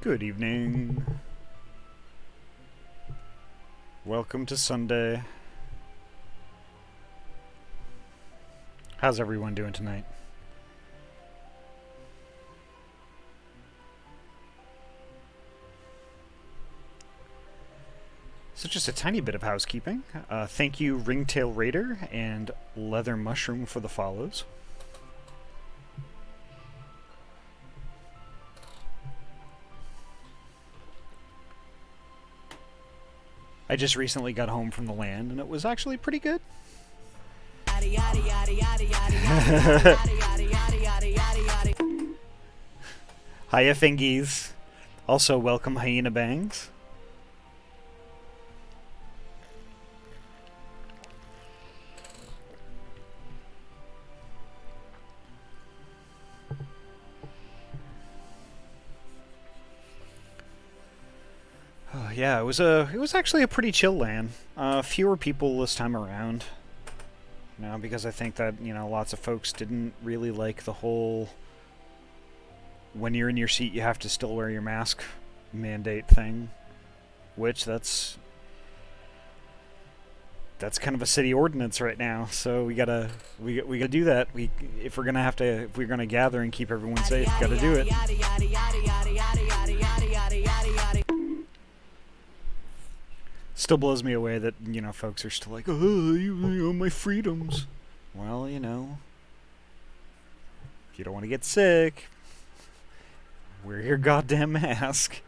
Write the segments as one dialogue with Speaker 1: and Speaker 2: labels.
Speaker 1: Good evening. Welcome to Sunday. How's everyone doing tonight? So just a tiny bit of housekeeping. Thank you Ringtail Raider and Leather Mushroom for the follows. I just recently got home from the land, and it was actually pretty good. Hiya, Fingies. Also, welcome, Hyena Bangs. Yeah, it was actually a pretty chill LAN. Fewer people this time around. You know, because I think that, you know, lots of folks didn't really like the whole when you're in your seat you have to still wear your mask mandate thing. which that's kind of a city ordinance right now. So we gotta do that. If we're gonna gather and keep everyone safe, gotta do it. Still blows me away that, you know, folks are still like, oh, you own my freedoms. Well, you know, if you don't want to get sick, wear your goddamn mask.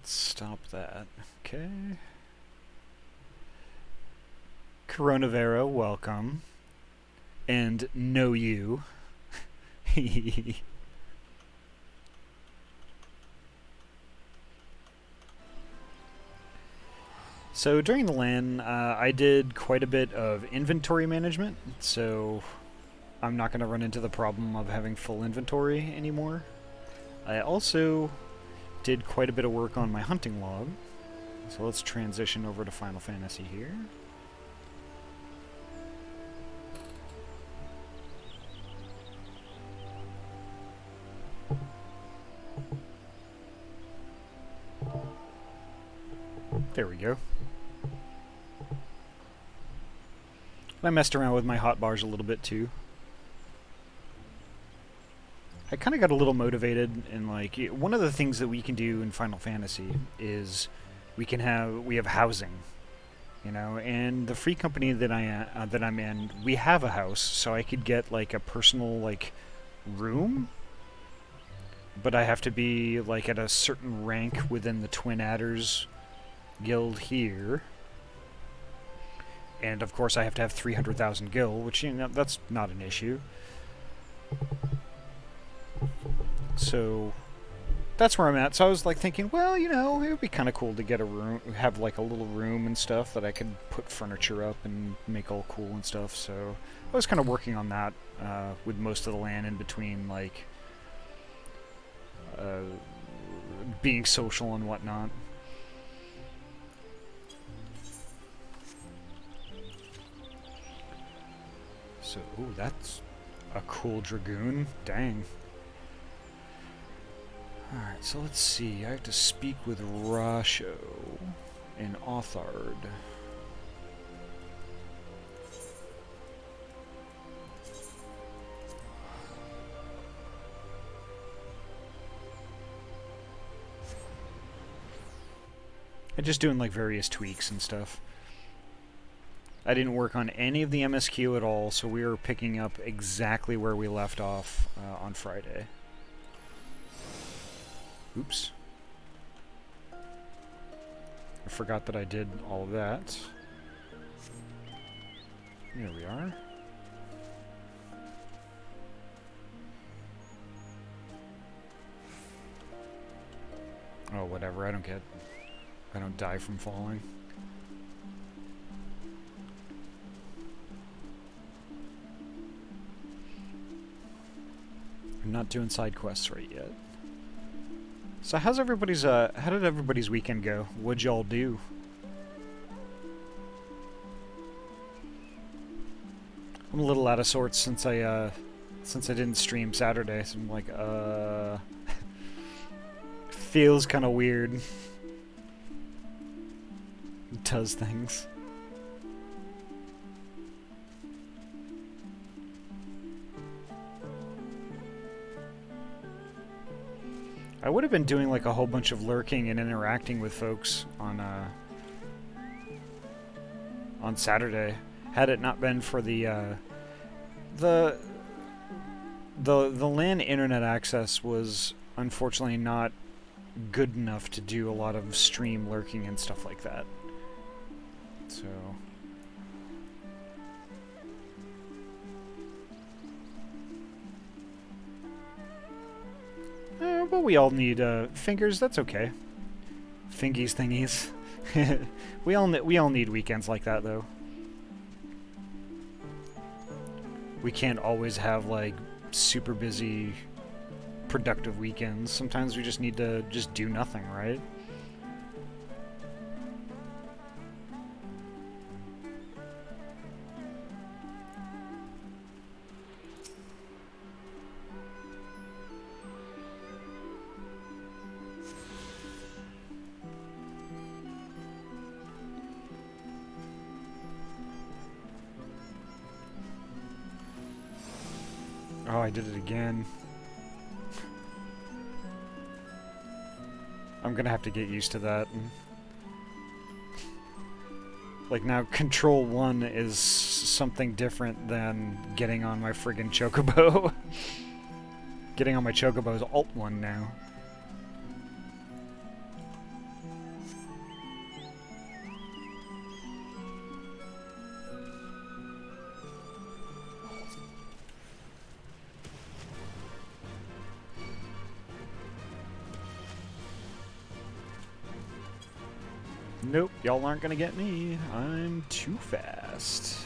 Speaker 1: Stop that. Okay. Coronavera, welcome. And know you. So during the LAN, I did quite a bit of inventory management, so I'm not going to run into the problem of having full inventory anymore. I also did quite a bit of work on my hunting log. So let's transition over to Final Fantasy here. There we go. I messed around with my hotbars a little bit too. I kind of got a little motivated, and like one of the things that we can do in Final Fantasy is we have housing, you know, and the free company that I'm in, we have a house, so I could get like a personal like room, but I have to be like at a certain rank within the Twin Adders guild here, and of course I have to have 300,000 gil, which, you know, that's not an issue. So that's where I'm at. So I was like thinking, well, you know, it would be kind of cool to get a room, have like a little room and stuff that I could put furniture up and make all cool and stuff. So I was kind of working on that with most of the LAN in between, like being social and whatnot. So, ooh, that's a cool Dragoon. Dang. Alright, so let's see. I have to speak with Rasho and Othard. I'm just doing like various tweaks and stuff. I didn't work on any of the MSQ at all, so we are picking up exactly where we left off on Friday. Oops. I forgot that I did all of that. Here we are. Oh, whatever, I don't die from falling. I'm not doing side quests right yet. So how did everybody's weekend go? What'd y'all do? I'm a little out of sorts since I didn't stream Saturday, so I'm like, feels kind of weird. It does things. I would have been doing like a whole bunch of lurking and interacting with folks on Saturday, had it not been for the LAN internet access was unfortunately not good enough to do a lot of stream lurking and stuff like that. So but we all need fingers. That's okay. Fingies thingies. we all need weekends like that, though. We can't always have like super busy productive weekends. Sometimes we just need to just do nothing, right? Oh, I did it again. I'm gonna have to get used to that. Like now, Control 1 is something different than getting on my friggin' Chocobo. Getting on my Chocobo is Alt 1 now. Nope, y'all aren't gonna get me. I'm too fast.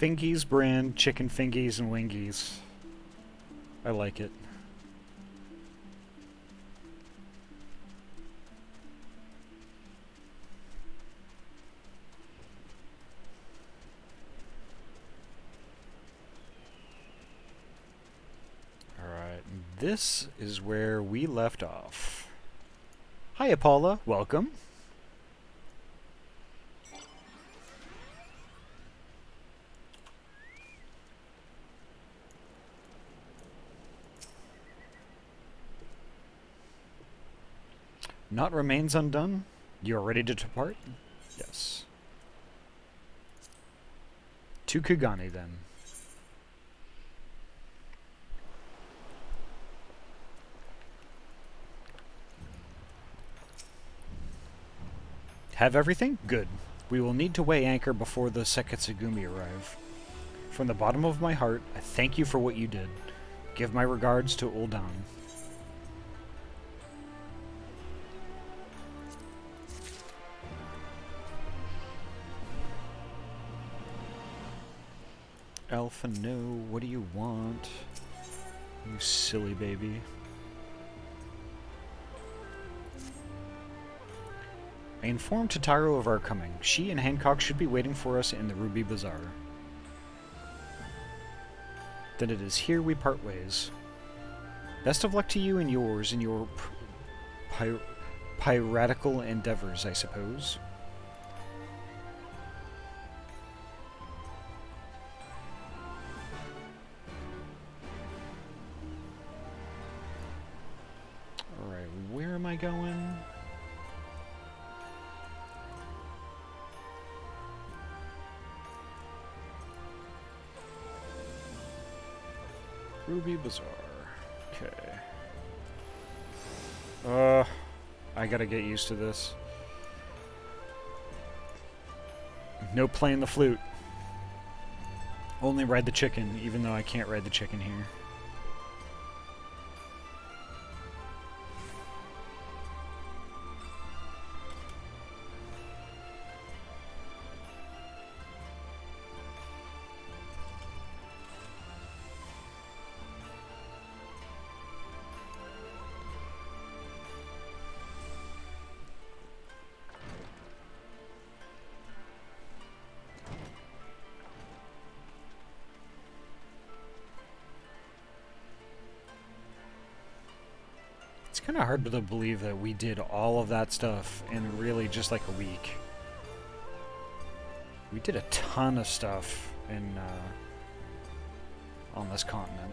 Speaker 1: Fingies brand, chicken fingies and wingies. I like it. This is where we left off. Hiya, Paula. Welcome. Naught remains undone. You are ready to depart? Yes. To Kugani, then. Have everything? Good. We will need to weigh anchor before the Seketsugumi arrive. From the bottom of my heart, I thank you for what you did. Give my regards to Uldan. Alpha, no. What do you want? You silly baby. I informed Totaro of our coming. She and Hancock should be waiting for us in the Ruby Bazaar. Then it is here we part ways. Best of luck to you and yours in your piratical endeavors, I suppose. Alright, where am I going? Ruby Bazaar. Okay. I gotta get used to this. No playing the flute. Only ride the chicken, even though I can't ride the chicken here. It's kind of hard to believe that we did all of that stuff in really just like a week. We did a ton of stuff in on this continent.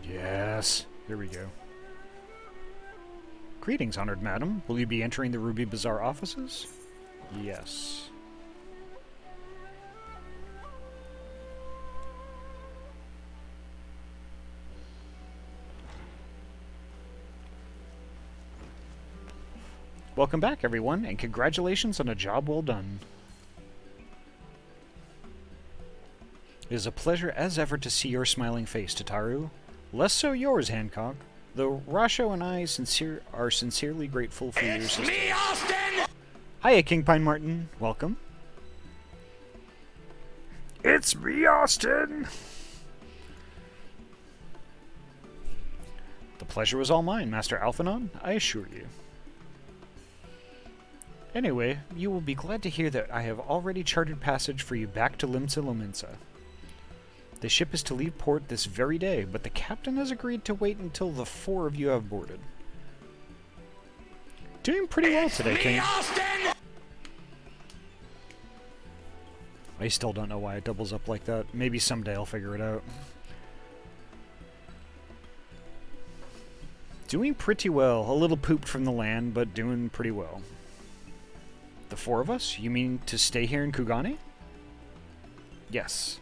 Speaker 1: Yes, here we go. Greetings, honored madam. Will you be entering the Ruby Bazaar offices? Yes. Welcome back, everyone, and congratulations on a job well done. It is a pleasure as ever to see your smiling face, Tataru. Less so yours, Hancock. Though Rasho and I are sincerely grateful for your assistance. It's me, Austin! Hiya, King Pine Martin. Welcome. It's me, Austin! The pleasure was all mine, Master Alphanon, I assure you. Anyway, you will be glad to hear that I have already charted passage for you back to Limsa Lominsa. The ship is to leave port this very day, but the captain has agreed to wait until the 4 of you have boarded. Doing pretty well today, King. Austin! I still don't know why it doubles up like that. Maybe someday I'll figure it out. Doing pretty well. A little pooped from the land, but doing pretty well. The 4 of us? You mean to stay here in Kugane? Yes.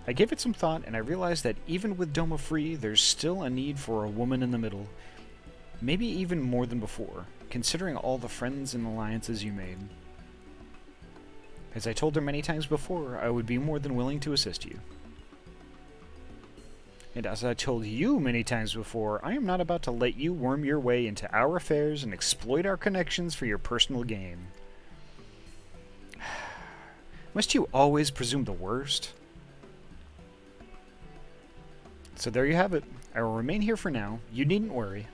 Speaker 1: I gave it some thought, and I realized that even with Doma free, there's still a need for a woman in the middle. Maybe even more than before, considering all the friends and alliances you made. As I told her many times before, I would be more than willing to assist you. And as I told you many times before, I am not about to let you worm your way into our affairs and exploit our connections for your personal gain. Must you always presume the worst? So there you have it. I will remain here for now. You needn't worry.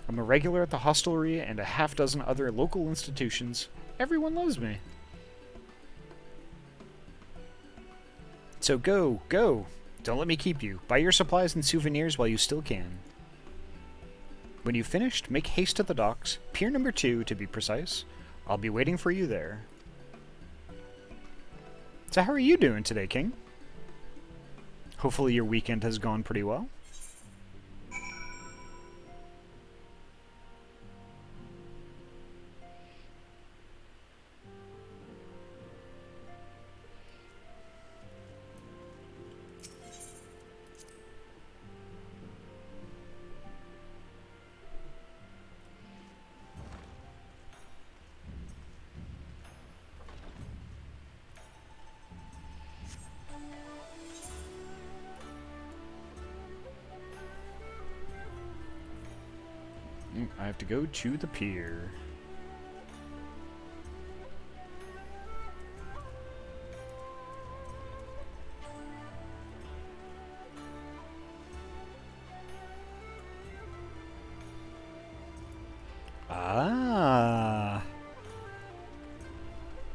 Speaker 1: I'm a regular at the hostelry and a half-dozen other local institutions. Everyone loves me. So go, go! Don't let me keep you. Buy your supplies and souvenirs while you still can. When you've finished, make haste to the docks, pier number 2 to be precise. I'll be waiting for you there. So how are you doing today, King? Hopefully your weekend has gone pretty well. I have to go to the pier. Ah.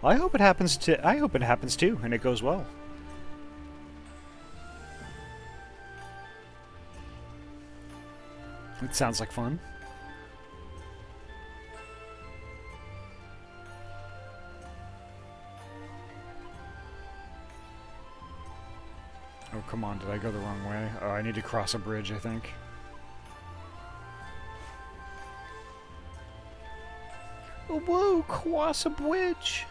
Speaker 1: Well, I hope it happens too, and it goes well. It sounds like fun. Oh, come on, did I go the wrong way? Oh, I need to cross a bridge, I think. Oh, whoa, cross a bridge!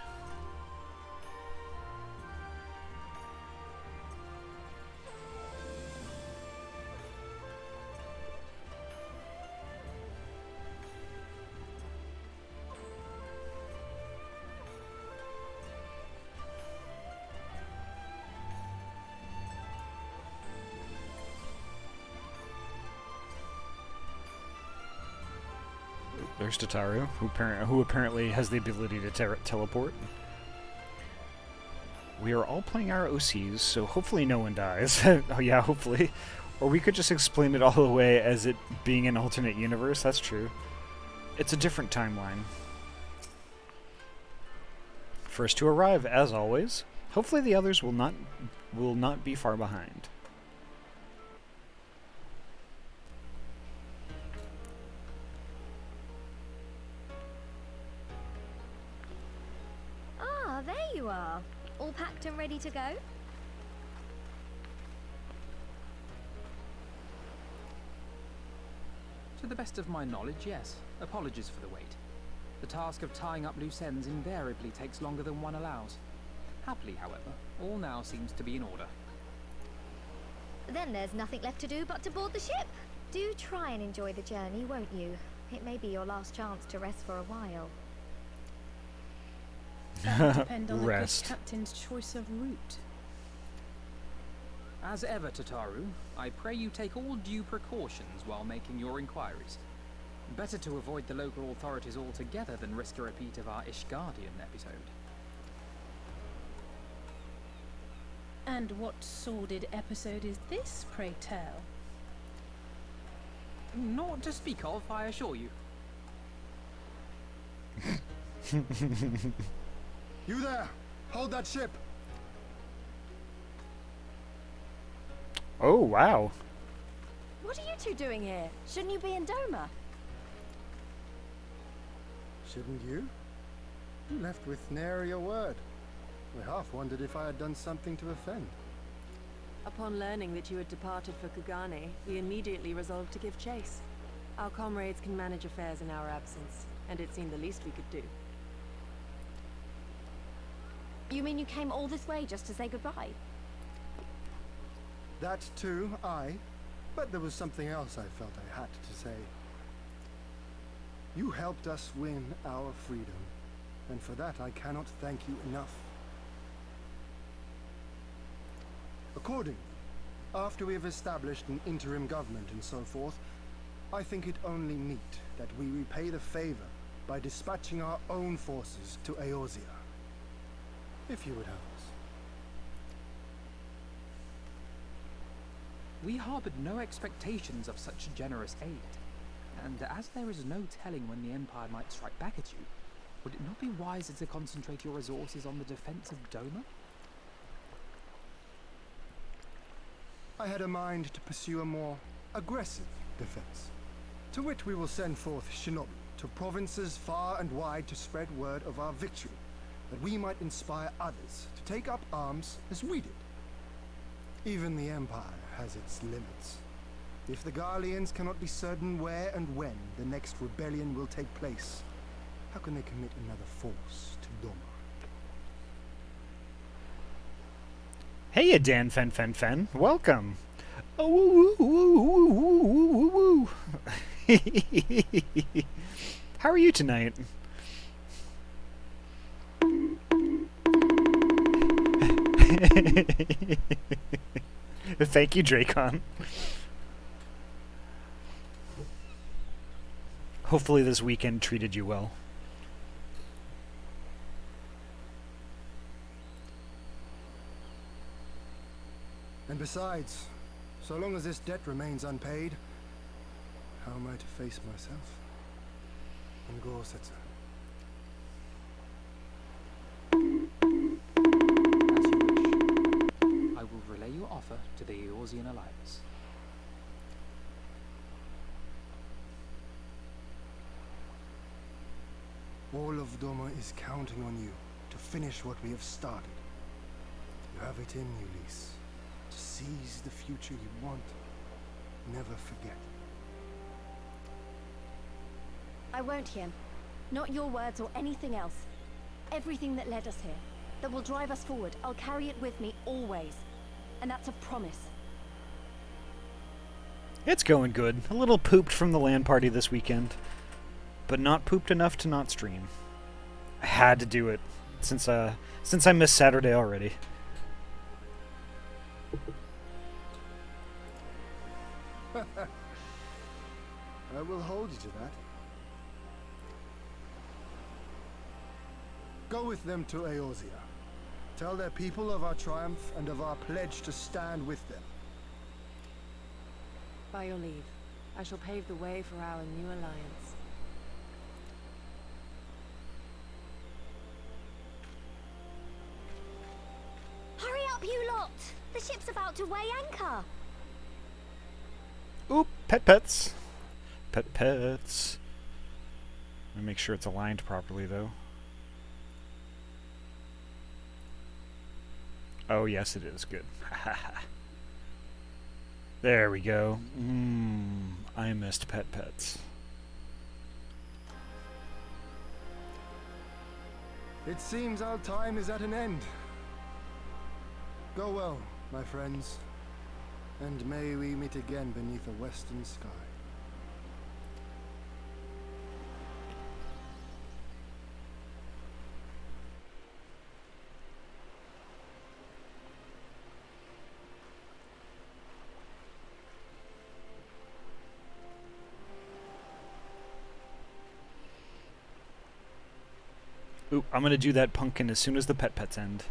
Speaker 1: There's Tataru, who apparently has the ability to teleport. We are all playing our OCs, so hopefully no one dies. Oh yeah, hopefully. Or we could just explain it all the way as it being an alternate universe, that's true. It's a different timeline. First to arrive, as always. Hopefully the others will not be far behind.
Speaker 2: All packed and ready to go?
Speaker 3: To the best of my knowledge, yes. Apologies for the wait. The task of tying up loose ends invariably takes longer than one allows. Happily, however, all now seems to be in order.
Speaker 2: Then there's nothing left to do but to board the ship. Do try and enjoy the journey, won't you? It may be your last chance to rest for a while.
Speaker 4: That would depend on the good
Speaker 1: Rest.
Speaker 4: captain's choice of route.
Speaker 3: As ever, Tataru, I pray you take all due precautions while making your inquiries. Better to avoid the local authorities altogether than risk a repeat of our Ishgardian episode.
Speaker 4: And what sordid episode is this, pray tell?
Speaker 3: Not to speak of, I assure you.
Speaker 5: You there! Hold that ship!
Speaker 1: Oh, wow.
Speaker 2: What are you two doing here? Shouldn't you be in Doma?
Speaker 5: Shouldn't you? You left with nary a word. I half wondered if I had done something to offend.
Speaker 6: Upon learning that you had departed for Kugane, we immediately resolved to give chase. Our comrades can manage affairs in our absence, and it seemed the least we could do.
Speaker 2: You mean you came all this way just to say goodbye?
Speaker 5: That too, aye. But there was something else I felt I had to say. You helped us win our freedom, and for that I cannot thank you enough. Accordingly, after we have established an interim government and so forth, I think it only meet that we repay the favor by dispatching our own forces to Eorzea. If you would have us.
Speaker 3: We harbored no expectations of such generous aid, and as there is no telling when the Empire might strike back at you, would it not be wiser to concentrate your resources on the defense of Doma?
Speaker 5: I had a mind to pursue a more aggressive defense, to which we will send forth shinobi to provinces far and wide to spread word of our victory, that we might inspire others to take up arms as we did. Even the Empire has its limits. If the Garleans cannot be certain where and when the next rebellion will take place, how can they commit another force to Doma?
Speaker 1: Hey, Dan Fen Fen Fen. Welcome. Oh, woo, woo, woo, woo, woo, woo, woo. How are you tonight? Thank you, Dracon. Hopefully this weekend treated you well.
Speaker 5: And besides, so long as this debt remains unpaid, how am I to face myself? And Eorzea.
Speaker 3: As you wish. I will relay your offer to the Eorzean Alliance.
Speaker 5: All of Doma is counting on you to finish what we have started. You have it in you, Lise. To seize the future you want. Never forget.
Speaker 2: I won't, Hien. Not your words or anything else. Everything that led us here, that will drive us forward, I'll carry it with me always. And that's a promise.
Speaker 1: It's going good. A little pooped from the LAN party this weekend, but not pooped enough to not stream. I had to do it since I missed Saturday already.
Speaker 5: I will hold you to that. Go with them to Eorzea. Tell their people of our triumph and of our pledge to stand with them.
Speaker 6: By your leave, I shall pave the way for our new alliance.
Speaker 2: Hurry up, you lot! The ship's about to weigh anchor!
Speaker 1: Oop, pets. Pets. Let me make sure it's aligned properly, though. Oh, yes, it is. Good. There we go. I missed pets.
Speaker 5: It seems our time is at an end. Go well, my friends, and may we meet again beneath a western sky.
Speaker 1: Ooh, I'm gonna do that pumpkin as soon as the pets end.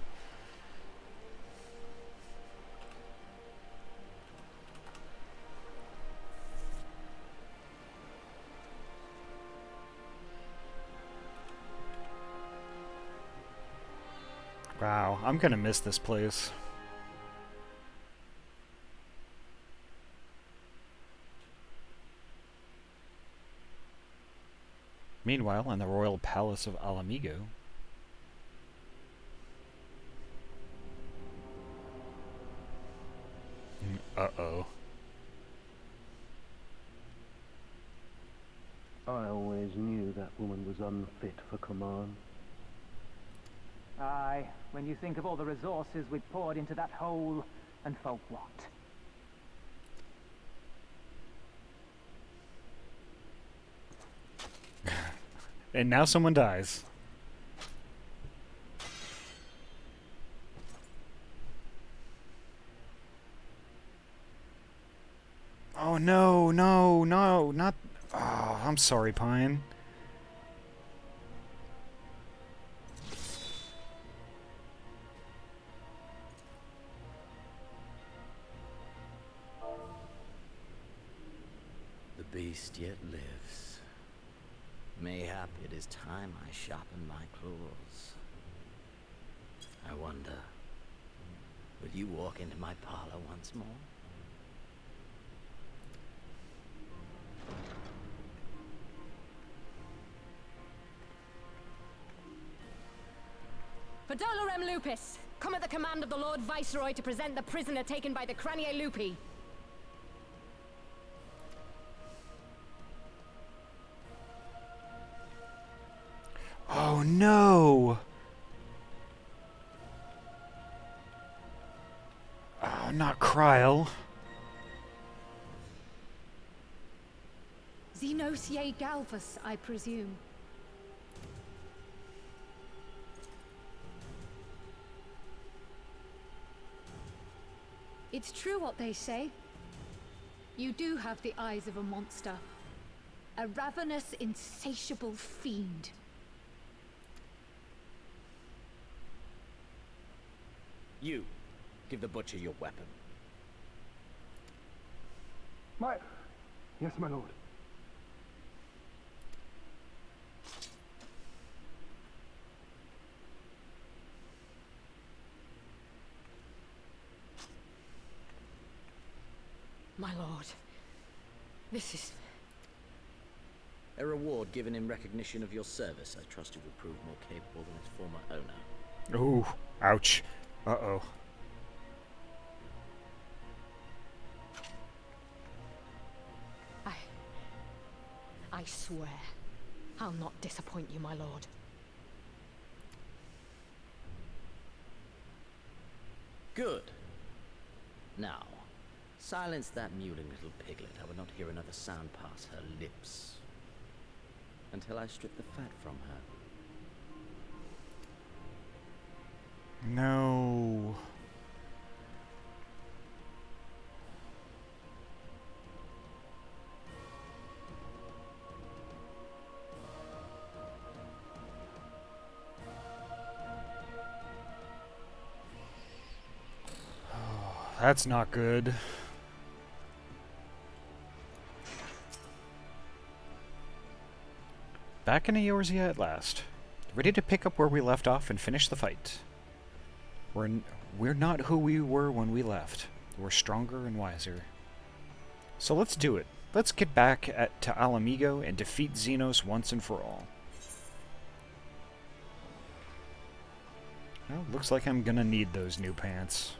Speaker 1: Wow, I'm gonna miss this place. Meanwhile, in the royal palace of Alamigo. Uh-oh.
Speaker 7: I always knew that woman was unfit for command.
Speaker 3: Aye, when you think of all the resources we've poured into that hole, and for what?
Speaker 1: And now someone dies. Oh no, no, no, not... Oh, I'm sorry, Pine.
Speaker 8: The beast yet lives. Mayhap it is time I sharpen my claws. I wonder, would you walk into my parlor once more?
Speaker 9: For Dolorem Lupus, come at the command of the Lord Viceroy to present the prisoner taken by the Cranie Lupi.
Speaker 1: Oh no! Oh, not Kryl.
Speaker 9: Xenos ye Galvus, I presume.
Speaker 10: It's true what they say. You do have the eyes of a monster. A ravenous, insatiable fiend.
Speaker 8: You, give the butcher your weapon.
Speaker 5: Yes, my lord.
Speaker 9: My lord, this is...
Speaker 8: A reward given in recognition of your service. I trust you will prove more capable than its former owner.
Speaker 1: Ooh, ouch. Uh-oh.
Speaker 9: I swear, I'll not disappoint you, my lord.
Speaker 8: Good. Now, silence that mewling little piglet. I would not hear another sound pass her lips until I strip the fat from her.
Speaker 1: No. That's not good. Back in Eorzea at last, ready to pick up where we left off and finish the fight. We're not who we were when we left. We're stronger and wiser. So let's do it. Let's get back to Alamigo and defeat Xenos once and for all. Well, looks like I'm gonna need those new pants.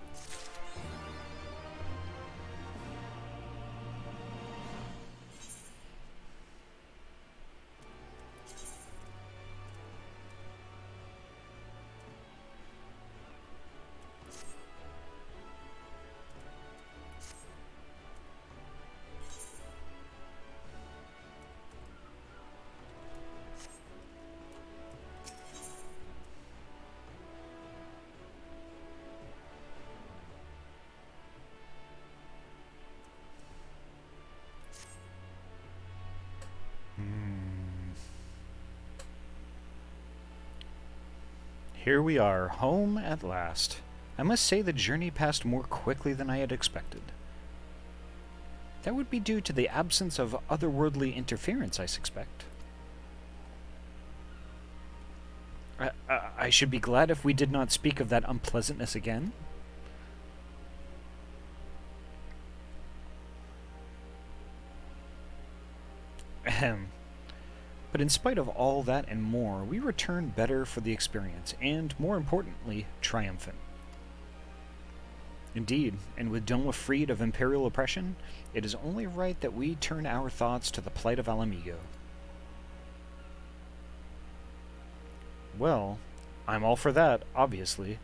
Speaker 1: Here we are, home at last. I must say the journey passed more quickly than I had expected. That would be due to the absence of otherworldly interference, I suspect. I should be glad if we did not speak of that unpleasantness again. Ahem. But in spite of all that and more, we returned better for the experience, and, more importantly, triumphant. Indeed, and with Doma freed of Imperial oppression, it is only right that we turn our thoughts to the plight of Alamigo. Well, I'm all for that, obviously,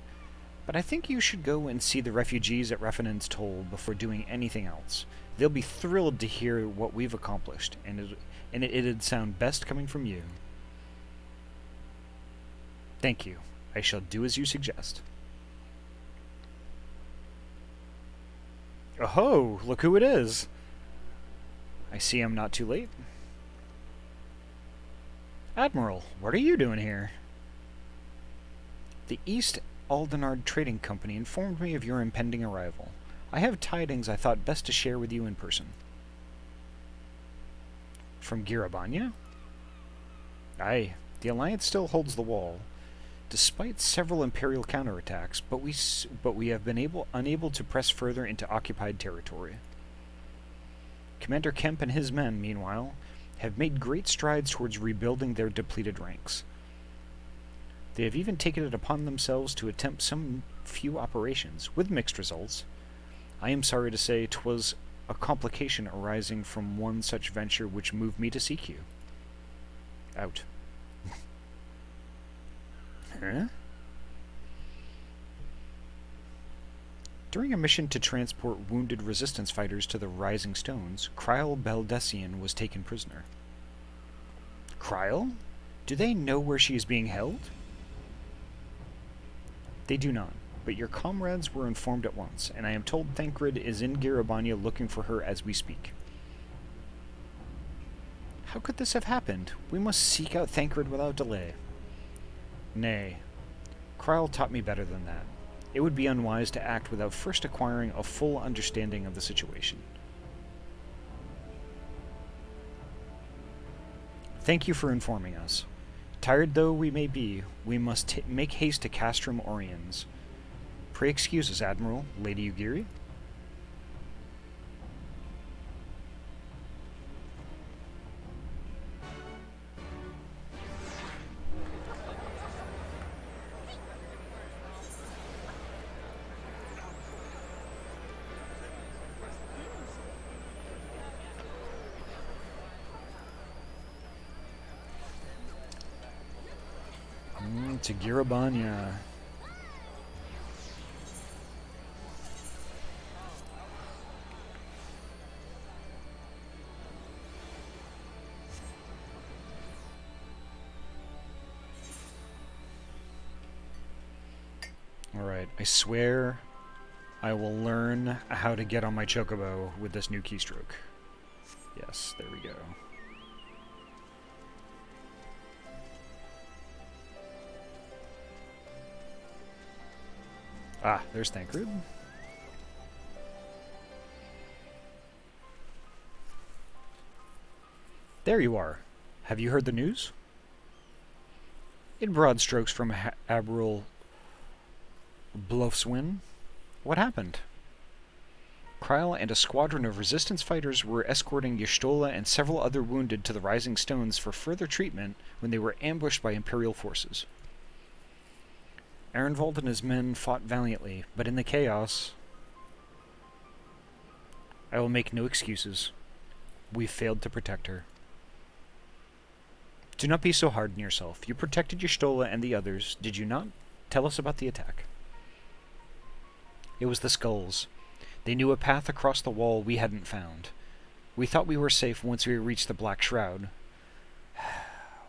Speaker 1: but I think you should go and see the refugees at Reffinan's Toll before doing anything else. They'll be thrilled to hear what we've accomplished, and it'd sound best coming from you. Thank you. I shall do as you suggest. Oh, look who it is! I see I'm not too late. Admiral, what are you doing here? The East Aldenard Trading Company informed me of your impending arrival. I have tidings I thought best to share with you in person. From Girabanya? Aye, the Alliance still holds the wall, despite several Imperial counterattacks, but we have been unable to press further into occupied territory. Commander Kemp and his men, meanwhile, have made great strides towards rebuilding their depleted ranks. They have even taken it upon themselves to attempt some few operations, with mixed results. I am sorry to say 'twas a complication arising from one such venture which moved me to seek you. Out. Huh? During a mission to transport wounded resistance fighters to the Rising Stones, Kryl Beldessian was taken prisoner. Kryl? Do they know where she is being held? They do not, but your comrades were informed at once, and I am told Thancred is in Girabanya looking for her as we speak. How could this have happened? We must seek out Thancred without delay. Nay, Kryl taught me better than that. It would be unwise to act without first acquiring a full understanding of the situation. Thank you for informing us. Tired though we may be, we must make haste to Castrum Oriens. Pray excuse us, Admiral, Lady Ugiri. To Girabanya. Alright, I swear I will learn how to get on my chocobo with this new keystroke. Yes, there we go. Ah, there's Thancred. There you are. Have you heard the news? In broad strokes from Admiral Blofswyn. What happened? Kryl and a squadron of resistance fighters were escorting Y'shtola and several other wounded to the Rising Stones for further treatment when they were ambushed by Imperial forces. Arenvald and his men fought valiantly, but in the chaos... I will make no excuses. We failed to protect her. Do not be so hard on yourself. You protected Y'shtola and the others, did you not? Tell us about the attack. It was the skulls. They knew a path across the wall we hadn't found. We thought we were safe once we reached the Black Shroud.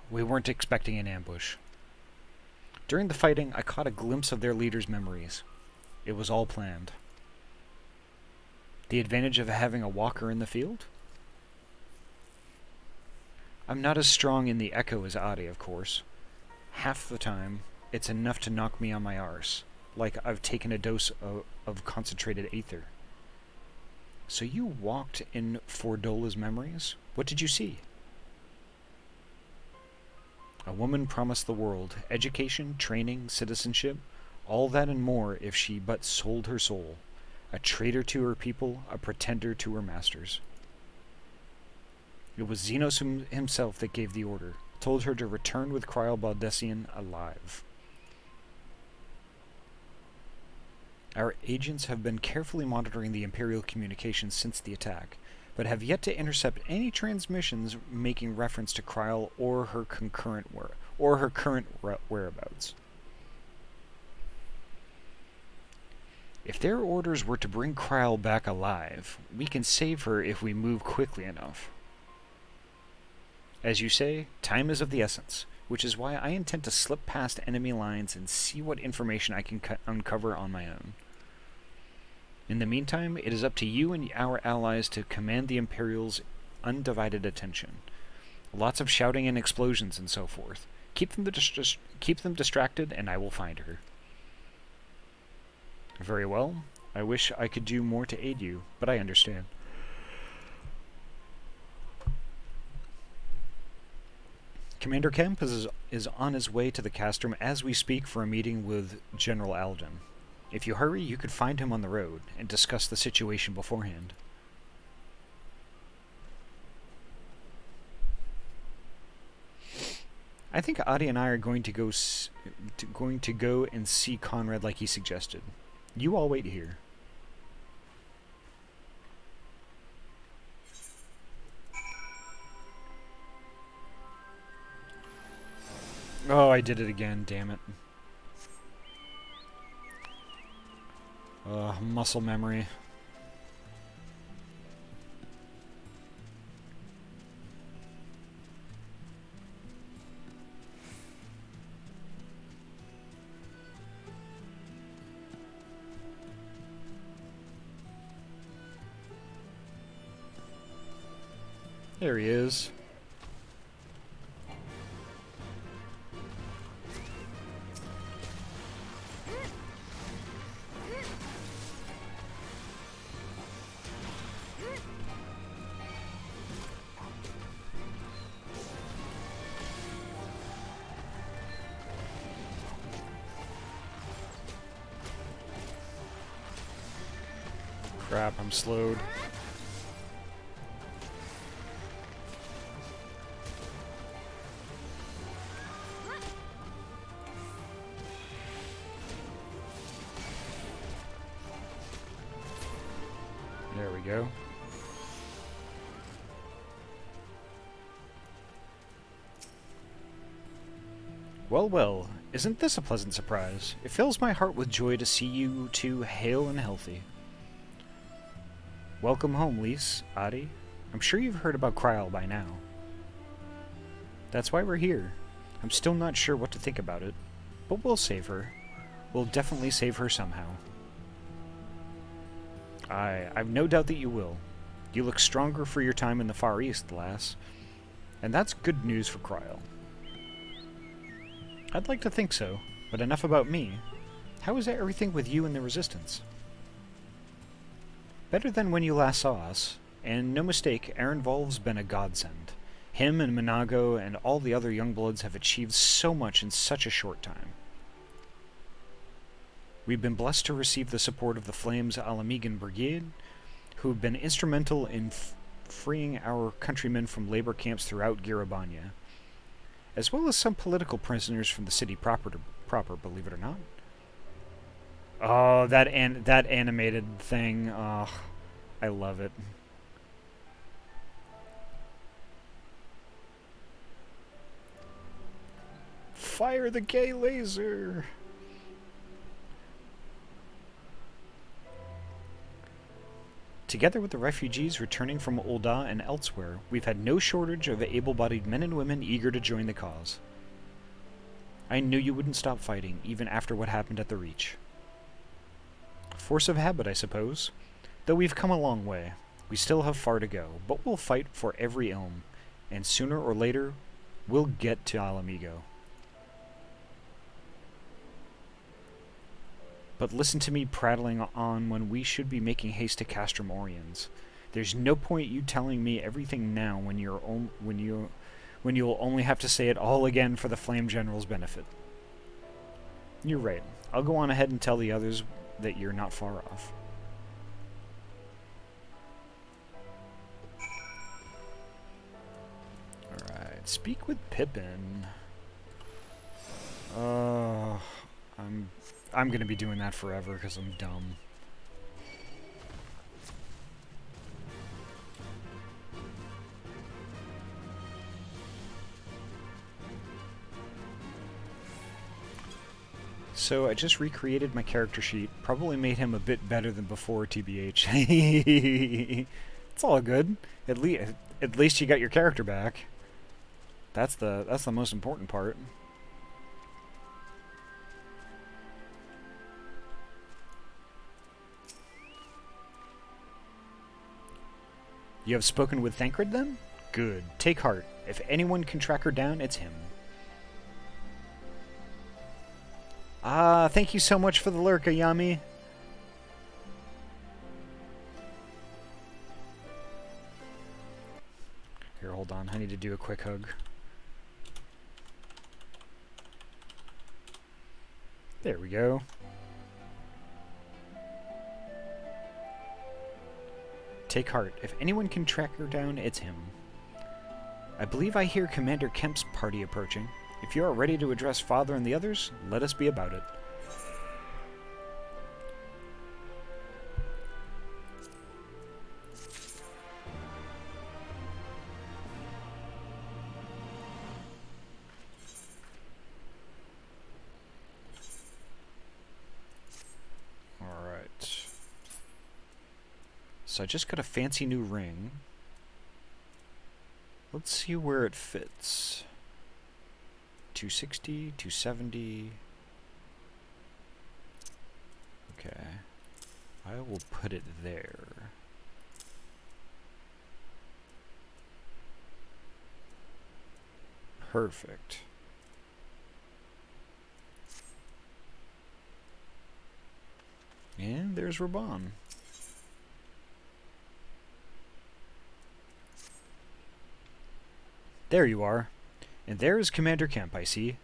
Speaker 1: We weren't expecting an ambush. During the fighting, I caught a glimpse of their leader's memories. It was all planned. The advantage of having a walker in the field? I'm not as strong in the echo as Ahty, of course. Half the time, it's enough to knock me on my arse, like I've taken a dose of concentrated aether. So you walked in Fordola's memories? What did you see? A woman promised the world education, training, citizenship, all that and more if she but sold her soul. A traitor to her people, a pretender to her masters. It was Xenos himself that gave the order, told her to return with Kryl Baldessian alive. Our agents have been carefully monitoring the Imperial communications since the attack, but have yet to intercept any transmissions making reference to Kryl or her current whereabouts. If their orders were to bring Kryl back alive, we can save her if we move quickly enough. As you say, time is of the essence, which is why I intend to slip past enemy lines and see what information I can uncover on my own. In the meantime, it is up to you and our allies to command the Imperial's undivided attention. Lots of shouting and explosions and so forth. Keep them distracted and I will find her. Very well. I wish I could do more to aid you, but I understand. Commander Kemp is on his way to the Castrum as we speak for a meeting with General Alden. If you hurry, you could find him on the road and discuss the situation beforehand. I think Ahty and I are going to go and see Conrad like he suggested. You all wait here. Oh, I did it again, damn it. Muscle memory. There he is. Crap, I'm slowed. There we go. Well, well, isn't this a pleasant surprise? It fills my heart with joy to see you two hale and healthy. Welcome home, Lise, Ahty. I'm sure you've heard about Kryl by now. That's why we're here. I'm still not sure what to think about it, but we'll save her. We'll definitely save her somehow. I've no doubt that you will. You look stronger for your time in the Far East, lass. And that's good news for Kryl. I'd like to think so, but enough about me. How is everything with you and the Resistance? Better than when you last saw us, and no mistake, Arenvolv's been a godsend. Him and Minago and all the other Youngbloods have achieved so much in such a short time. We've been blessed to receive the support of the Flames Alamigan Brigade, who have been instrumental in freeing our countrymen from labor camps throughout Girabanya, as well as some political prisoners from the city proper, believe it or not. Oh, that animated thing. Oh, I love it. Fire the gay laser! Together with the refugees returning from Ul'dah and elsewhere, we've had no shortage of able-bodied men and women eager to join the cause. I knew you wouldn't stop fighting, even after what happened at the Reach. Force of habit, I suppose. Though we've come a long way. We still have far to go, but we'll fight for every elm, and sooner or later, we'll get to Alamigo. But listen to me prattling on when we should be making haste to Castrum Oriens. There's no point you telling me everything now when you'll only have to say it all again for the Flame General's benefit. You're right. I'll go on ahead and tell the others that you're not far off. Alright, speak with Pippin. I'm gonna be doing that forever because I'm dumb. So I just recreated my character sheet. Probably made him a bit better than before, TBH. It's all good. At least you got your character back. That's the most important part. You have spoken with Thancred then? Good. Take heart. If anyone can track her down, it's him. Ah, thank you so much for the lurk, Ayami. Here, hold on. I need to do a quick hug. There we go. Take heart. If anyone can track her down, it's him. I believe I hear Commander Kemp's party approaching. If you are ready to address Father and the others, let us be about it. Alright. So I just got a fancy new ring. Let's see where it fits. 260, 270. Okay. I will put it there. Perfect. And there's Raban. There you are. And there is Commander Kemp, I see.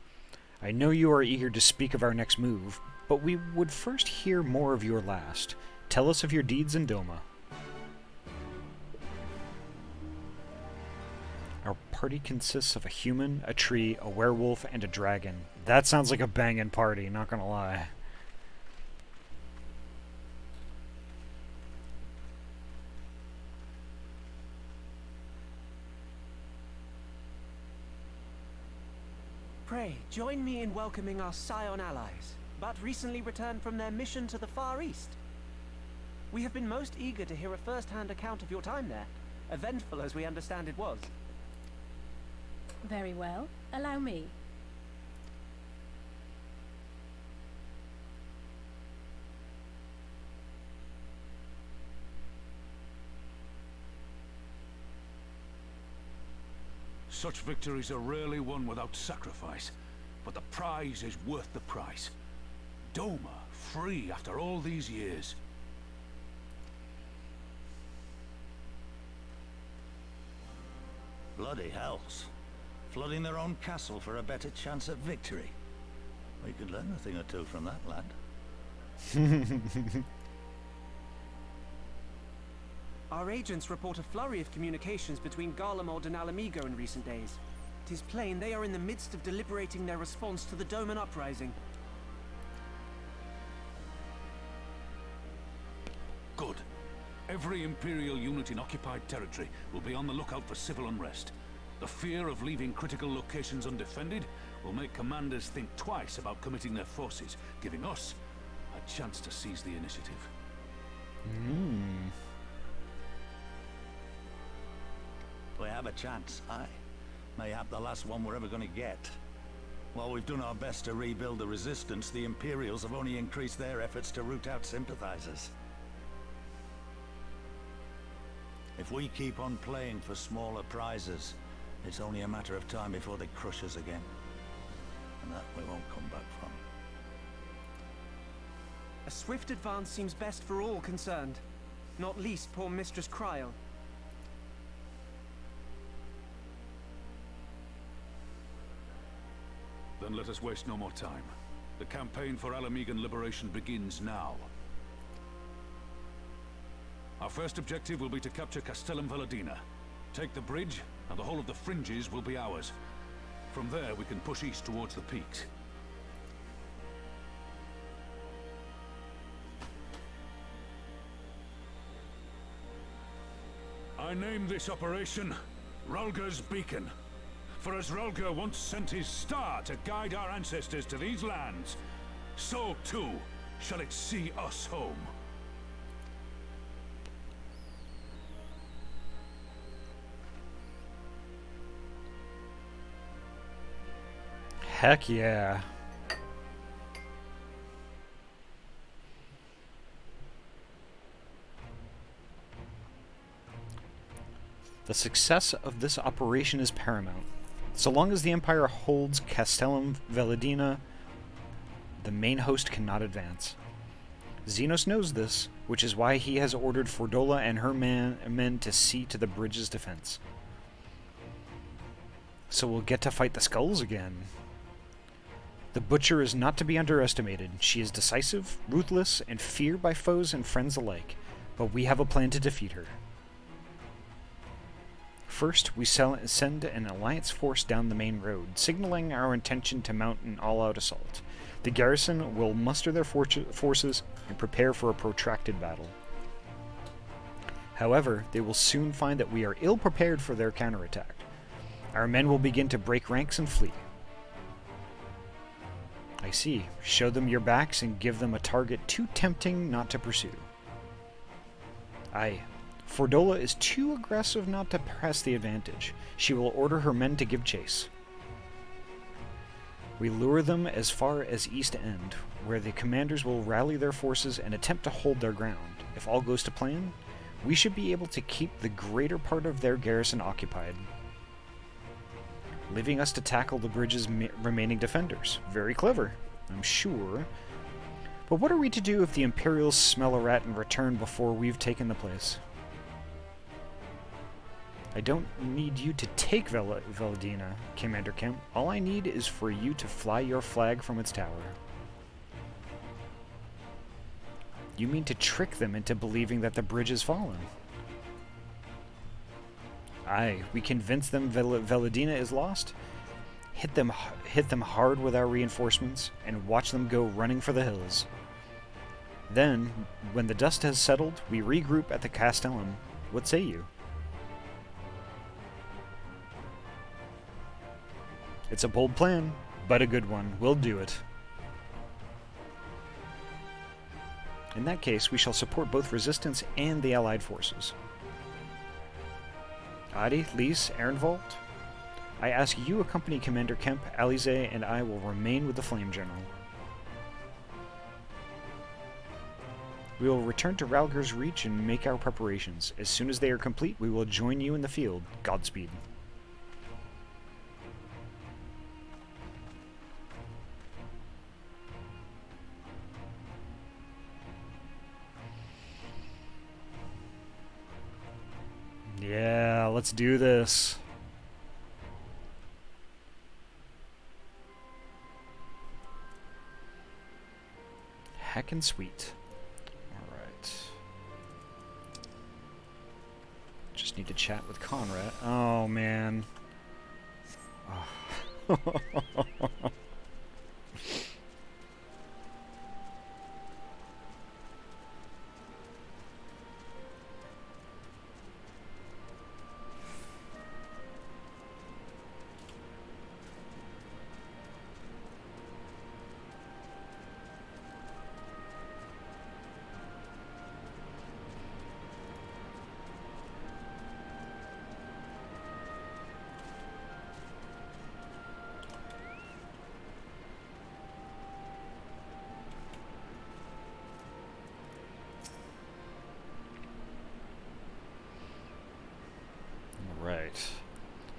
Speaker 1: I know you are eager to speak of our next move, but we would first hear more of your last. Tell us of your deeds in Doma. Our party consists of a human, a tree, a werewolf, and a dragon. That sounds like a bangin' party, not gonna lie.
Speaker 11: Pray, join me in welcoming our Scion allies, but recently returned from their mission to the Far East. We have been most eager to hear a first-hand account of your time there, eventful as we understand it was.
Speaker 4: Very well. Allow me.
Speaker 12: Such victories are rarely won without sacrifice, but the prize is worth the price. Doma, free after all these years.
Speaker 8: Bloody hells. Flooding their own castle for a better chance at victory. We could learn a thing or two from that, lad.
Speaker 11: Our agents report a flurry of communications between Garlemald and Alamigo in recent days. 'Tis plain they are in the midst of deliberating their response to the Doman uprising.
Speaker 12: Good. Every Imperial unit in occupied territory will be on the lookout for civil unrest. The fear of leaving critical locations undefended will make commanders think twice about committing their forces, giving us a chance to seize the initiative.
Speaker 8: We have a chance, aye. Mayhap the last one we're ever going to get. While we've done our best to rebuild the resistance, the Imperials have only increased their efforts to root out sympathizers. If we keep on playing for smaller prizes, it's only a matter of time before they crush us again. And that we won't come back from.
Speaker 11: A swift advance seems best for all concerned, not least poor Mistress Cryle.
Speaker 12: Then let us waste no more time. The campaign for Alamegan liberation begins now. Our first objective will be to capture Castellum Valadina. Take the bridge, and the whole of the fringes will be ours. From there, we can push east towards the peaks. I name this operation Rulger's Beacon. For as Rulger once sent his star to guide our ancestors to these lands, so too shall it see us home.
Speaker 1: Heck yeah. The success of this operation is paramount. So long as the Empire holds Castellum Valadina, the main host cannot advance. Xenos knows this, which is why he has ordered Fordola and her men to see to the bridge's defense. So we'll get to fight the skulls again. The Butcher is not to be underestimated. She is decisive, ruthless, and feared by foes and friends alike, but we have a plan to defeat her. First, we send an alliance force down the main road, signaling our intention to mount an all-out assault. The garrison will muster their forces and prepare for a protracted battle. However, they will soon find that we are ill-prepared for their counterattack. Our men will begin to break ranks and flee. I see. Show them your backs and give them a target too tempting not to pursue. Aye. Fordola is too aggressive not to press the advantage. She will order her men to give chase. We lure them as far as East End, where the commanders will rally their forces and attempt to hold their ground. If all goes to plan, we should be able to keep the greater part of their garrison occupied, leaving us to tackle the bridge's remaining defenders. Very clever, I'm sure. But what are we to do if the Imperials smell a rat and return before we've taken the place? I don't need you to take Valadina, Commander Kemp. All I need is for you to fly your flag from its tower. You mean to trick them into believing that the bridge has fallen? Aye, we convince them Valadina is lost, hit them hard with our reinforcements, and watch them go running for the hills. Then, when the dust has settled, we regroup at the Castellum. What say you? It's a bold plan, but a good one. We'll do it. In that case, we shall support both resistance and the allied forces. Ahty, Lise, Ehrenwald, I ask you accompany Commander Kemp, Alize, and I will remain with the Flame General. We will return to Ralger's Reach and make our preparations. As soon as they are complete, we will join you in the field. Godspeed. Yeah, let's do this. Heckin' sweet. Alright. Just need to chat with Conrad. Oh, man. Oh.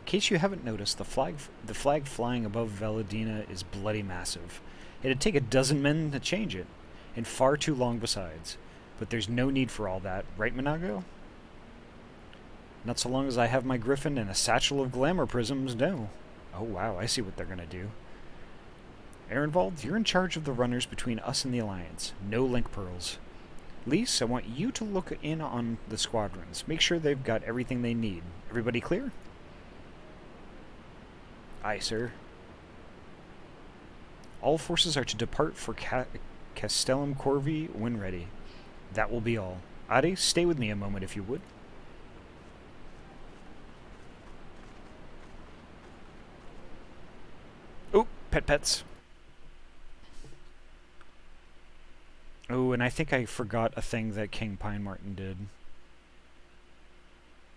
Speaker 1: In case you haven't noticed, the flag flying above Valadina is bloody massive. It'd take a dozen men to change it, and far too long besides. But there's no need for all that, right, Minago? Not so long as I have my griffin and a satchel of glamour prisms, no. Oh wow, I see what they're gonna do. Ehrenwald, you're in charge of the runners between us and the Alliance. No link pearls. Lise, I want you to look in on the squadrons. Make sure they've got everything they need. Everybody clear? Aye, sir. All forces are to depart for Castellum Corvi when ready. That will be all. Ahty, stay with me a moment if you would. Oh, pets. Oh, and I think I forgot a thing that King Pine Martin did.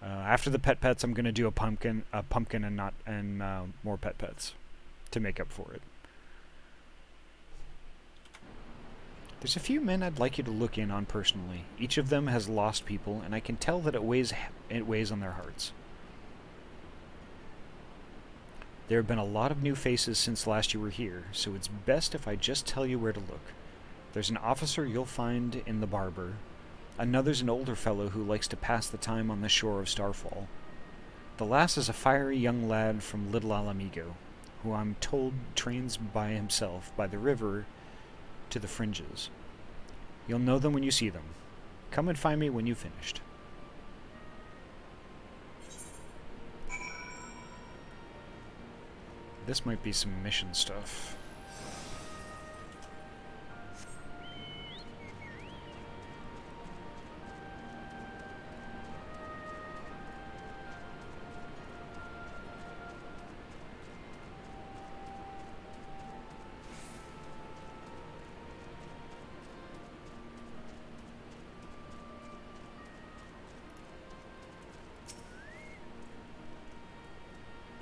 Speaker 1: After the pets, I'm gonna do a pumpkin, and more pets to make up for it. There's a few men I'd like you to look in on personally. Each of them has lost people, and I can tell that it weighs on their hearts. There have been a lot of new faces since last you were here, so it's best if I just tell you where to look. There's an officer you'll find in the barber. Another's an older fellow who likes to pass the time on the shore of Starfall. The last is a fiery young lad from Little Alamigo, who I'm told trains by himself by the river to the fringes. You'll know them when you see them. Come and find me when you've finished. This might be some mission stuff.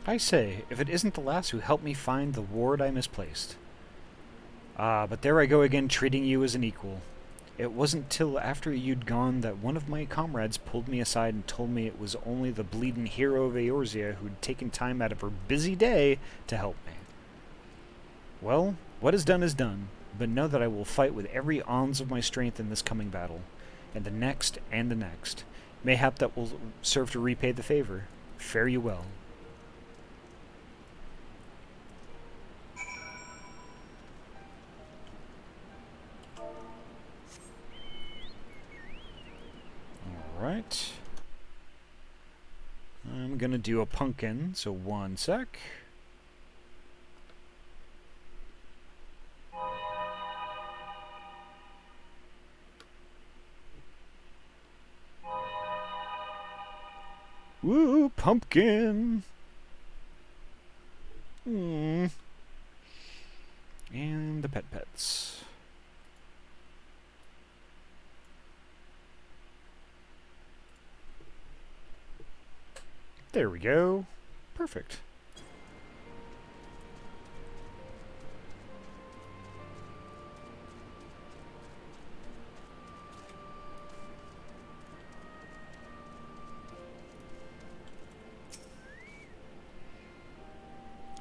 Speaker 1: I say, if it isn't the lass who helped me find the ward I misplaced. Ah, but there I go again, treating you as an equal. It wasn't till after you'd gone that one of my comrades pulled me aside and told me it was only the bleedin' hero of Eorzea who'd taken time out of her busy day to help me. Well, what is done, but know that I will fight with every ounce of my strength in this coming battle, and the next, and the next. Mayhap that will serve to repay the favor. Fare you well. Alright. I'm gonna do a pumpkin, so one sec. Woo, pumpkin! And the pets. There we go. Perfect.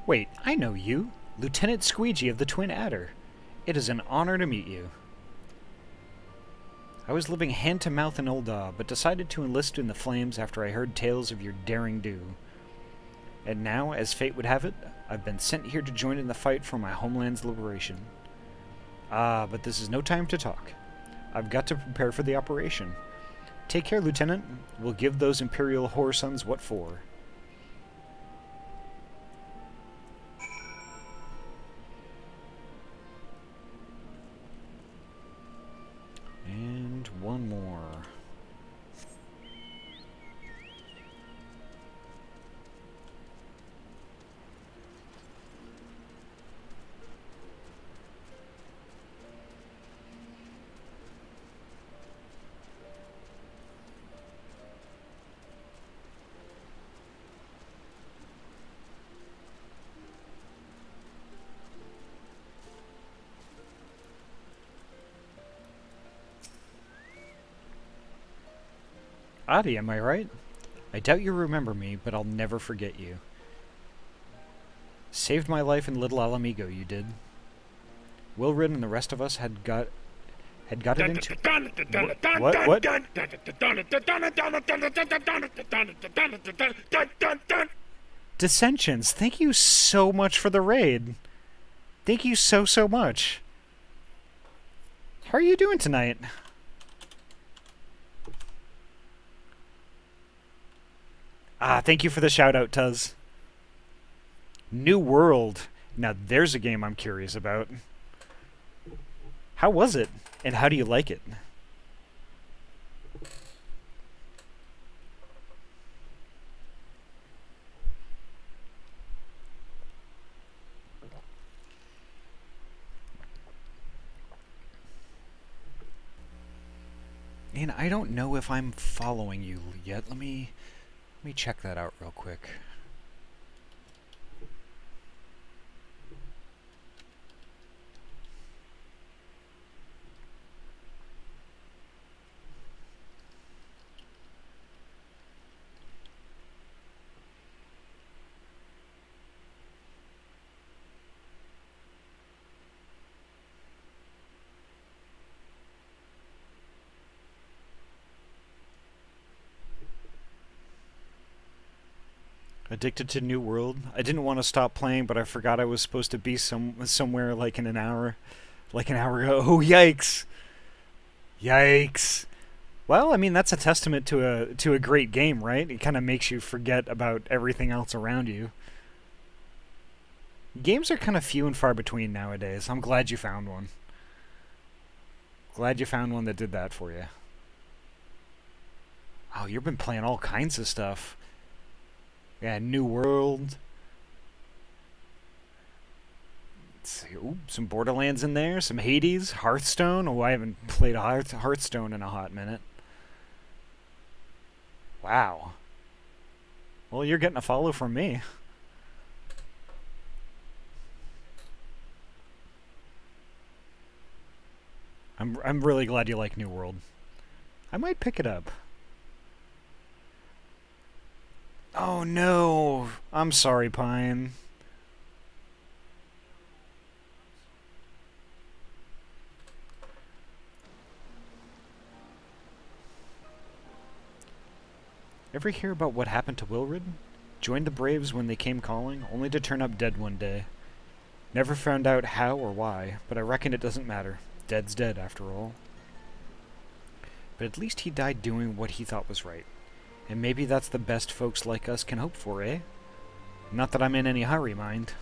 Speaker 1: Wait, I know you. Lieutenant Squeegee of the Twin Adder. It is an honor to meet you. I was living hand-to-mouth in Ul'dah, but decided to enlist in the flames after I heard tales of your daring do. And now, as fate would have it, I've been sent here to join in the fight for my homeland's liberation. Ah, but this is no time to talk. I've got to prepare for the operation. Take care, Lieutenant. We'll give those Imperial whoresons what for. And one more. Ahty, am I right? I doubt you remember me, but I'll never forget you. Saved my life in Little Alamigo, you did. Wilrid and the rest of us had had gotten into... What? Dissensions, thank you so much for the raid. Thank you so much. How are you doing tonight? Thank you for the shout out, Tuz. New World. Now there's a game I'm curious about. How was it? And how do you like it? And I don't know if I'm following you yet. Let me check that out real quick. Addicted to New World. I didn't want to stop playing, but I forgot I was supposed to be somewhere like in an hour ago. Oh, yikes! Yikes! Well, I mean that's a testament to a great game, right? It kind of makes you forget about everything else around you. Games are kind of few and far between nowadays. I'm glad you found one. Glad you found one that did that for you. Oh, you've been playing all kinds of stuff. Yeah, New World. Let's see. Ooh, some Borderlands in there. Some Hades. Hearthstone. Oh, I haven't played Hearthstone in a hot minute. Wow. Well, you're getting a follow from me. I'm really glad you like New World. I might pick it up. Oh no! I'm sorry, Pine. Ever hear about what happened to Wilrid? Joined the Braves when they came calling, only to turn up dead one day. Never found out how or why, but I reckon it doesn't matter. Dead's dead, after all. But at least he died doing what he thought was right. And maybe that's the best folks like us can hope for, eh? Not that I'm in any hurry, mind.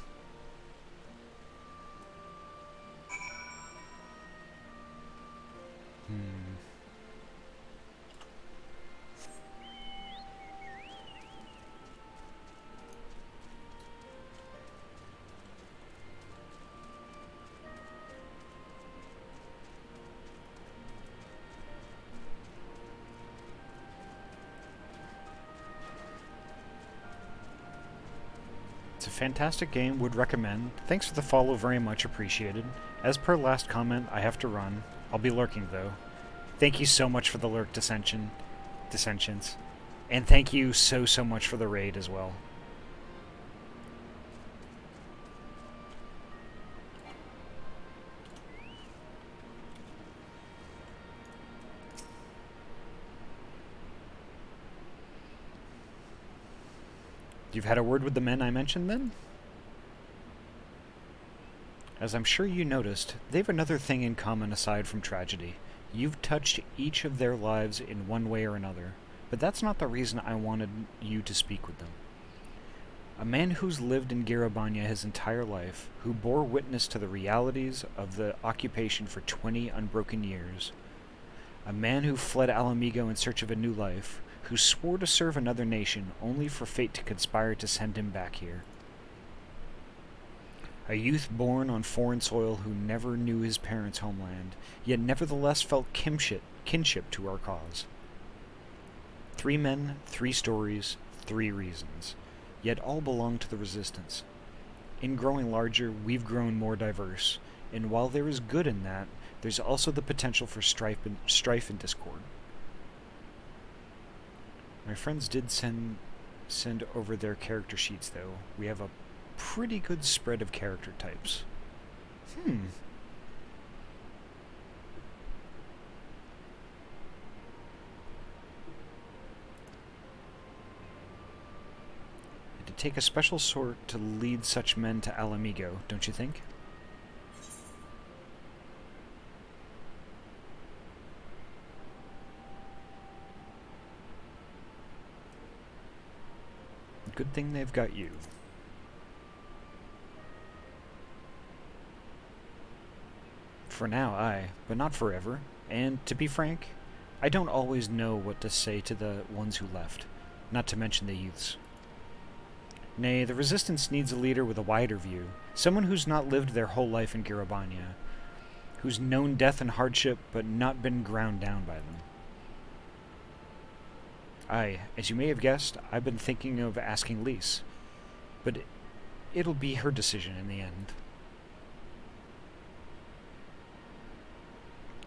Speaker 1: It's a fantastic game, would recommend. Thanks for the follow, very much appreciated. As per last comment, I have to run. I'll be lurking though. Thank you so much for the lurk, Dissensions. And thank you so much for the raid as well. You've had a word with the men I mentioned, then? As I'm sure you noticed, they've another thing in common aside from tragedy. You've touched each of their lives in one way or another, but that's not the reason I wanted you to speak with them. A man who's lived in Garabanya his entire life, who bore witness to the realities of the occupation for 20 unbroken years. A man who fled Alamigo in search of a new life, who swore to serve another nation only for fate to conspire to send him back here. A youth born on foreign soil who never knew his parents' homeland, yet nevertheless felt kinship to our cause. 3 men, 3 stories, 3 reasons, yet all belong to the Resistance. In growing larger, we've grown more diverse, and while there is good in that, there's also the potential for strife and discord. My friends did send over their character sheets, though. We have a pretty good spread of character types. it'd take a special sort to lead such men to Alamigo, don't you think? Good thing they've got you. For now, aye, but not forever. And to be frank, I don't always know what to say to the ones who left, not to mention the youths. Nay, the Resistance needs a leader with a wider view, someone who's not lived their whole life in Garabania, who's known death and hardship but not been ground down by them. Aye, as you may have guessed, I've been thinking of asking Lise, but it'll be her decision in the end.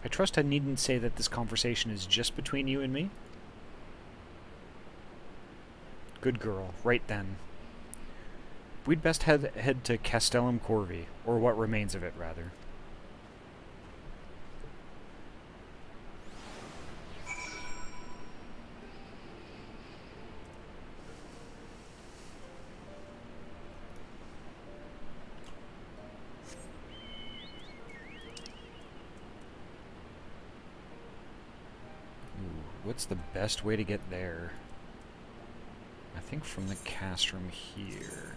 Speaker 1: I trust I needn't say that this conversation is just between you and me? Good girl, right then. We'd best head to Castellum Corvi, or what remains of it, rather. What's the best way to get there? I think from the castrum here.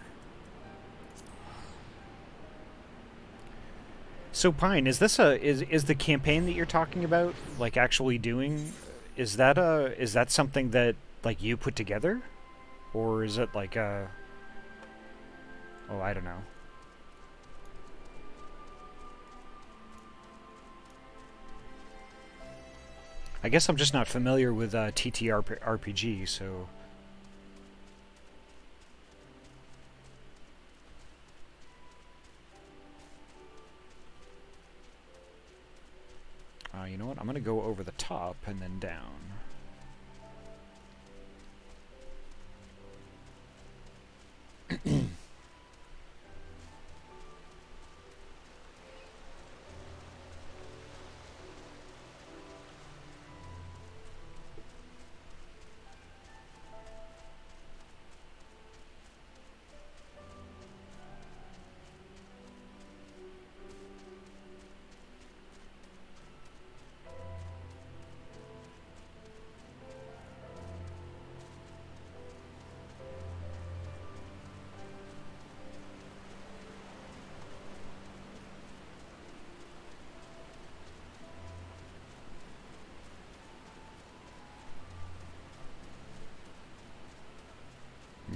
Speaker 1: So Pine, is this is the campaign that you're talking about like actually doing? Is that something that like you put together, or is it like a? Oh, I don't know. I guess I'm just not familiar with TTRPG, so... you know what? I'm going to go over the top and then down.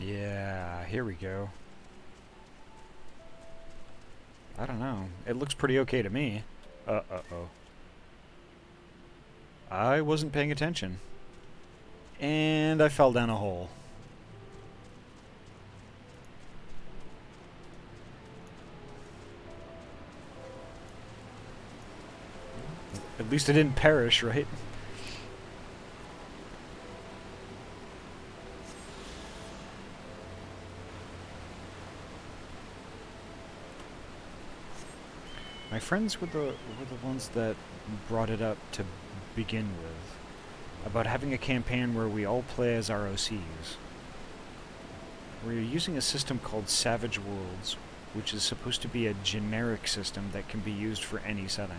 Speaker 1: Yeah, here we go. I don't know. It looks pretty okay to me. Uh-oh. I wasn't paying attention. And I fell down a hole. At least I didn't perish, right? My friends were the ones that brought it up to begin with, about having a campaign where we all play as ROCs. We're using a system called Savage Worlds, which is supposed to be a generic system that can be used for any setting.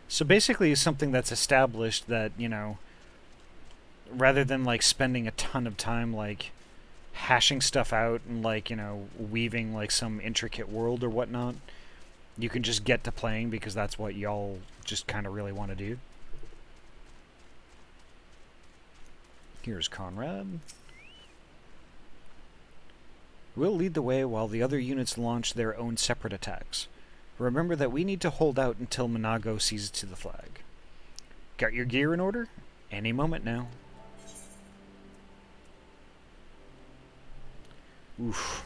Speaker 1: So basically it's something that's established that, you know, rather than like spending a ton of time like hashing stuff out and like, you know, weaving like some intricate world or whatnot, you can just get to playing because that's what y'all just kind of really want to do. Here's Conrad. We'll lead the way while the other units launch their own separate attacks. Remember that we need to hold out until Monago sees to the flag. Got your gear in order? Any moment now. Oof.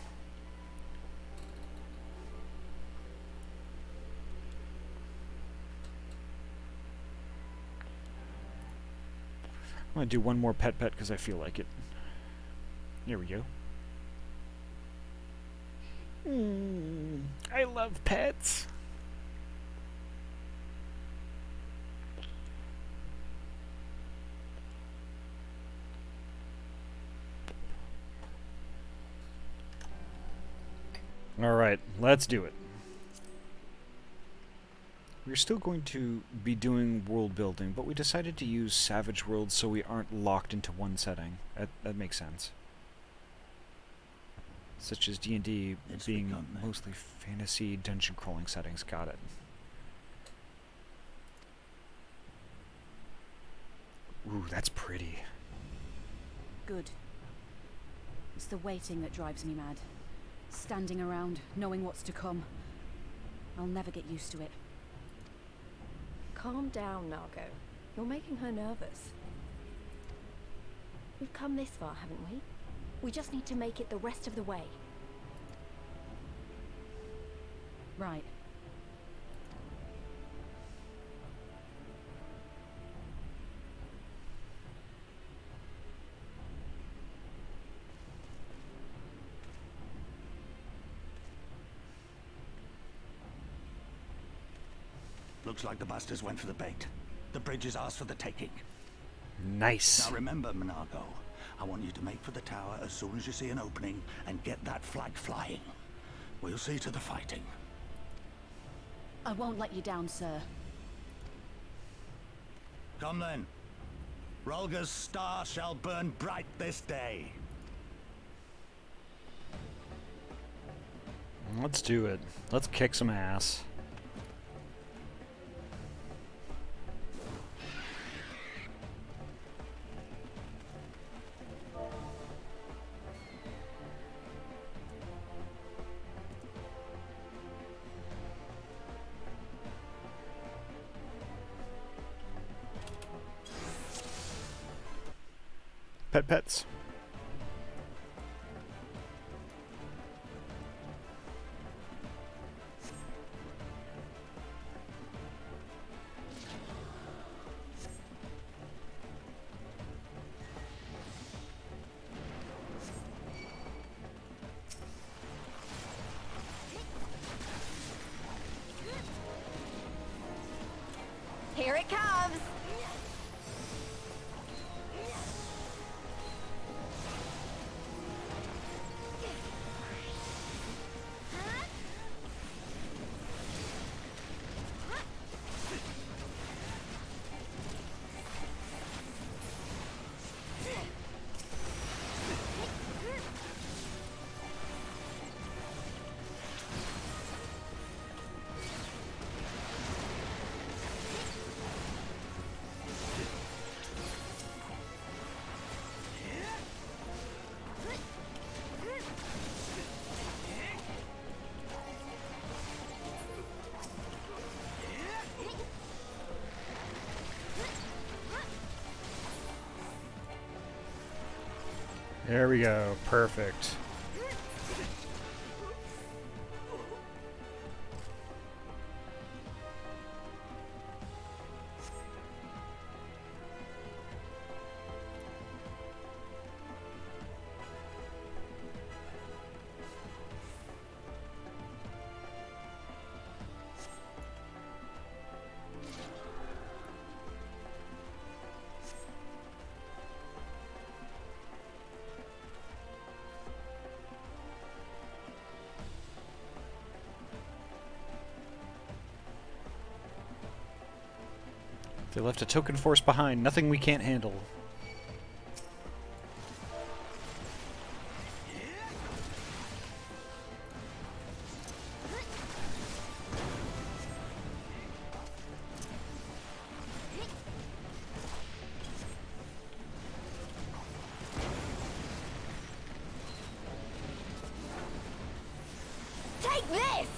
Speaker 1: I'm going to do one more pet because I feel like it. Here we go. I love pets. Alright, let's do it. We're still going to be doing world building, but we decided to use Savage Worlds so we aren't locked into one setting. That makes sense. Such as D&D being mostly fantasy dungeon crawling settings. Got it. Ooh, that's pretty.
Speaker 13: Good. It's the waiting that drives me mad. Standing around, knowing what's to come. I'll never get used to it.
Speaker 2: Calm down, Nargo. You're making her nervous. We've come this far, haven't we? We just need to make it the rest of the way.
Speaker 13: Right.
Speaker 14: Looks like the bastards went for the bait. The bridge is ours for the taking.
Speaker 1: Nice.
Speaker 14: Now remember, Monargo, I want you to make for the tower as soon as you see an opening and get that flag flying. We'll see to the fighting.
Speaker 13: I won't let you down, sir.
Speaker 14: Come then. Rolga's star shall burn bright this day.
Speaker 1: Let's do it. Let's kick some ass. Pets.
Speaker 2: Here it comes!
Speaker 1: There we go. Perfect. They left a token force behind. Nothing we can't handle.
Speaker 2: Take this!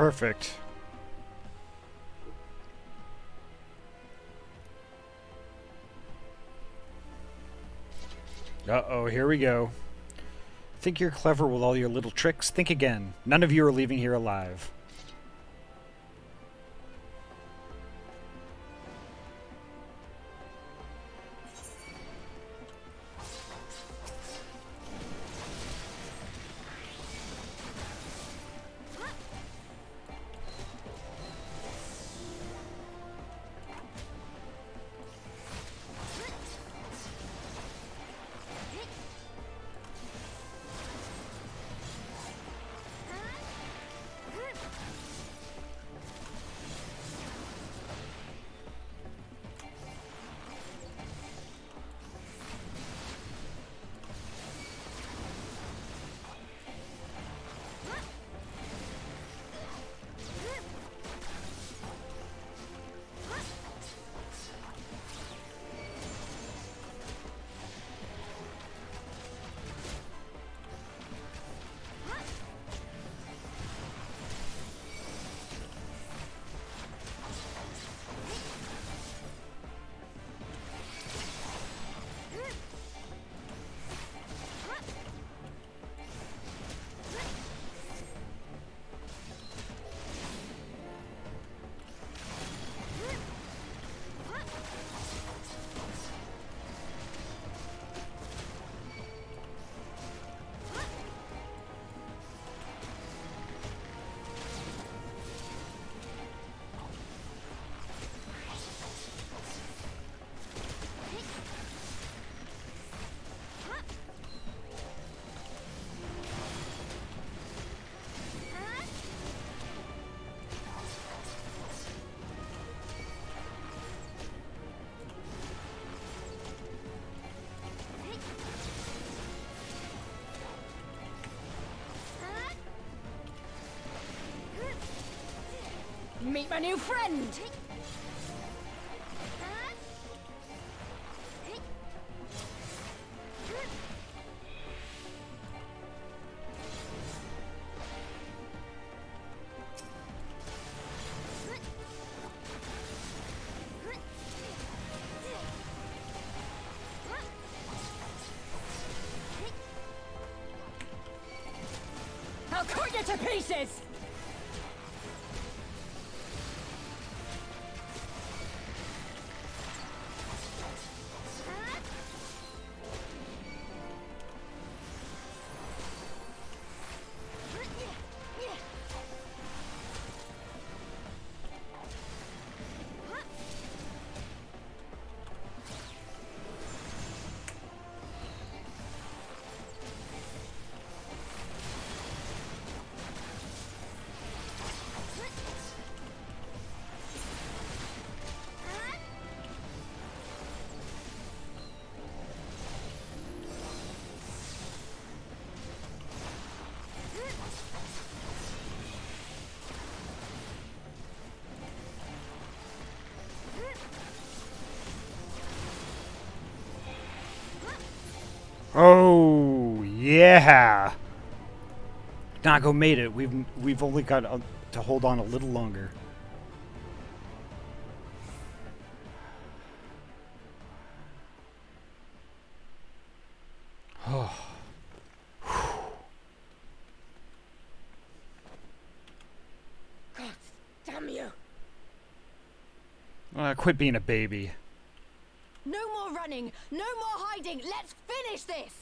Speaker 1: Perfect. Uh-oh, here we go. Think you're clever with all your little tricks? Think again. None of you are leaving here alive.
Speaker 9: Meet my new friend! I'll cut you to pieces!
Speaker 1: Oh yeah! Nago made it. We've only got to hold on a little longer. Oh.
Speaker 9: God damn you!
Speaker 1: Quit being a baby.
Speaker 9: No more running! No more hiding! Let's finish this!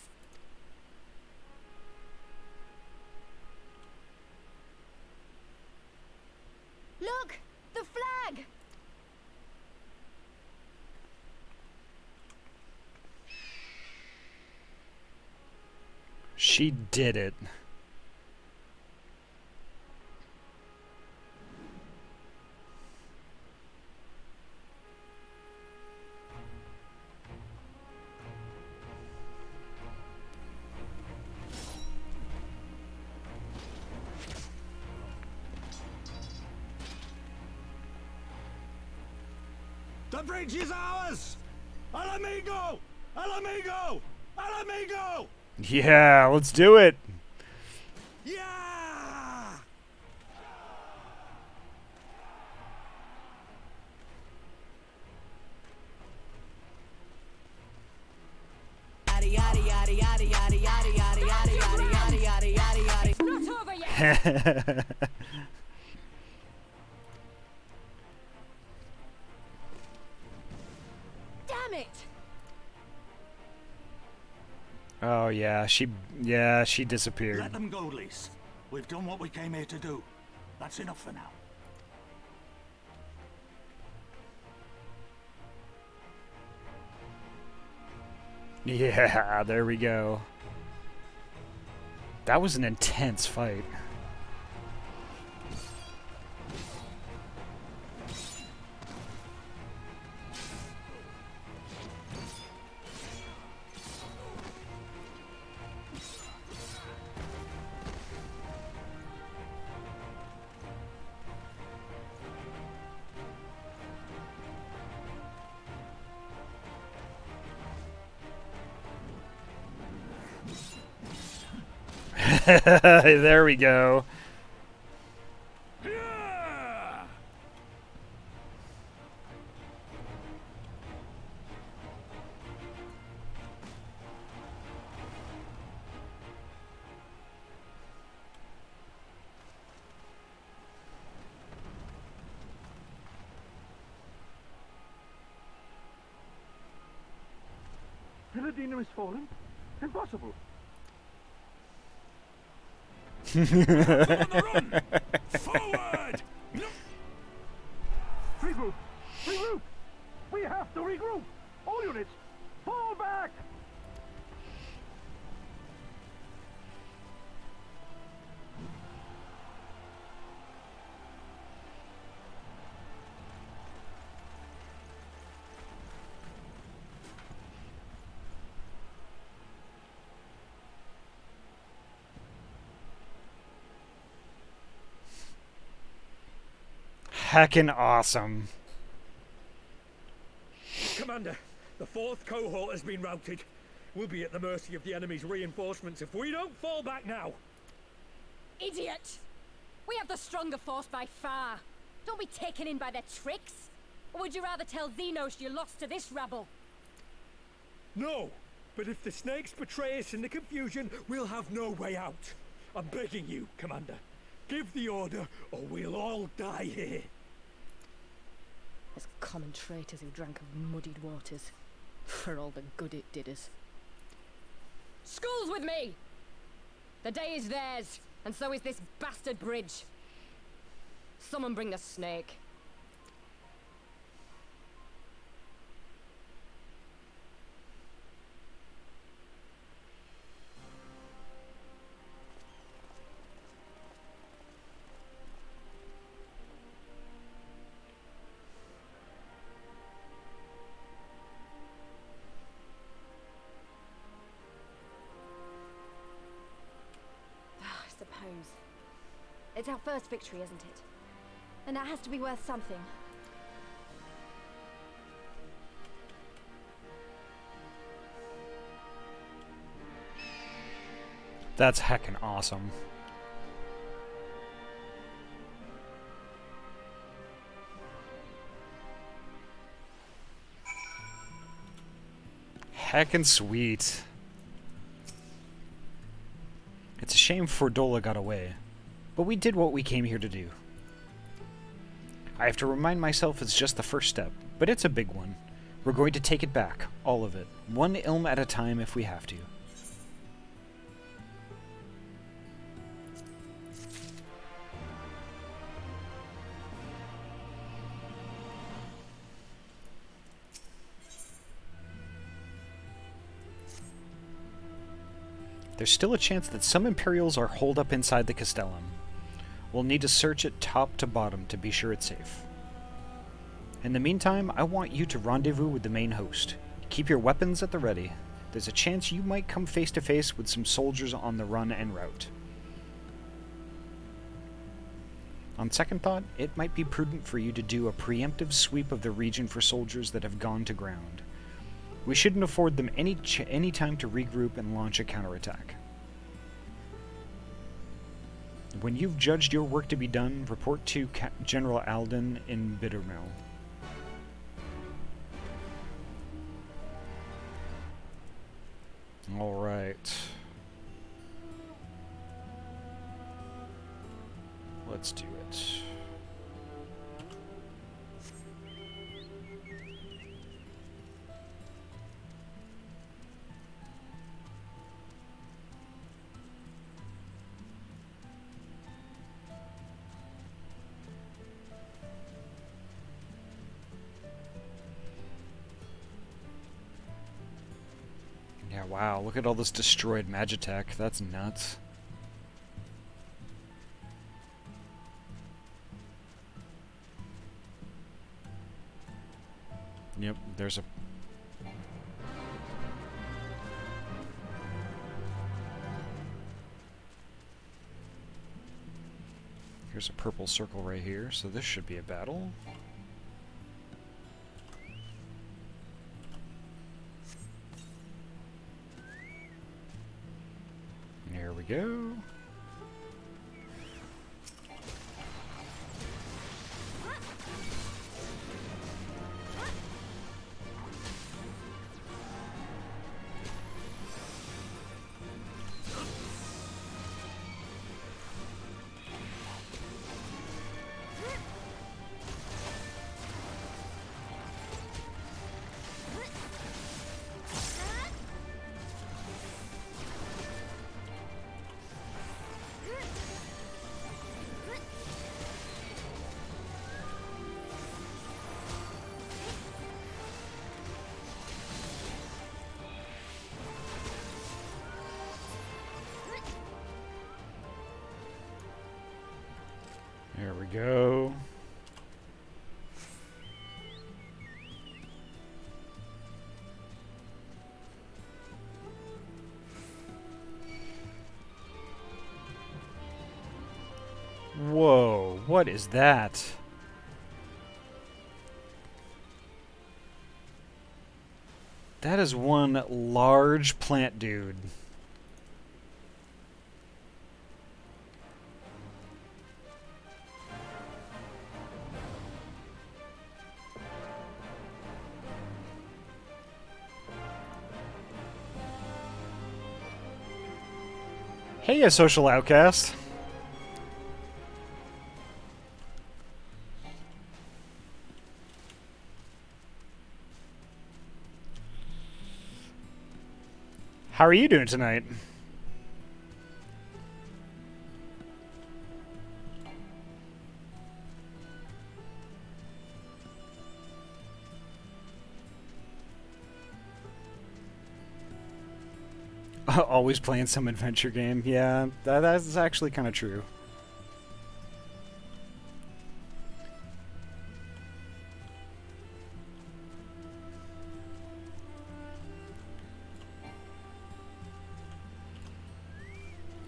Speaker 9: Look! The flag!
Speaker 1: She did it.
Speaker 14: The bridge is ours! Al amigo! Al amigo! Al amigo!
Speaker 1: Yeah, let's do it.
Speaker 14: Yeah!
Speaker 9: Damn it!
Speaker 1: Oh yeah, she disappeared.
Speaker 14: Let them go, Lise. We've done what we came here to do. That's enough for now.
Speaker 1: Yeah, there we go. That was an intense fight. There we go.
Speaker 14: Villadina has fallen? Impossible.
Speaker 12: Forward!
Speaker 14: Regroup! Regroup! We have to regroup! All units, fall back!
Speaker 1: Heckin' awesome.
Speaker 15: Commander, the 4th cohort has been routed. We'll be at the mercy of the enemy's reinforcements if we don't fall back now.
Speaker 9: Idiot! We have the stronger force by far. Don't be taken in by their tricks. Or would you rather tell Xenos you lost to this rabble?
Speaker 15: No, but if the snakes betray us in the confusion, we'll have no way out. I'm begging you, Commander. Give the order, or we'll all die here.
Speaker 4: As common traitors who drank of muddied waters. For all the good it did us.
Speaker 9: School's with me! The day is theirs, and so is this bastard bridge. Someone bring the snake.
Speaker 2: Suppose. It's our first victory, isn't it? And that has to be worth something.
Speaker 1: That's heckin' awesome. Heckin' sweet. It's a shame Fordola got away, but we did what we came here to do. I have to remind myself it's just the first step, but it's a big one. We're going to take it back, all of it, one ilm at a time if we have to. There's still a chance that some Imperials are holed up inside the Castellum. We'll need to search it top to bottom to be sure it's safe. In the meantime, I want you to rendezvous with the main host. Keep your weapons at the ready. There's a chance you might come face to face with some soldiers on the run en route. On second thought, it might be prudent for you to do a preemptive sweep of the region for soldiers that have gone to ground. We shouldn't afford them any time to regroup and launch a counterattack. When you've judged your work to be done, report to General Alden in Bittermill. All right. let's do it. Yeah, wow, look at all this destroyed Magitech. That's nuts. Yep, there's a... Here's a purple circle right here, so this should be a battle. There we go. There we go. Whoa, what is that? That is one large plant dude. Hey, a social outcast. How are you doing tonight? Always playing some adventure game. Yeah, that's actually kind of true.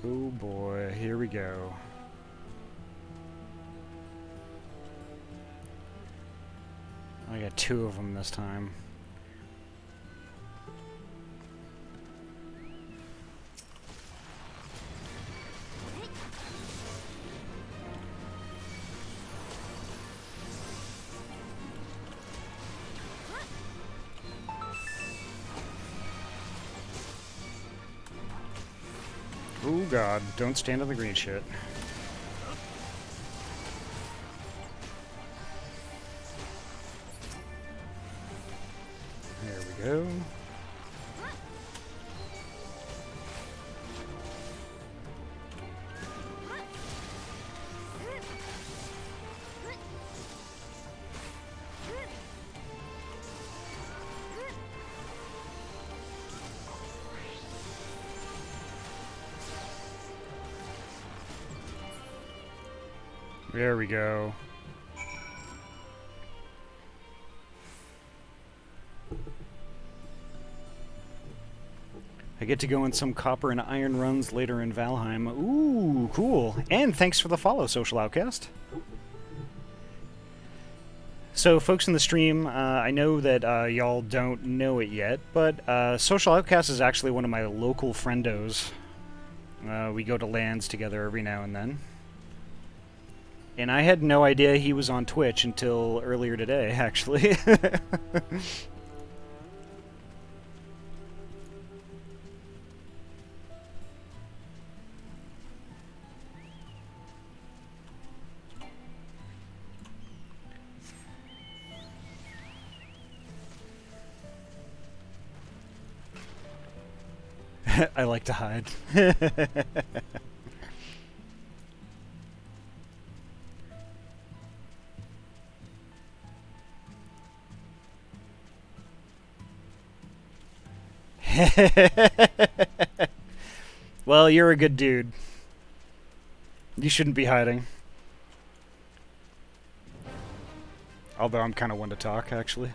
Speaker 1: Oh boy, here we go. I got two of them this time. Oh god, don't stand on the green shit. There we go. There we go. I get to go on some copper and iron runs later in Valheim. Ooh, cool. And thanks for the follow, Social Outcast. So, folks in the stream, I know that y'all don't know it yet, but Social Outcast is actually one of my local friendos. We go to LANs together every now and then. And I had no idea he was on Twitch until earlier today, actually. I like to hide. Well, you're a good dude. You shouldn't be hiding. Although I'm kind of one to talk, actually.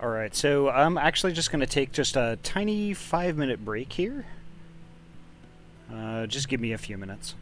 Speaker 1: Alright, so I'm actually just going to take just a tiny 5-minute break here. Just give me a few minutes.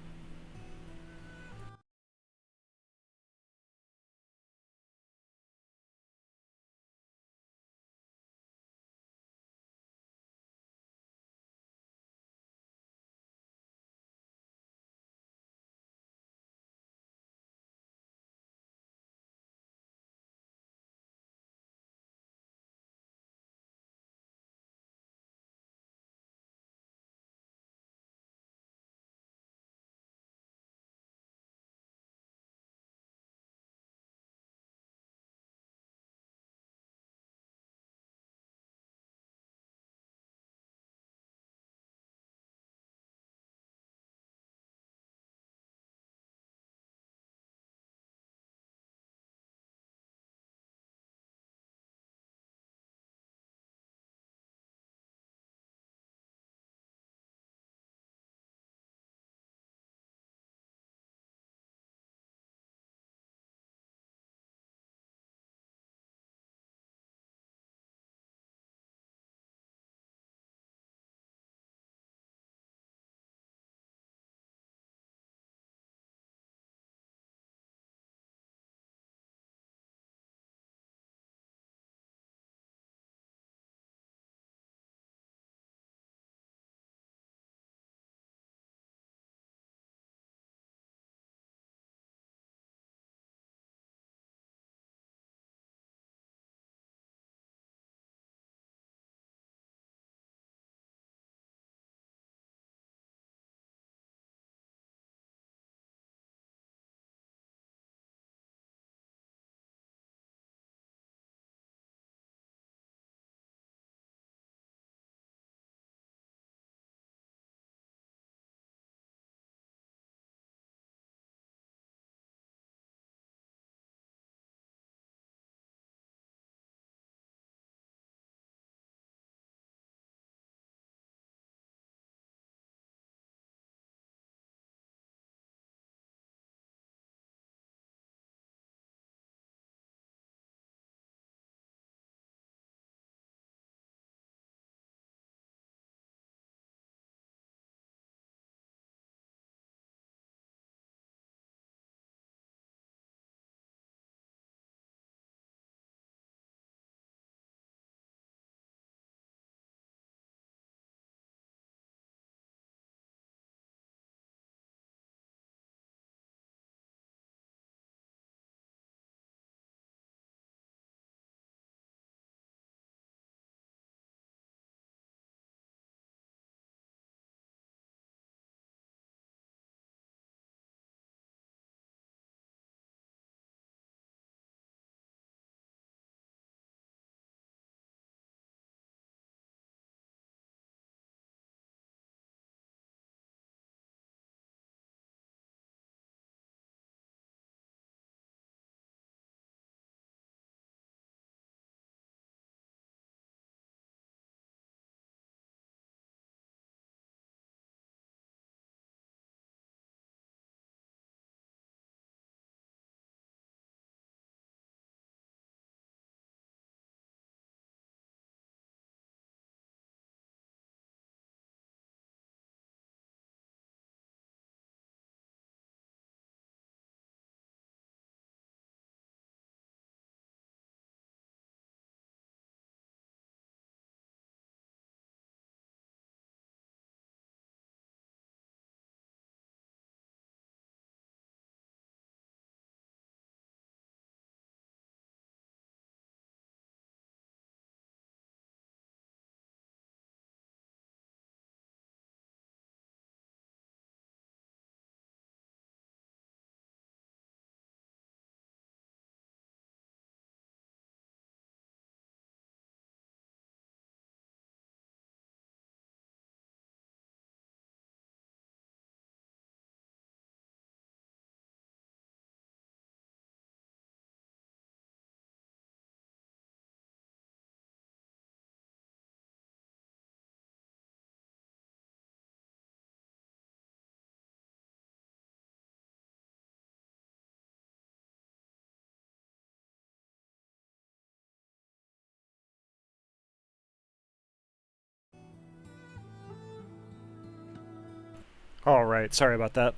Speaker 1: All right, sorry about that.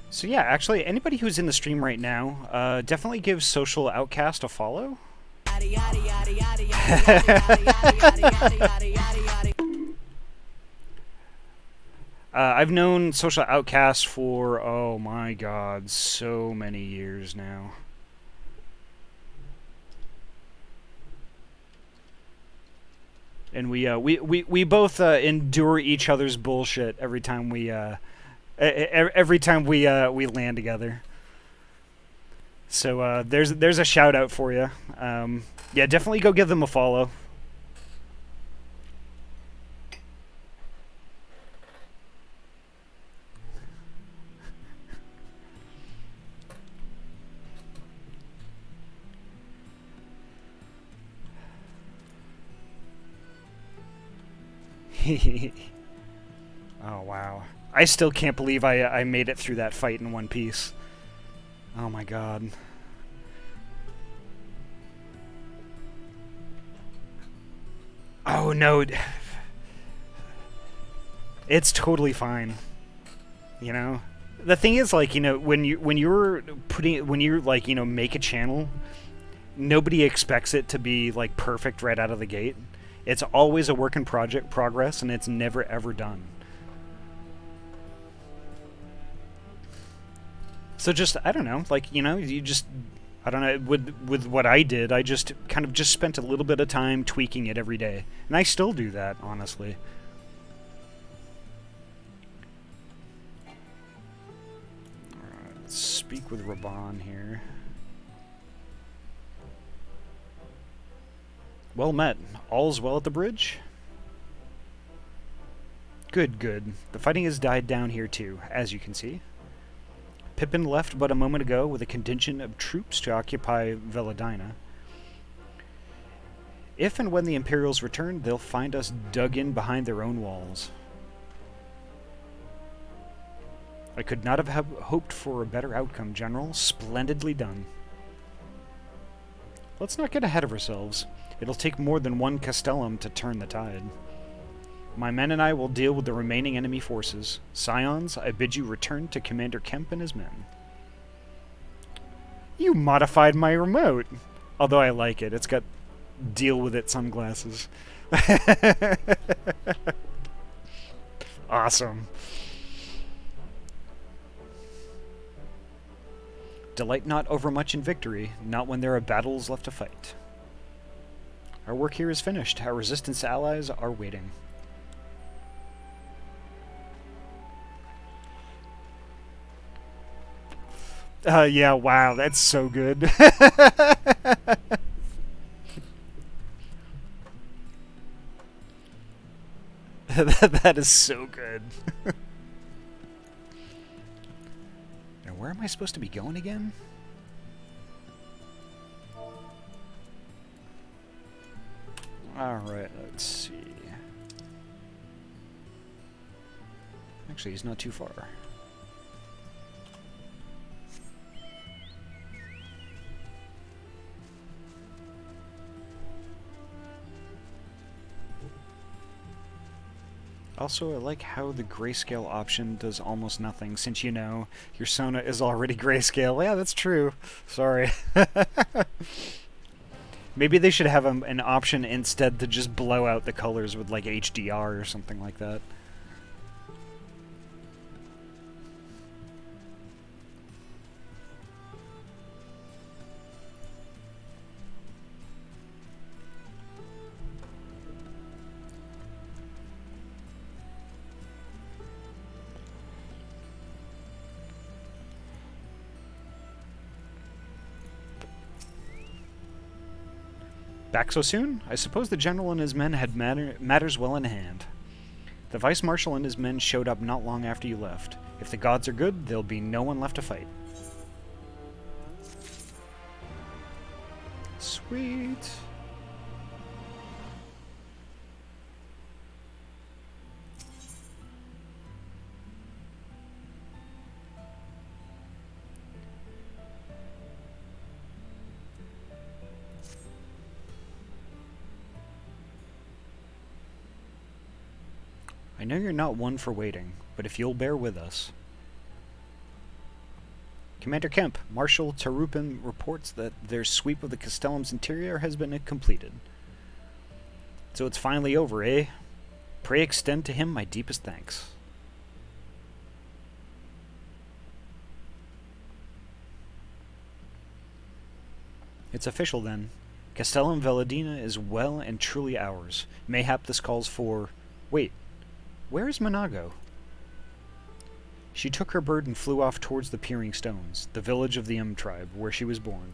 Speaker 1: So yeah, actually, anybody who's in the stream right now, definitely give Social Outcast a follow. I've known Social Outcast for, oh my god, so many years now. And we both endure each other's bullshit every time we land together. So there's a shout out for you. Yeah, definitely go give them a follow. Oh wow. I still can't believe I made it through that fight in one piece. Oh my god. Oh no. It's totally fine. You know? The thing is, like, you know, when you like, you know, make a channel, nobody expects it to be like perfect right out of the gate. It's always a work in progress, and it's never ever done. So just, I don't know, like, you know, you just, I don't know, with what I did, I just kind of just spent a little bit of time tweaking it every day. And I still do that, honestly. Alright, let's speak with Raban here. Well met. All's well at the bridge? Good, good. The fighting has died down here too, as you can see. Pippin left but a moment ago with a contingent of troops to occupy Veladina. If and when the Imperials return, they'll find us dug in behind their own walls. I could not have hoped for a better outcome, General. Splendidly done. Let's not get ahead of ourselves. It'll take more than one Castellum to turn the tide. My men and I will deal with the remaining enemy forces. Scions, I bid you return to Commander Kemp and his men. You modified my remote. Although I like it. It's got deal with it sunglasses. Awesome. Delight not overmuch in victory, not when there are battles left to fight. Our work here is finished. Our resistance allies are waiting. Yeah, wow, that's so good. That is so good. Now, where am I supposed to be going again? Alright, let's see. Actually, he's not too far. Also, I like how the grayscale option does almost nothing, since, you know, your Sona is already grayscale. Yeah, that's true. Sorry. Maybe they should have an option instead to just blow out the colors with, like, HDR or something like that. Back so soon? I suppose the general and his men had matters well in hand. The vice-marshal and his men showed up not long after you left. If the gods are good, there'll be no one left to fight. Sweet. know you're not one for waiting, but if you'll bear with us... Commander Kemp, Marshal Tarupin reports that their sweep of the Castellum's interior has been completed. So it's finally over, eh? Pray extend to him my deepest thanks. It's official then. Castellum Veladina is well and truly ours. Mayhap this calls for... Wait, where is Monago? She took her bird and flew off towards the Peering Stones, the village of the tribe, where she was born.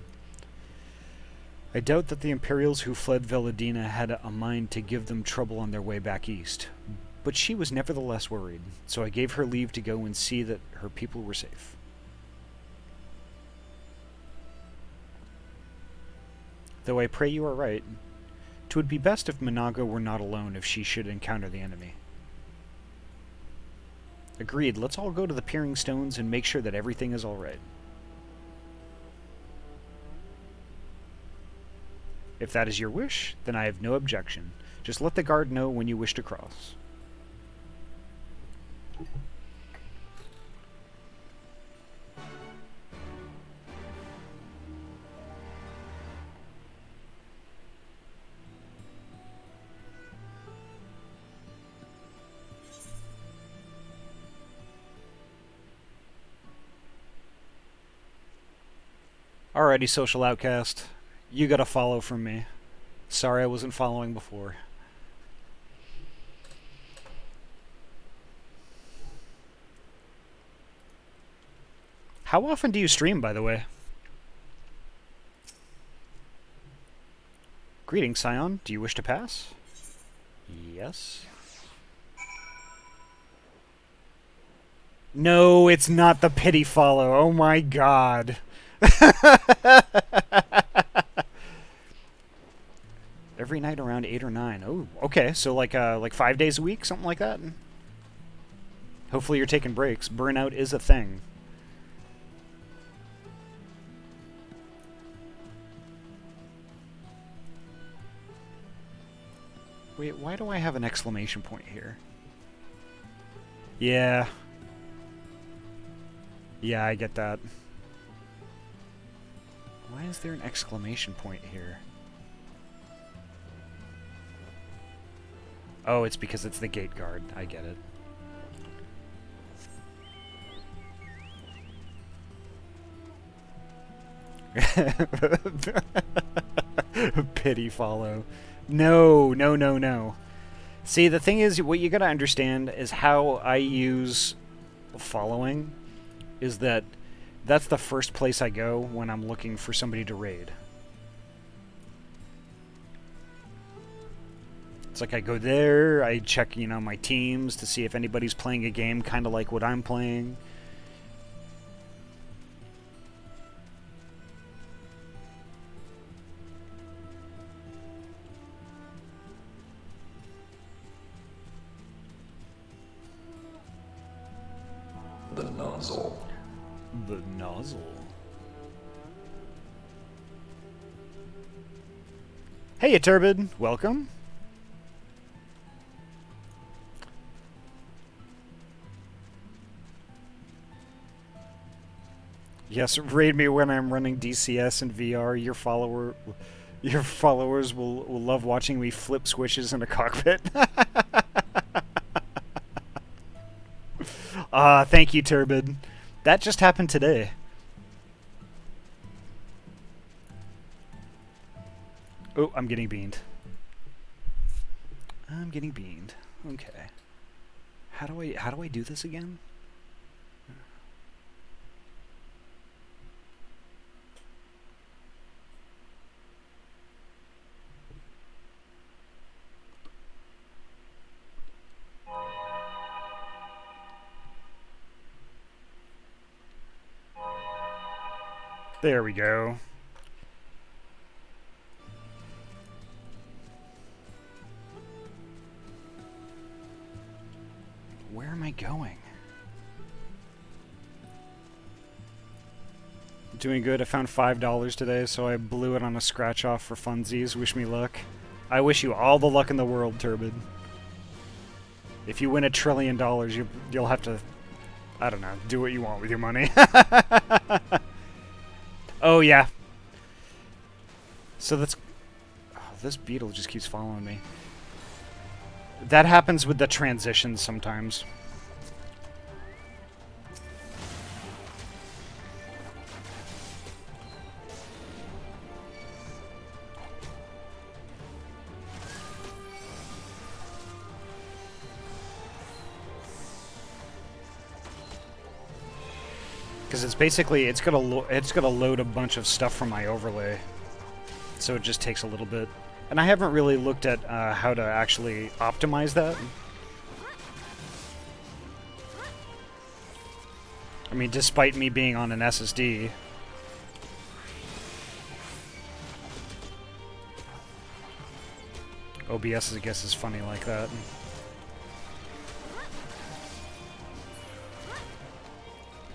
Speaker 1: I doubt that the Imperials who fled Veladina had a mind to give them trouble on their way back east, but she was nevertheless worried, so I gave her leave to go and see that her people were safe. Though I pray you are right, 'twould be best if Monago were not alone if she should encounter the enemy. Agreed, let's all go to the Peering Stones and make sure that everything is alright. If that is your wish, then I have no objection. Just let the guard know when you wish to cross. Alrighty, social outcast. You got a follow from me. Sorry I wasn't following before. How often do you stream, by the way? Greetings, Scion. Do you wish to pass? Yes. No, it's not the pity follow. Oh my god. Every night around 8 or 9. Oh, okay. So like 5 days a week, something like that. Hopefully you're taking breaks. Burnout is a thing. Wait, why do I have an exclamation point here? Yeah. Yeah, I get that. Why is there an exclamation point here? Oh, it's because it's the gate guard. I get it. Pity follow. No, no, no, no. See, the thing is, what you gotta understand is how I use following is that that's the first place I go when I'm looking for somebody to raid. It's like I go there, I check, you know, my teams to see if anybody's playing a game kind of like what I'm playing.
Speaker 16: The nozzle.
Speaker 1: The nozzle. Hey, Turbid. Welcome. Yes, raid me when I'm running DCS and VR. Your followers will love watching me flip switches in a cockpit. Thank you, Turbid. That just happened today. Oh, I'm getting beamed. I'm getting beamed. Okay. How do I do this again? There we go. Where am I going? Doing good. I found $5 today, so I blew it on a scratch off for funsies. Wish me luck. I wish you all the luck in the world, Turbid. If you win $1 trillion, you'll have to, I don't know, do what you want with your money. Oh yeah. So that's, oh, this beetle just keeps following me. That happens with the transitions sometimes. Because it's basically, it's gonna load a bunch of stuff from my overlay, so it just takes a little bit. And I haven't really looked at how to actually optimize that. I mean, despite me being on an SSD. OBS, I guess, is funny like that.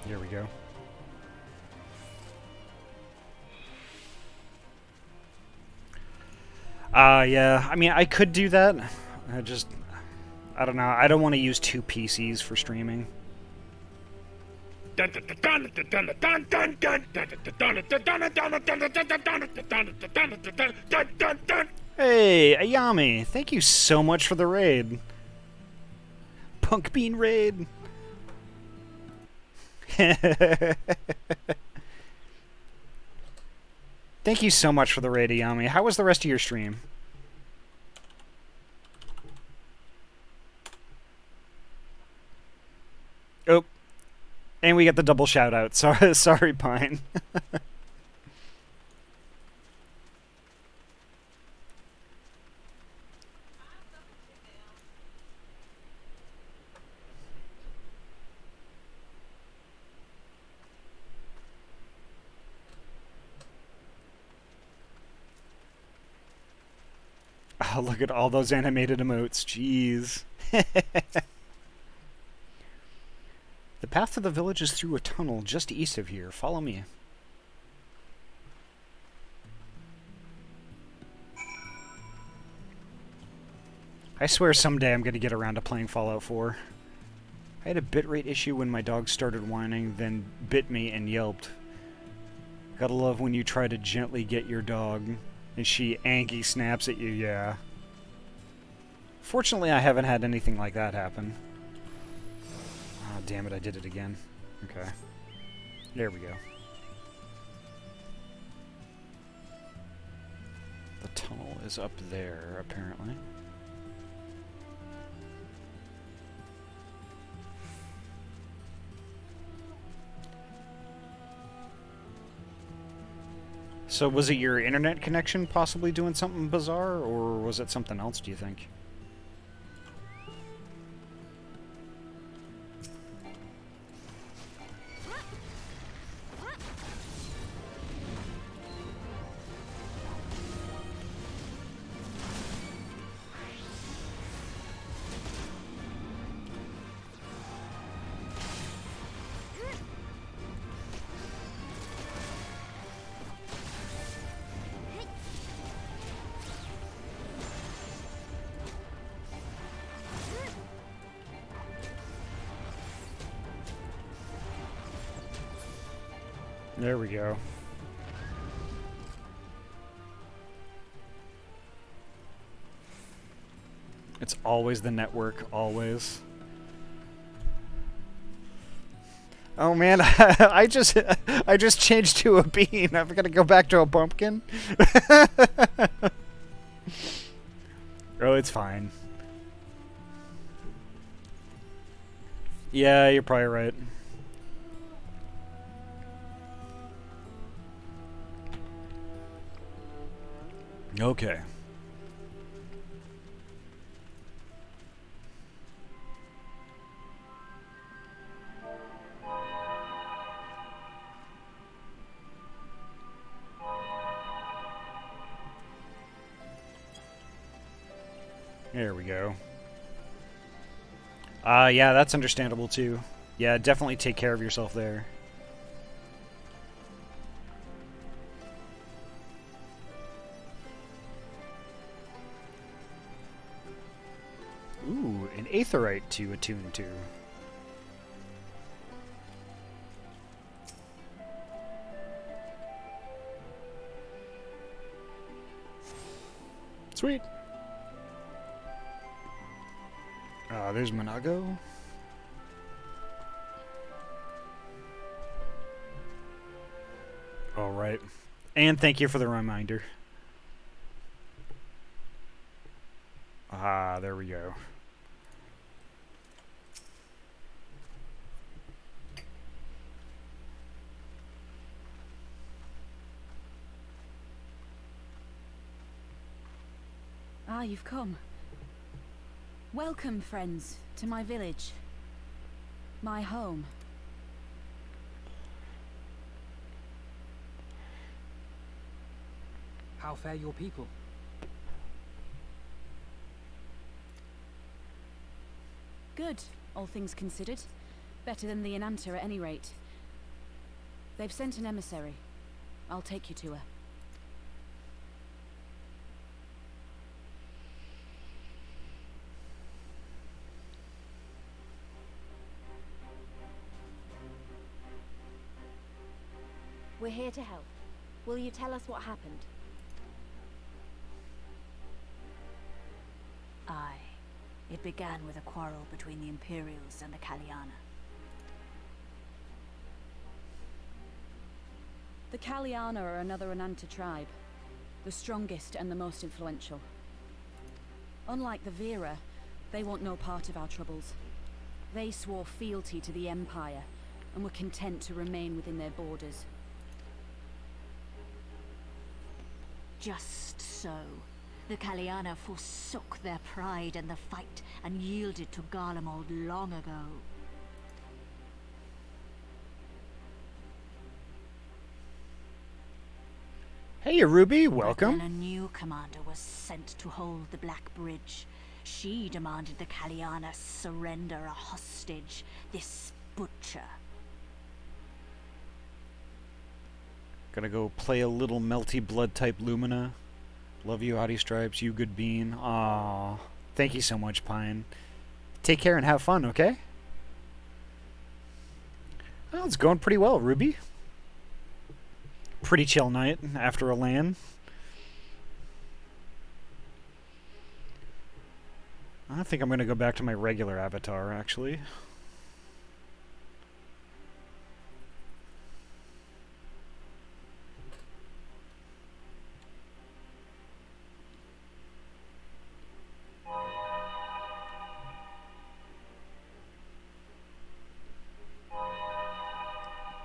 Speaker 1: Here we go. Yeah, I mean, I could do that. I don't know. I don't want to use 2 PCs for streaming. Hey, Ayami, thank you so much for the raid. Punk Bean raid. Thank you so much for the raid, Ayami. How was the rest of your stream? Oh. And we get the double shout out. Sorry, Pine. Oh, look at all those animated emotes. Jeez. The path to the village is through a tunnel just east of here. Follow me. I swear someday I'm going to get around to playing Fallout 4. I had a bitrate issue when my dog started whining, then bit me and yelped. Gotta love when you try to gently get your dog, and she Anki snaps at you, yeah. Fortunately, I haven't had anything like that happen. Oh, damn it, I did it again. Okay. There we go. The tunnel is up there, apparently. So was it your internet connection possibly doing something bizarre, or was it something else, do you think? There we go. It's always the network, always. Oh man, I just changed to a bean. I'm gonna go back to a pumpkin. Oh, it's fine. Yeah, you're probably right. Okay. There we go. Yeah, that's understandable too. Yeah, definitely take care of yourself there. Ooh, an an aetherite to attune to. Sweet. There's Monago. All right. And thank you for the reminder. There we go.
Speaker 13: You've come. Welcome, friends, to my village. My home.
Speaker 3: How fare your people?
Speaker 13: Good, all things considered. Better than the Enanta at any rate. They've sent an emissary. I'll take you to her.
Speaker 2: We're here to help. Will you tell us what happened?
Speaker 17: Aye. It began with a quarrel between the Imperials and the Kaliana.
Speaker 13: The Kaliana are another Enanta tribe. The strongest and the most influential. Unlike the Vera, they want no part of our troubles. They swore fealty to the Empire, and were content to remain within their borders.
Speaker 17: Just so. The Kaliana forsook their pride in the fight and yielded to Garlemald long ago.
Speaker 1: Hey, Ruby, welcome.
Speaker 17: But then a new commander was sent to hold the Black Bridge. She demanded the Kaliana surrender a hostage, this butcher.
Speaker 1: Gonna go play a little melty blood type Lumina. Love you, Ahty Stripes, you good bean. Aww. Thank you so much, Pine. Take care and have fun, okay? Well, it's going pretty well, Ruby. Pretty chill night after a LAN. I think I'm gonna go back to my regular avatar, actually.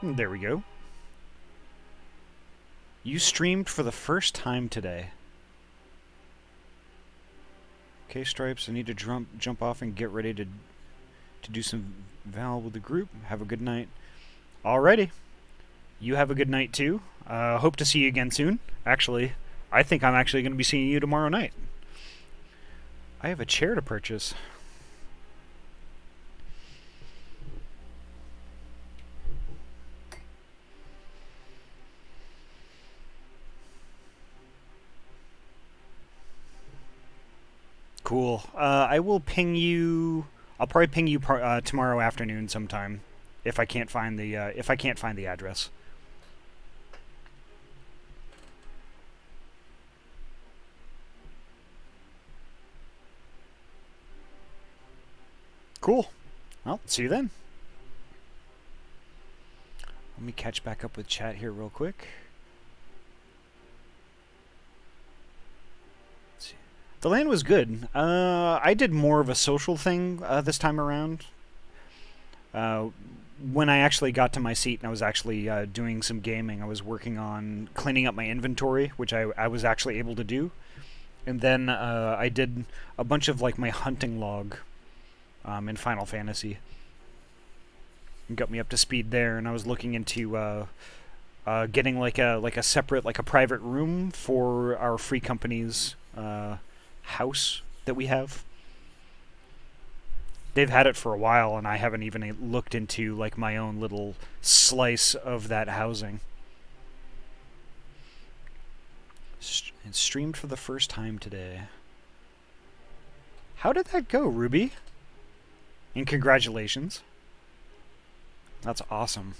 Speaker 1: There we go. You streamed for the first time today. Okay, Stripes, I need to jump off and get ready to do some Val with the group. Have a good night. Alrighty. You have a good night, too. Hope to see you again soon. Actually, I think I'm actually going to be seeing you tomorrow night. I have a chair to purchase. Cool. I will ping you. I'll probably ping you tomorrow afternoon sometime, if I can't find the address. Cool. Well, see you then. Let me catch back up with chat here real quick. The LAN was good. I did more of a social thing this time around. When I actually got to my seat and I was actually doing some gaming, I was working on cleaning up my inventory, which I was actually able to do. And then I did a bunch of like my hunting log in Final Fantasy. And got me up to speed there, and I was looking into getting like a separate, like a private room for our free company's house that we have. They've had it for a while, and I haven't even looked into like my own little slice of that housing. It streamed for the first time today. How did that go, Ruby? And congratulations. That's awesome.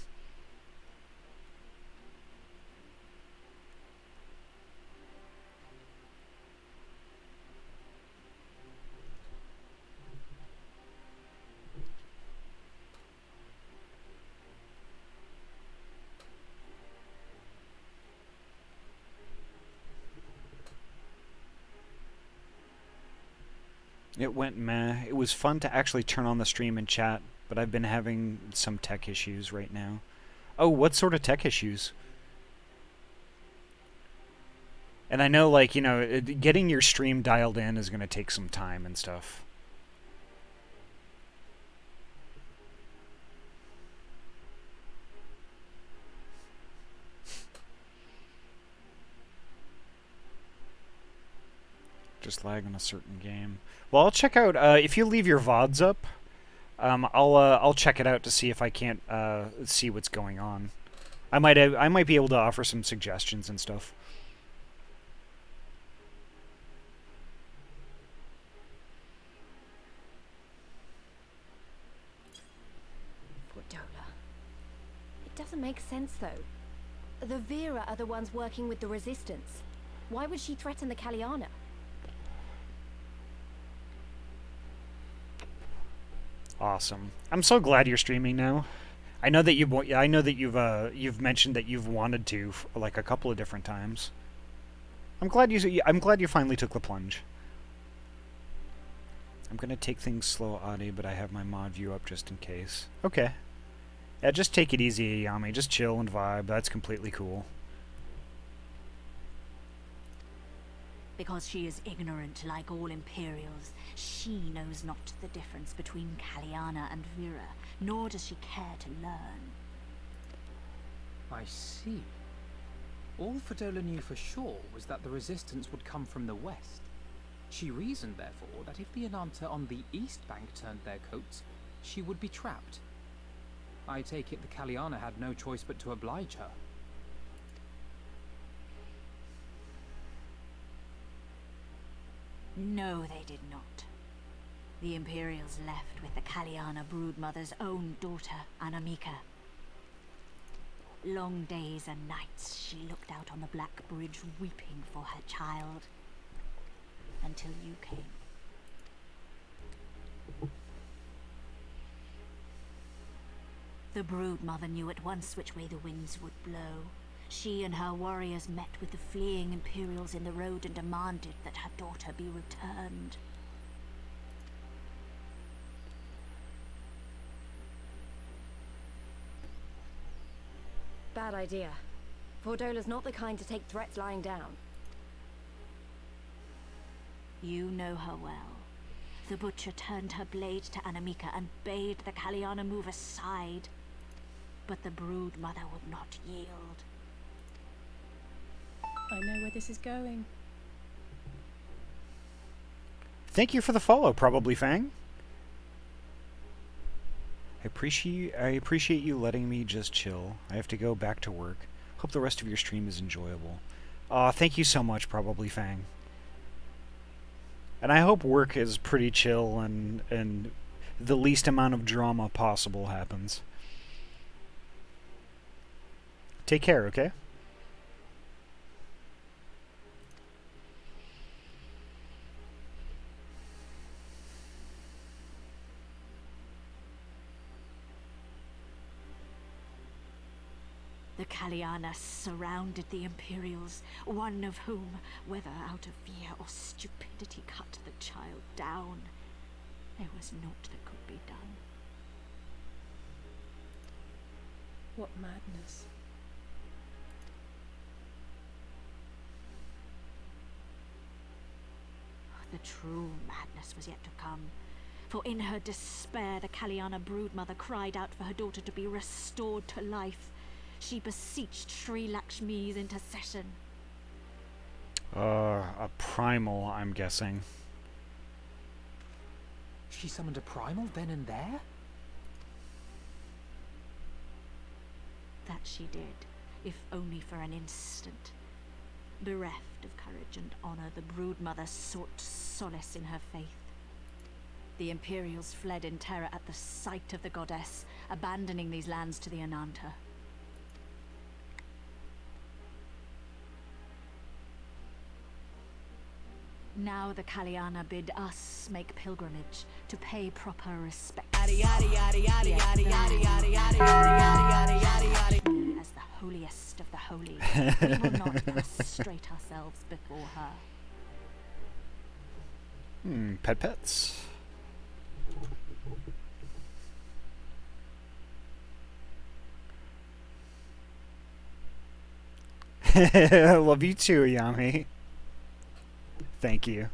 Speaker 1: It went meh. It was fun to actually turn on the stream and chat, but I've been having some tech issues right now. Oh, what sort of tech issues? And I know, like, you know, getting your stream dialed in is going to take some time and stuff. Just lag on a certain game. Well, I'll check out, if you leave your VODs up, I'll check it out to see if I can't see what's going on. I might be able to offer some suggestions and stuff.
Speaker 2: Dola. It doesn't make sense, though. The Vera are the ones working with the Resistance. Why would she threaten the Kaliana?
Speaker 1: Awesome. I'm so glad you're streaming now. I know that you've mentioned that you've wanted to like a couple of different times. I'm glad you finally took the plunge. I'm gonna take things slow, Ahty, but I have my mod view up just in case. Okay. Yeah, just take it easy, Yami. Just chill and vibe. That's completely cool.
Speaker 17: Because she is ignorant like all Imperials, she knows not the difference between Kaliana and Vera, nor does she care to learn.
Speaker 3: I see. All Fadola knew for sure was that the resistance would come from the west. She reasoned, therefore, that if the Ananta on the east bank turned their coats, she would be trapped. I take it the Kaliana had no choice but to oblige her.
Speaker 17: No, they did not. The Imperials left with the Kaliana broodmother's own daughter, Anamika. Long days and nights she looked out on the Black Bridge weeping for her child. Until you came. The broodmother knew at once which way the winds would blow. She and her warriors met with the fleeing Imperials in the road and demanded that her daughter be returned.
Speaker 2: Bad idea. Fordola's not the kind to take threats lying down.
Speaker 17: You know her well. The butcher turned her blade to Anamika and bade the Kaliana move aside. But the broodmother would not yield.
Speaker 4: I know where this is going.
Speaker 1: Thank you for the follow, Probably Fang. I appreciate you letting me just chill. I have to go back to work. Hope the rest of your stream is enjoyable. Thank you so much, Probably Fang. And I hope work is pretty chill and the least amount of drama possible happens. Take care, okay?
Speaker 17: The Kaliana surrounded the Imperials, one of whom, whether out of fear or stupidity, cut the child down. There was naught that could be done.
Speaker 4: What madness.
Speaker 17: The true madness was yet to come. For in her despair, the Kaliana broodmother cried out for her daughter to be restored to life. She beseeched Sri Lakshmi's intercession.
Speaker 1: A primal, I'm guessing.
Speaker 3: She summoned a primal then and there?
Speaker 17: That she did, if only for an instant. Bereft of courage and honor, the broodmother sought solace in her faith. The Imperials fled in terror at the sight of the goddess, abandoning these lands to the Ananta. Now the Kaliana bid us make pilgrimage to pay proper respect. As the holiest of the holy, we will not prostrate ourselves before her.
Speaker 1: Pets. I love you too, Yami. Thank you.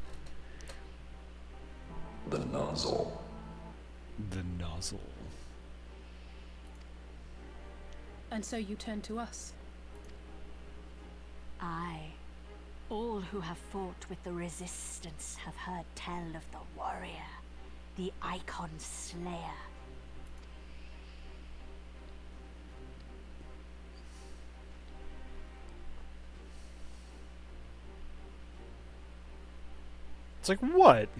Speaker 16: The nozzle.
Speaker 1: The nozzle.
Speaker 9: And so you turn to us.
Speaker 17: Aye. All who have fought with the Resistance have heard tell of the warrior, the Icon Slayer.
Speaker 1: It's like, what?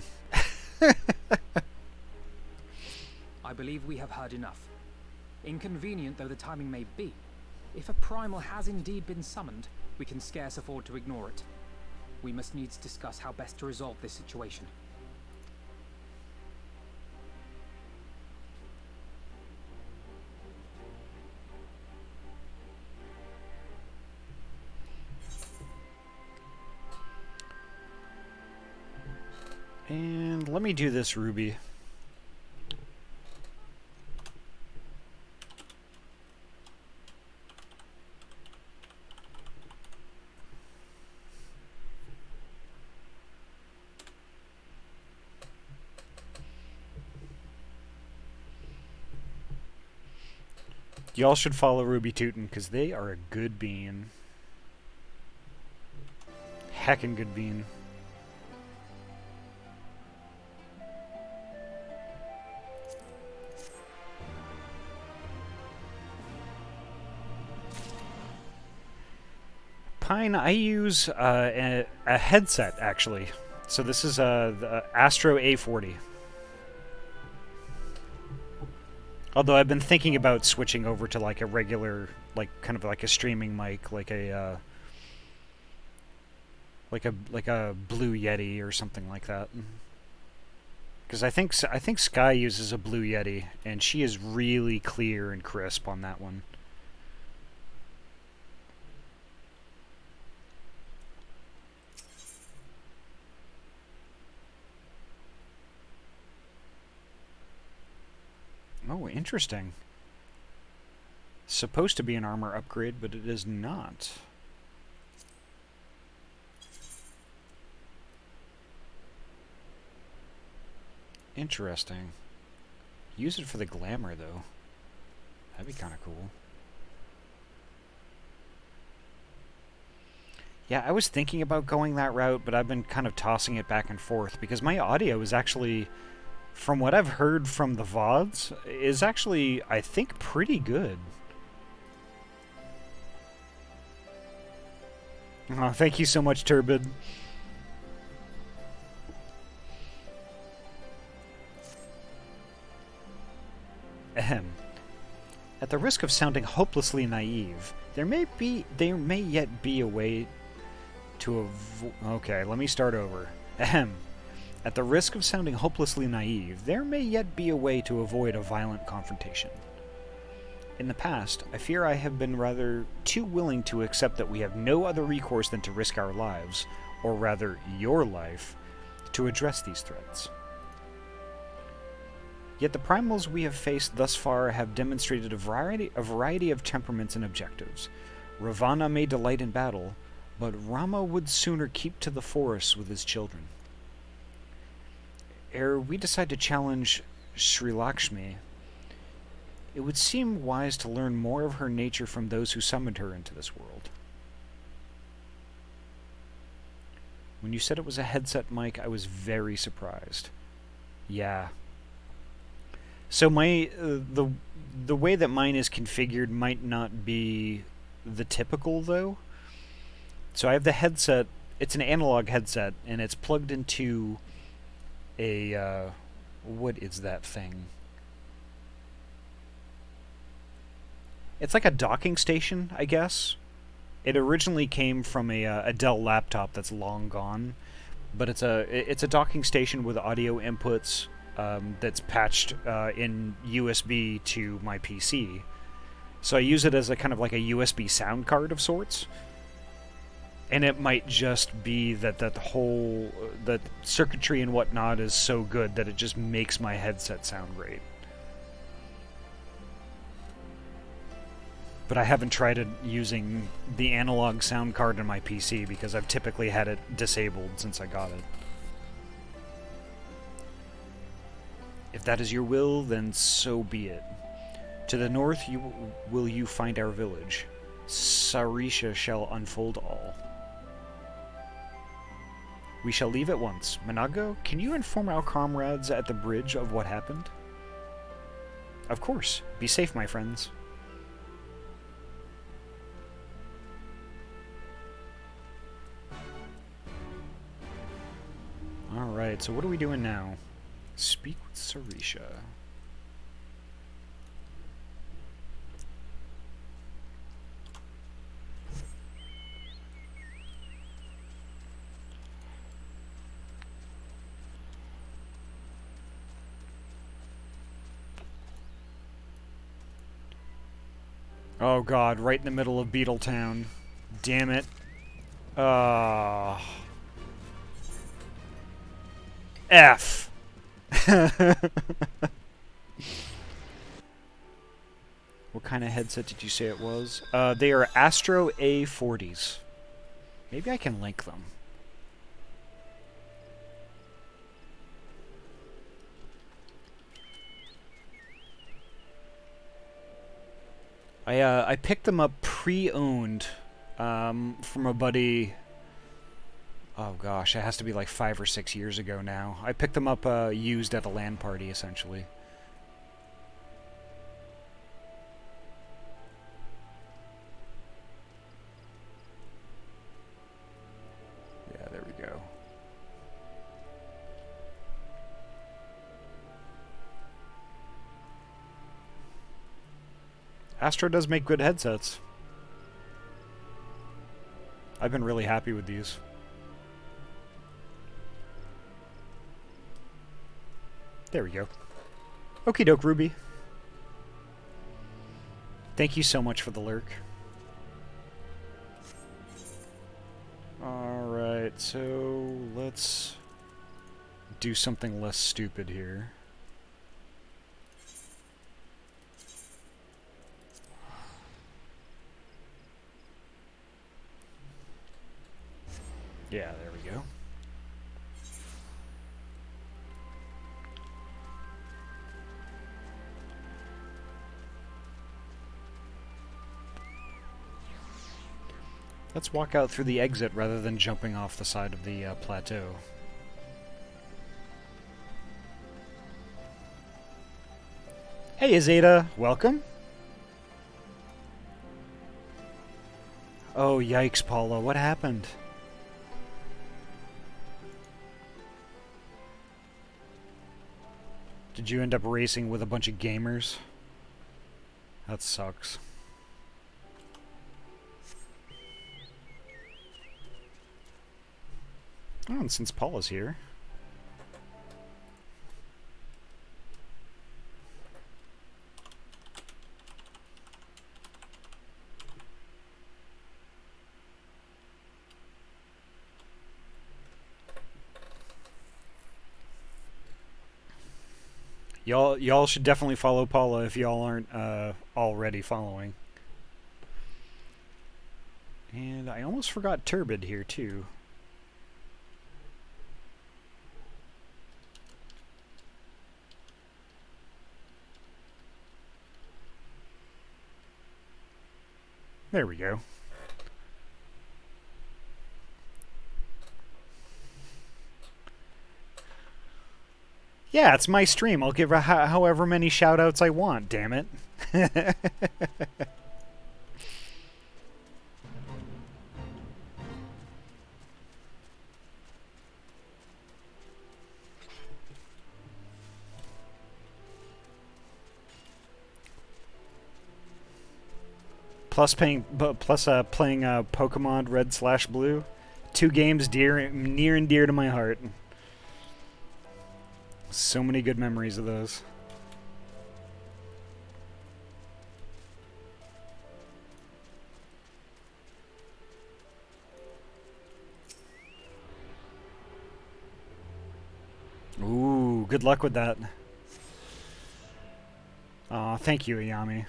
Speaker 3: I believe we have heard enough. Inconvenient though the timing may be, if a primal has indeed been summoned, we can scarce afford to ignore it. We must needs discuss how best to resolve this situation.
Speaker 1: And let me do this, Ruby. Y'all should follow Ruby Tootin' because they are a good bean. Heckin' good bean. Pine, I use a headset, actually. So this is the Astro A40. Although I've been thinking about switching over to like a regular, like kind of like a streaming mic, like a Blue Yeti or something like that. Because I think Sky uses a Blue Yeti, and she is really clear and crisp on that one. Oh, interesting. Supposed to be an armor upgrade, but it is not. Interesting. Use it for the glamour, though. That'd be kind of cool. Yeah, I was thinking about going that route, but I've been kind of tossing it back and forth, because my audio is actually, from what I've heard from the VODs, is actually, I think, pretty good. Oh, thank you so much, Turbid. Ahem. At the risk of sounding hopelessly naive, there may yet be a way to okay, let me start over. Ahem. At the risk of sounding hopelessly naive, there may yet be a way to avoid a violent confrontation. In the past, I fear I have been rather too willing to accept that we have no other recourse than to risk our lives, or rather, your life, to address these threats. Yet the primals we have faced thus far have demonstrated a variety of temperaments and objectives. Ravana may delight in battle, but Rama would sooner keep to the forests with his children. Ere we decide to challenge Sri Lakshmi, it would seem wise to learn more of her nature from those who summoned her into this world. When you said it was a headset mic, I was very surprised. Yeah. So my the way that mine is configured might not be the typical, though. So I have the headset. It's an analog headset, and it's plugged into a What is that thing? It's like a docking station, I guess. It originally came from a Dell laptop that's long gone, but it's a docking station with audio inputs that's patched in USB to my PC. So I use it as a kind of like a USB sound card of sorts. And it might just be that the circuitry and whatnot is so good that it just makes my headset sound great. But I haven't tried it using the analog sound card in my PC because I've typically had it disabled since I got it. If that is your will, then so be it. To the north will you find our village. Sarisha shall unfold all. We shall leave at once. Manago, can you inform our comrades at the bridge of what happened? Of course. Be safe, my friends. Alright, so what are we doing now? Speak with Sarisha. Oh god, right in the middle of Beetletown. Damn it. F. What kind of headset did you say it was? They are Astro A40s. Maybe I can link them. I picked them up pre-owned from a buddy. Oh gosh, it has to be like 5 or 6 years ago now. I picked them up used at a LAN party, essentially. Yeah, there we go. Astro does make good headsets. I've been really happy with these. There we go. Okie doke, Ruby. Thank you so much for the lurk. Alright, so let's do something less stupid here. Yeah, there we go. Let's walk out through the exit rather than jumping off the side of the plateau. Hey, Azeta, welcome. Oh, yikes, Paula, what happened? Did you end up racing with a bunch of gamers? That sucks. Oh, and since Paula's here... Y'all should definitely follow Paula if y'all aren't already following. And I almost forgot Turbid here too. There we go. Yeah, it's my stream. I'll give however many shout-outs I want, damn it. Plus playing Pokemon Red/Blue. 2 games near and dear to my heart. So many good memories of those. Ooh, good luck with that. Aw, thank you, Ayami.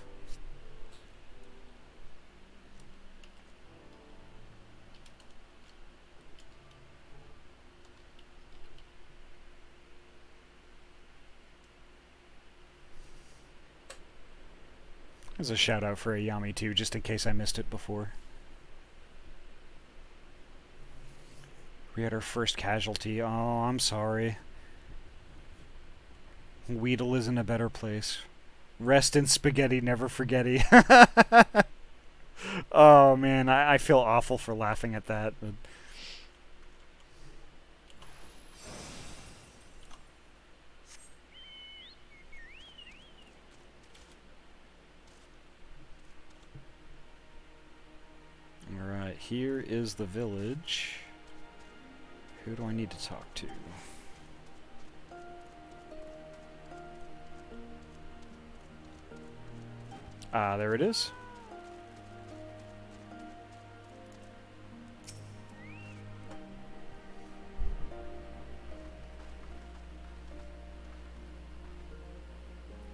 Speaker 1: There's a shout out for Ayami too, just in case I missed it before. We had our first casualty. Oh, I'm sorry. Weedle is in a better place. Rest in spaghetti, never forgetty. Oh man, I feel awful for laughing at that. But alright, here is the village. Who do I need to talk to? Ah, there it is.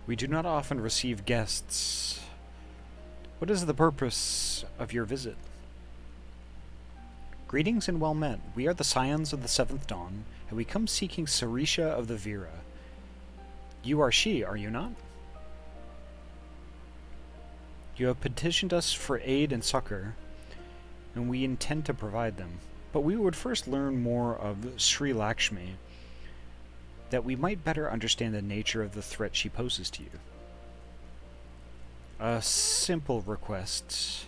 Speaker 1: We do not often receive guests. What is the purpose of your visit? Greetings and well met. We are the Scions of the Seventh Dawn, and we come seeking Sarisha of the Vera. You are she, are you not? You have petitioned us for aid and succor, and we intend to provide them. But we would first learn more of Sri Lakshmi, that we might better understand the nature of the threat she poses to you. A simple request,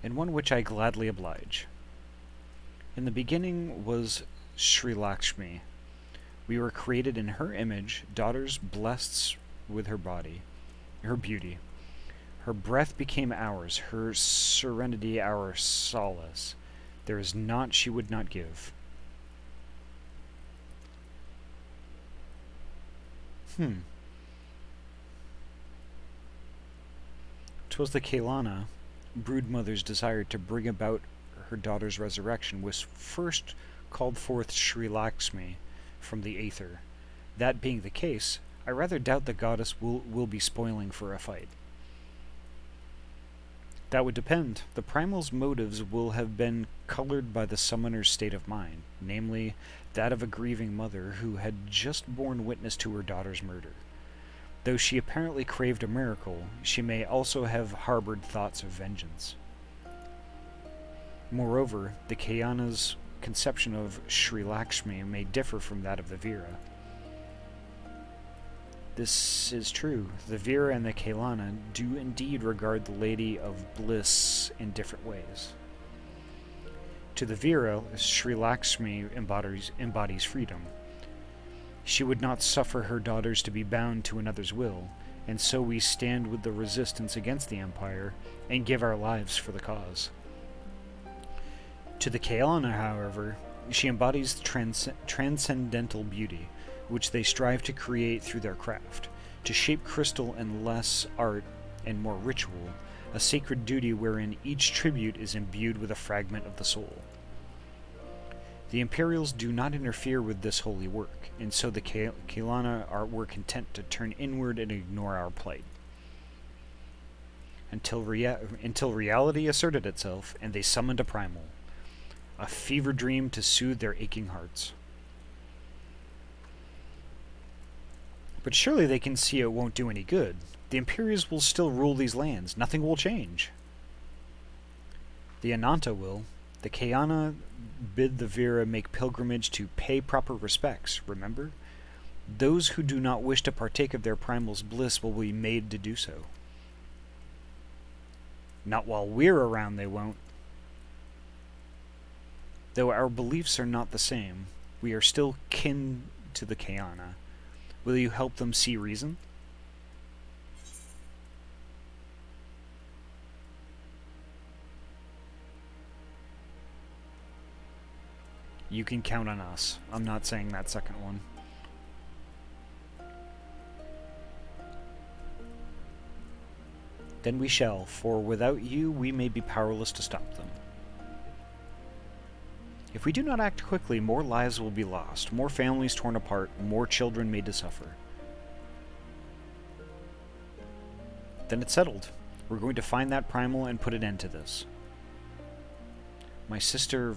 Speaker 1: and one which I gladly oblige. In the beginning was Sri Lakshmi. We were created in her image, daughters blessed with her body, her beauty. Her breath became ours, her serenity our solace. There is naught she would not give. 'Twas the Kailana, broodmother's desire to bring about her daughter's resurrection, was first called forth Sri Lakshmi from the aether. That being the case, I rather doubt the goddess will be spoiling for a fight. That would depend. The primal's motives will have been colored by the summoner's state of mind, namely, that of a grieving mother who had just borne witness to her daughter's murder. Though she apparently craved a miracle, she may also have harbored thoughts of vengeance. Moreover, the Kayana's conception of Sri Lakshmi may differ from that of the Vera. This is true. The Vera and the Kailana do indeed regard the Lady of Bliss in different ways. To the Vera, Sri Lakshmi embodies freedom. She would not suffer her daughters to be bound to another's will, and so we stand with the resistance against the Empire and give our lives for the cause. To the Kailana, however, she embodies transcendental beauty, which they strive to create through their craft, to shape crystal in less art and more ritual, a sacred duty wherein each tribute is imbued with a fragment of the soul. The Imperials do not interfere with this holy work, and so the Kailana were content to turn inward and ignore our plight. Until reality asserted itself, and they summoned a primal, a fever dream to soothe their aching hearts. But surely they can see it won't do any good. The Imperials will still rule these lands. Nothing will change. The Ananta will. The Kayana bid the Vera make pilgrimage to pay proper respects, remember? Those who do not wish to partake of their primal's bliss will be made to do so. Not while we're around, they won't. Though our beliefs are not the same, we are still kin to the Kayana. Will you help them see reason? You can count on us. I'm not saying that second one. Then we shall, for without you we may be powerless to stop them. If we do not act quickly, more lives will be lost, more families torn apart, more children made to suffer. Then it's settled. We're going to find that primal and put an end to this. My sister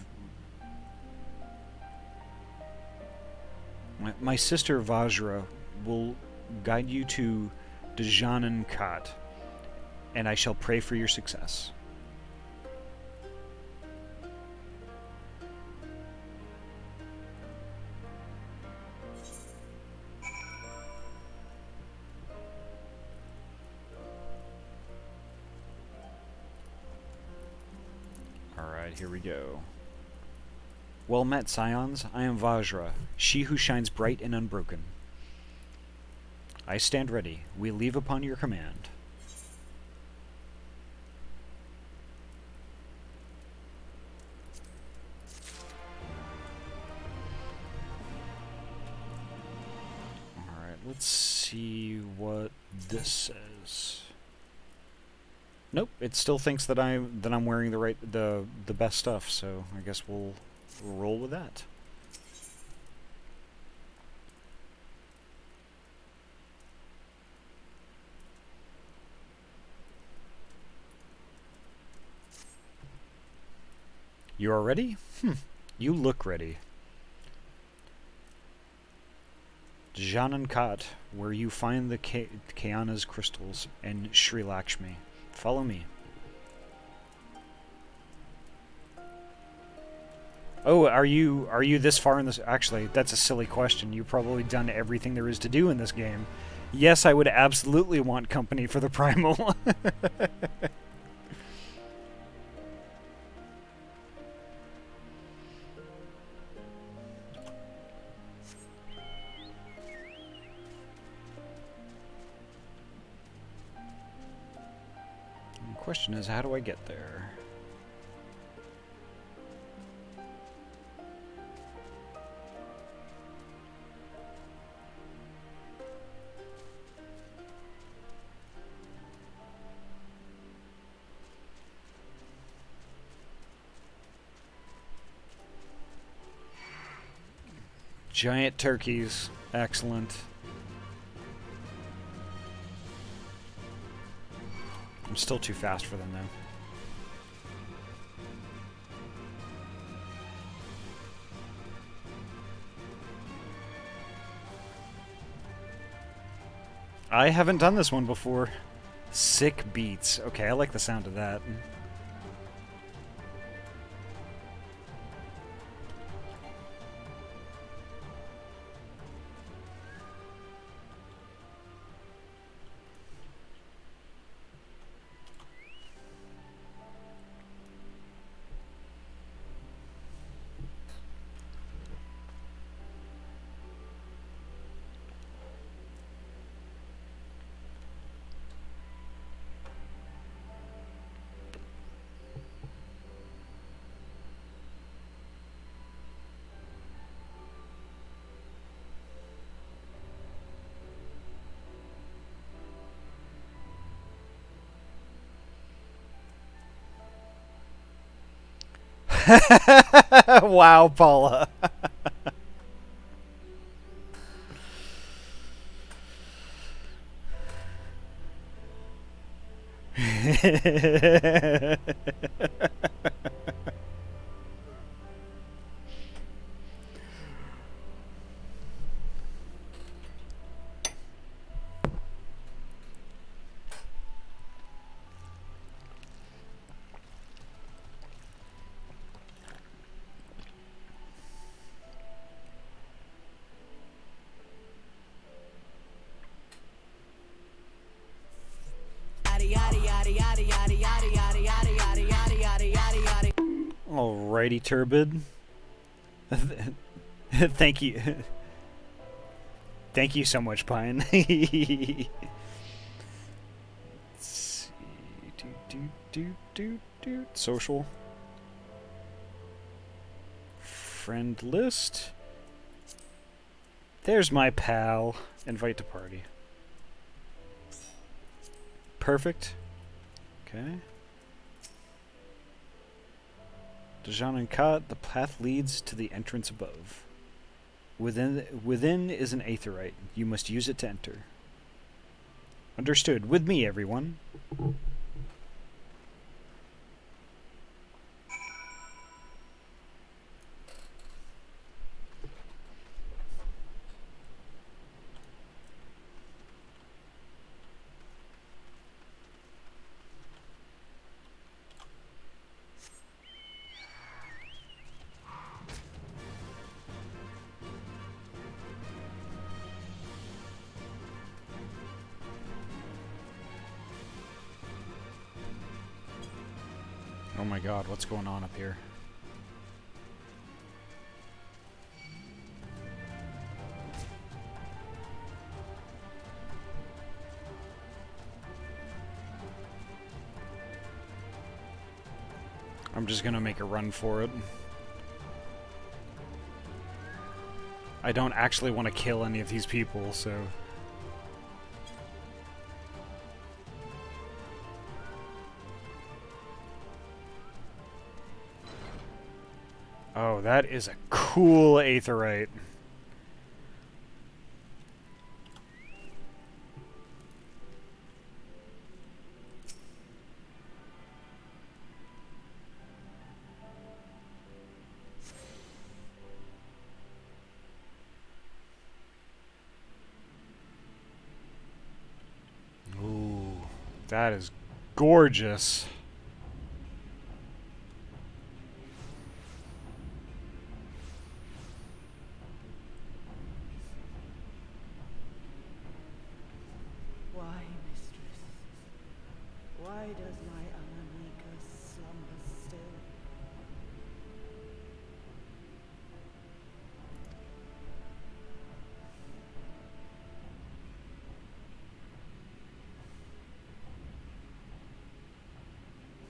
Speaker 1: Vajra will guide you to Djanan Khat, and I shall pray for your success. Alright, here we go. Well met, Scions. I am Vajra, she who shines bright and unbroken. I stand ready. We leave upon your command. Alright, let's see what this says. Nope, it still thinks that I'm wearing the best stuff, so I guess we'll roll with that. You are ready? You look ready. Djanan Khat, where you find the Kayana's crystals and Sri Lakshmi. Follow me. Oh, are you this far in this? Actually, that's a silly question. You've probably done everything there is to do in this game. Yes, I would absolutely want company for the primal. The question is, how do I get there? Giant turkeys. Excellent. I'm still too fast for them, though. I haven't done this one before. Sick beats. Okay, I like the sound of that. Wow, Paula. Alrighty, Turbid. Thank you. Thank you so much, Pine. Let's see. Social. friend list. There's my pal. Invite to party. Perfect. Okay. Dajan and Kat, the path leads to the entrance above. Within is an aetherite. You must use it to enter. Understood. With me, everyone. Oh my god, what's going on up here? I'm just gonna make a run for it. I don't actually want to kill any of these people, so... Oh, that is a cool aetherite. Ooh, that is gorgeous.
Speaker 18: Why does my Amanika slumber still?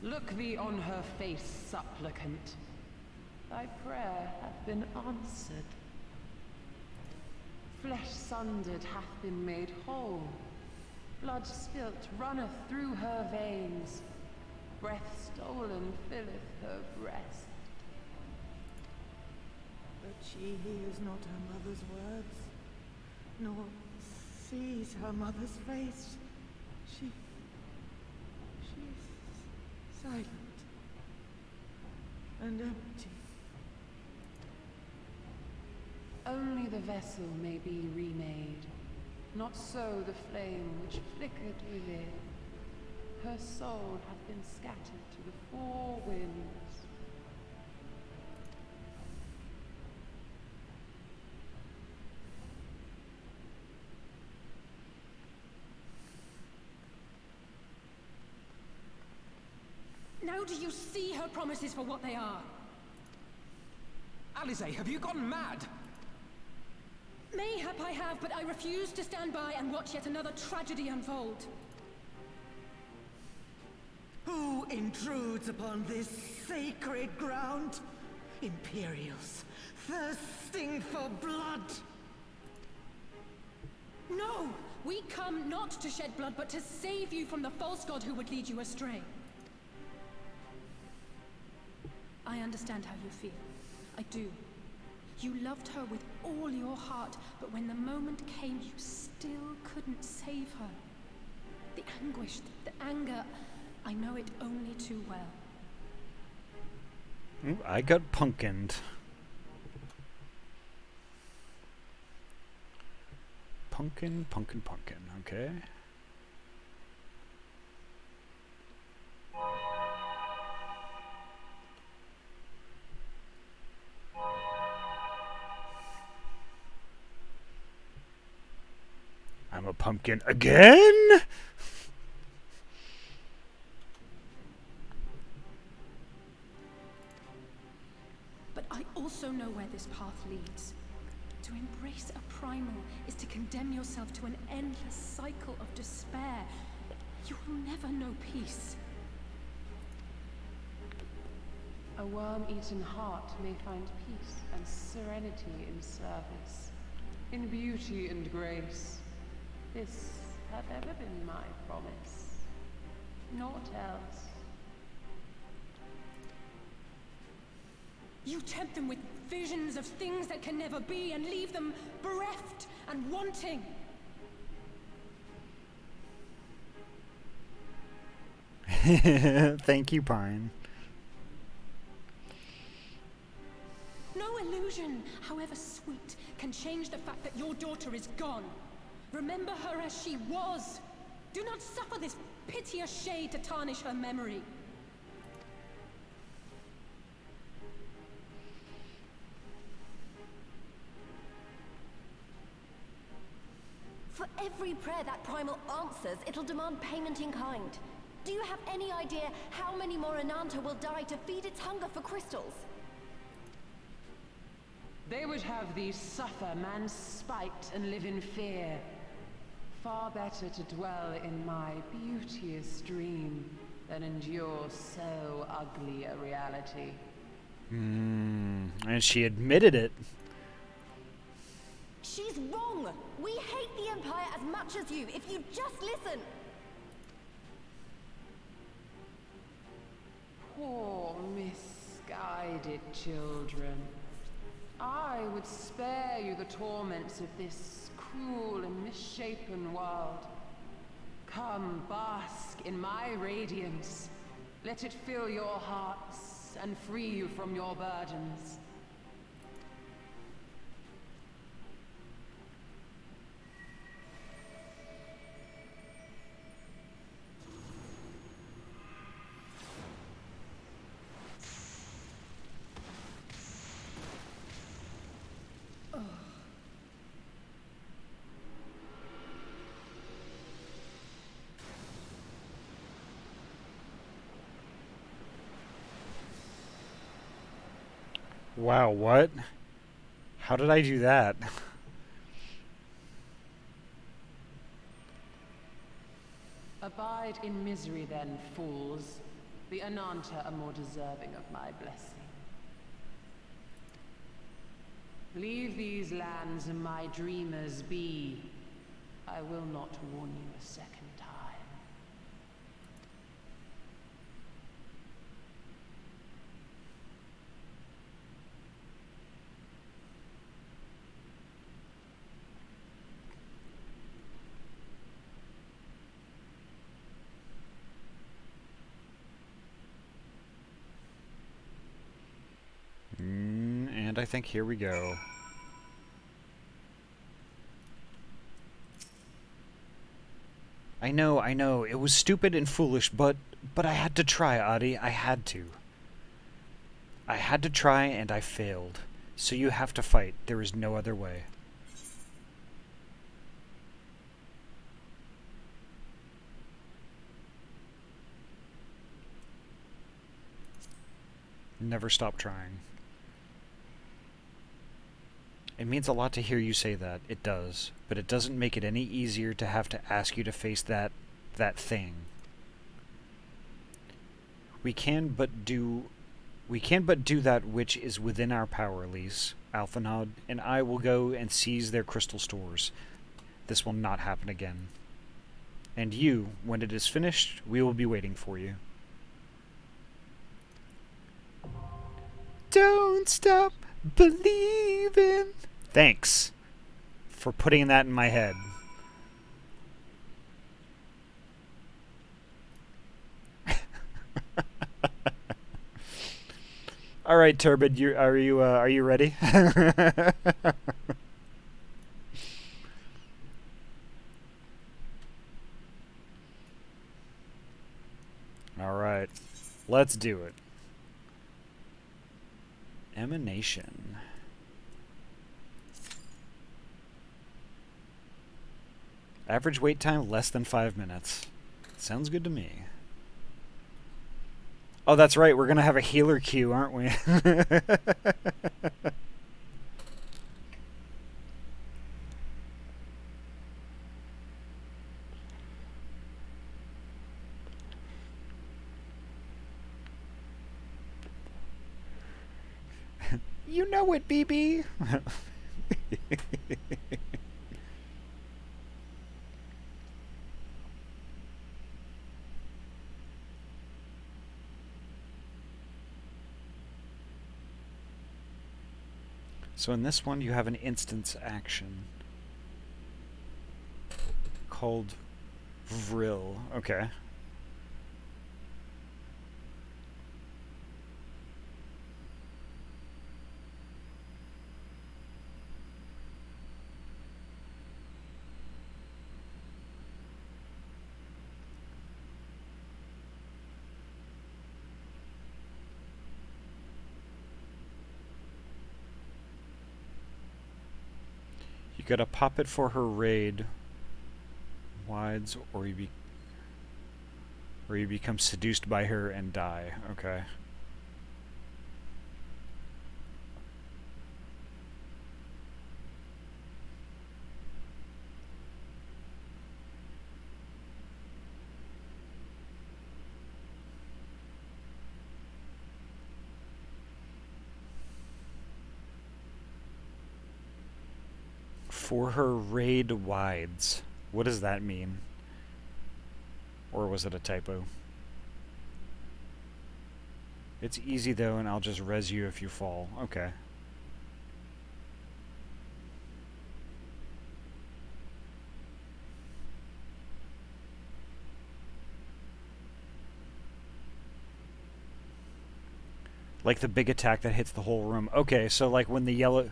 Speaker 19: Look thee on her face, supplicant. Thy prayer hath been answered. Flesh sundered hath been made whole. Blood spilt runneth through her veins. Breath stolen filleth her breast.
Speaker 18: But she hears not her mother's words, nor sees her mother's face. She's silent and empty.
Speaker 19: Only the vessel may be remade. Not so the flame which flickered within. Her soul hath been scattered to the four winds.
Speaker 9: Now do you see her promises for what they are?
Speaker 3: Alisaie, have you gone mad?
Speaker 9: Mayhap I have, but I refuse to stand by and watch yet another tragedy unfold.
Speaker 18: Who intrudes upon this sacred ground? Imperials, thirsting for blood.
Speaker 9: No! We come not to shed blood, but to save you from the false god who would lead you astray. I understand how you feel. I do. You loved her with all your heart, but when the moment came, you still couldn't save her. The anguish, the anger, I know it only too well.
Speaker 1: Ooh, I got punkined. Pumpkin, okay. I'm a pumpkin again?
Speaker 9: But I also know where this path leads. To embrace a primal is to condemn yourself to an endless cycle of despair. You will never know peace.
Speaker 19: A worm-eaten heart may find peace and serenity in service, in beauty and grace. This hath ever been my promise. Naught else.
Speaker 9: You tempt them with visions of things that can never be and leave them bereft and wanting.
Speaker 1: Thank you, Pine.
Speaker 9: No illusion, however sweet, can change the fact that your daughter is gone. Remember her as she was. Do not suffer this piteous shade to tarnish her memory.
Speaker 2: For every prayer that Primal answers, it'll demand payment in kind. Do you have any idea how many more Ananta will die to feed its hunger for crystals?
Speaker 19: They would have thee suffer man's spite and live in fear. Far better to dwell in my beauteous dream than endure so ugly a reality.
Speaker 1: And she admitted it.
Speaker 2: She's wrong! We hate the Empire as much as you, if you just listen!
Speaker 19: Poor misguided children. I would spare you the torments of this cruel and misshapen world. Come, bask in my radiance. Let it fill your hearts and free you from your burdens.
Speaker 1: Wow, what? How did I do that?
Speaker 19: Abide in misery then, fools. The Ananta are more deserving of my blessing. Leave these lands and my dreamers be. I will not warn you a second time.
Speaker 1: And I think here we go. I know, it was stupid and foolish, but I had to try, Ahty. I had to. I had to try, and I failed. So you have to fight. There is no other way. Never stop trying. It means a lot to hear you say that. It does. But it doesn't make it any easier to have to ask you to face that thing. We can but do that which is within our power, Lise. Alphanod and I will go and seize their crystal stores. This will not happen again. And you, when it is finished, we will be waiting for you. Don't stop believing. Thanks for putting that in my head. All right, Turbid, are you ready? All right, let's do it. Emanation. Average wait time less than 5 minutes. Sounds good to me. Oh, that's right. We're going to have a healer queue, aren't we? You know it, BB. So in this one, you have an instance action called Vril. Okay. You gotta pop it for her raid. Wides, or you become seduced by her and die. Okay. For her raid wides. What does that mean? Or was it a typo? It's easy though, and I'll just res you if you fall. Okay. Like the big attack that hits the whole room. Okay, so like when the yellow...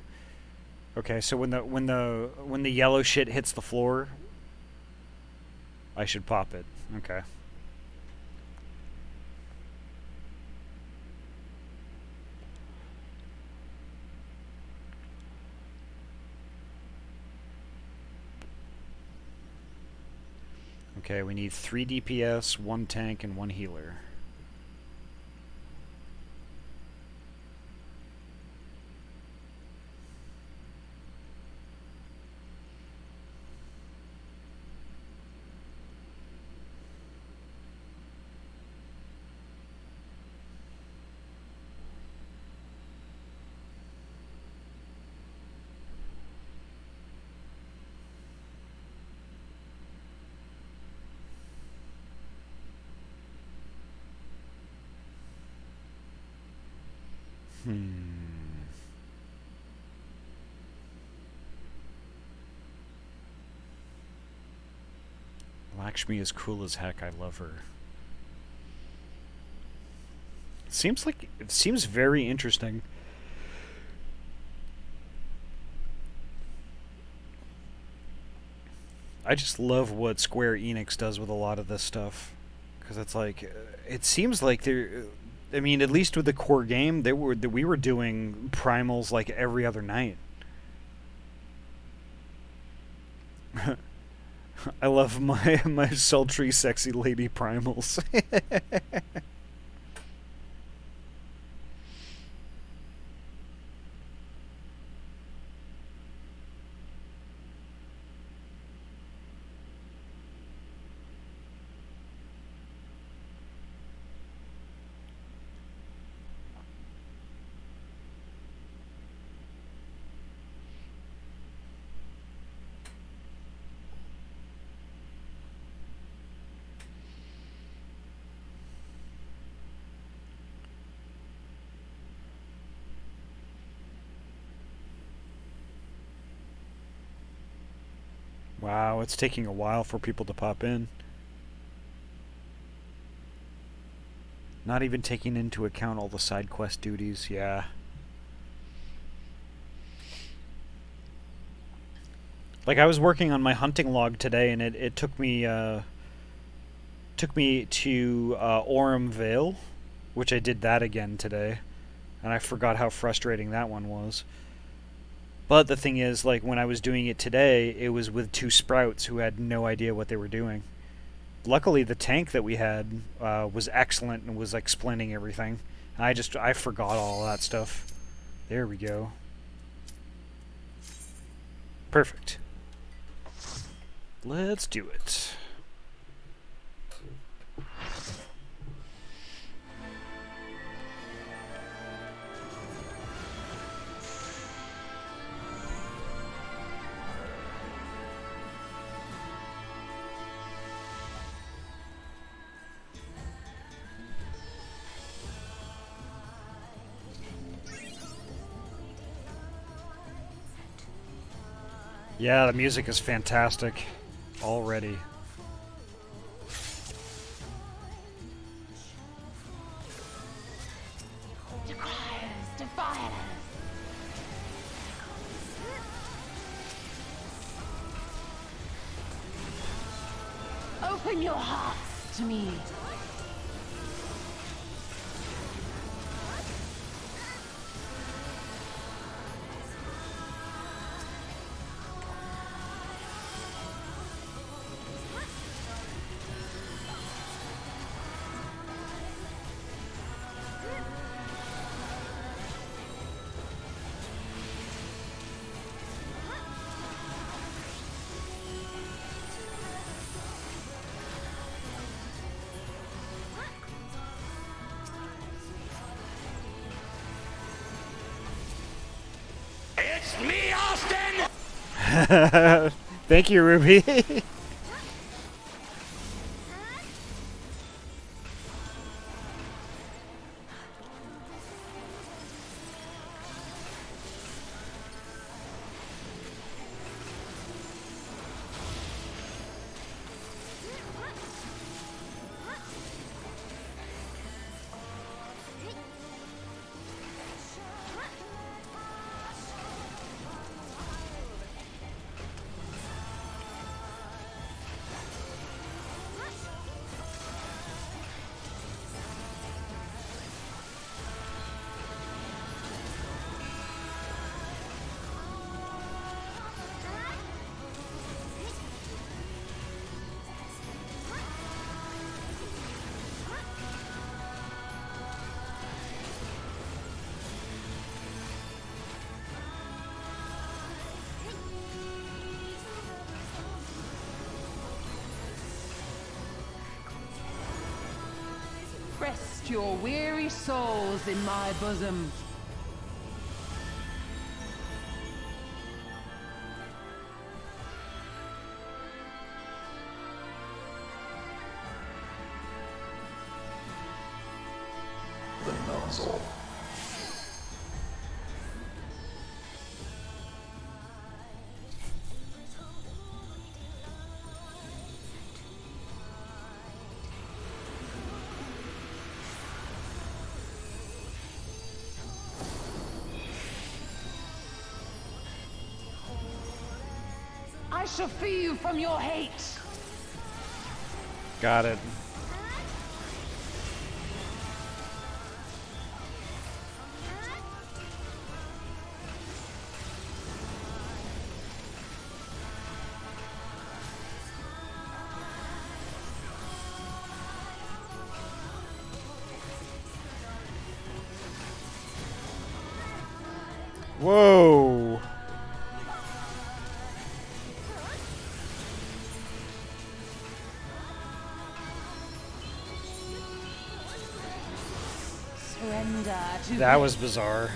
Speaker 1: Okay, so when the yellow shit hits the floor, I should pop it. Okay. Okay, we need 3 DPS, 1 tank, and 1 healer. Lakshmi is cool as heck. I love her. It seems very interesting. I just love what Square Enix does with a lot of this stuff, because it's like, it seems like they're, I mean, at least with the core game, we were doing primals like every other night. I love my sultry, sexy lady primals. Wow, it's taking a while for people to pop in. Not even taking into account all the side quest duties, yeah. Like, I was working on my hunting log today, and it took me to Orem Vale, which I did that again today, and I forgot how frustrating that one was. But the thing is, like, when I was doing it today, it was with 2 sprouts who had no idea what they were doing. Luckily, the tank that we had was excellent and was explaining everything. I forgot all that stuff. There we go. Perfect. Let's do it. Yeah, the music is fantastic already.
Speaker 10: To fire. Open your hearts to me.
Speaker 14: It's me, Austin!
Speaker 1: Thank you, Ruby.
Speaker 19: Rest your weary souls in my bosom.
Speaker 16: The nozzle.
Speaker 19: I shall free you from your hate.
Speaker 1: Got it. Whoa.
Speaker 19: Surrender to
Speaker 1: That was bizarre.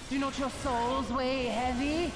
Speaker 19: Do not your souls weigh heavy?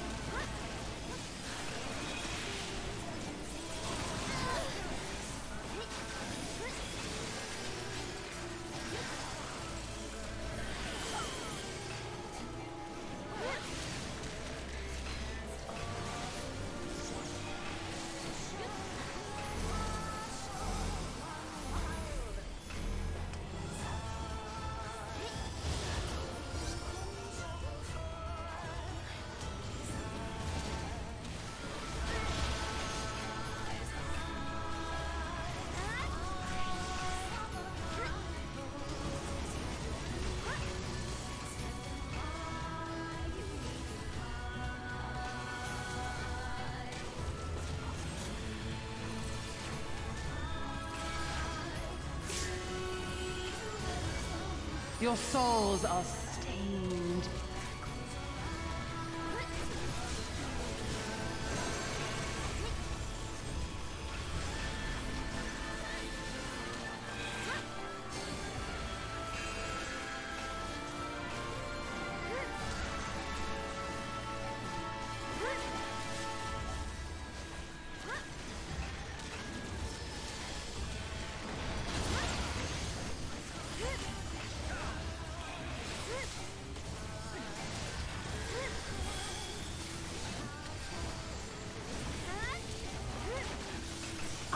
Speaker 19: Your souls are stained.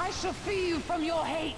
Speaker 19: I shall free you from your hate.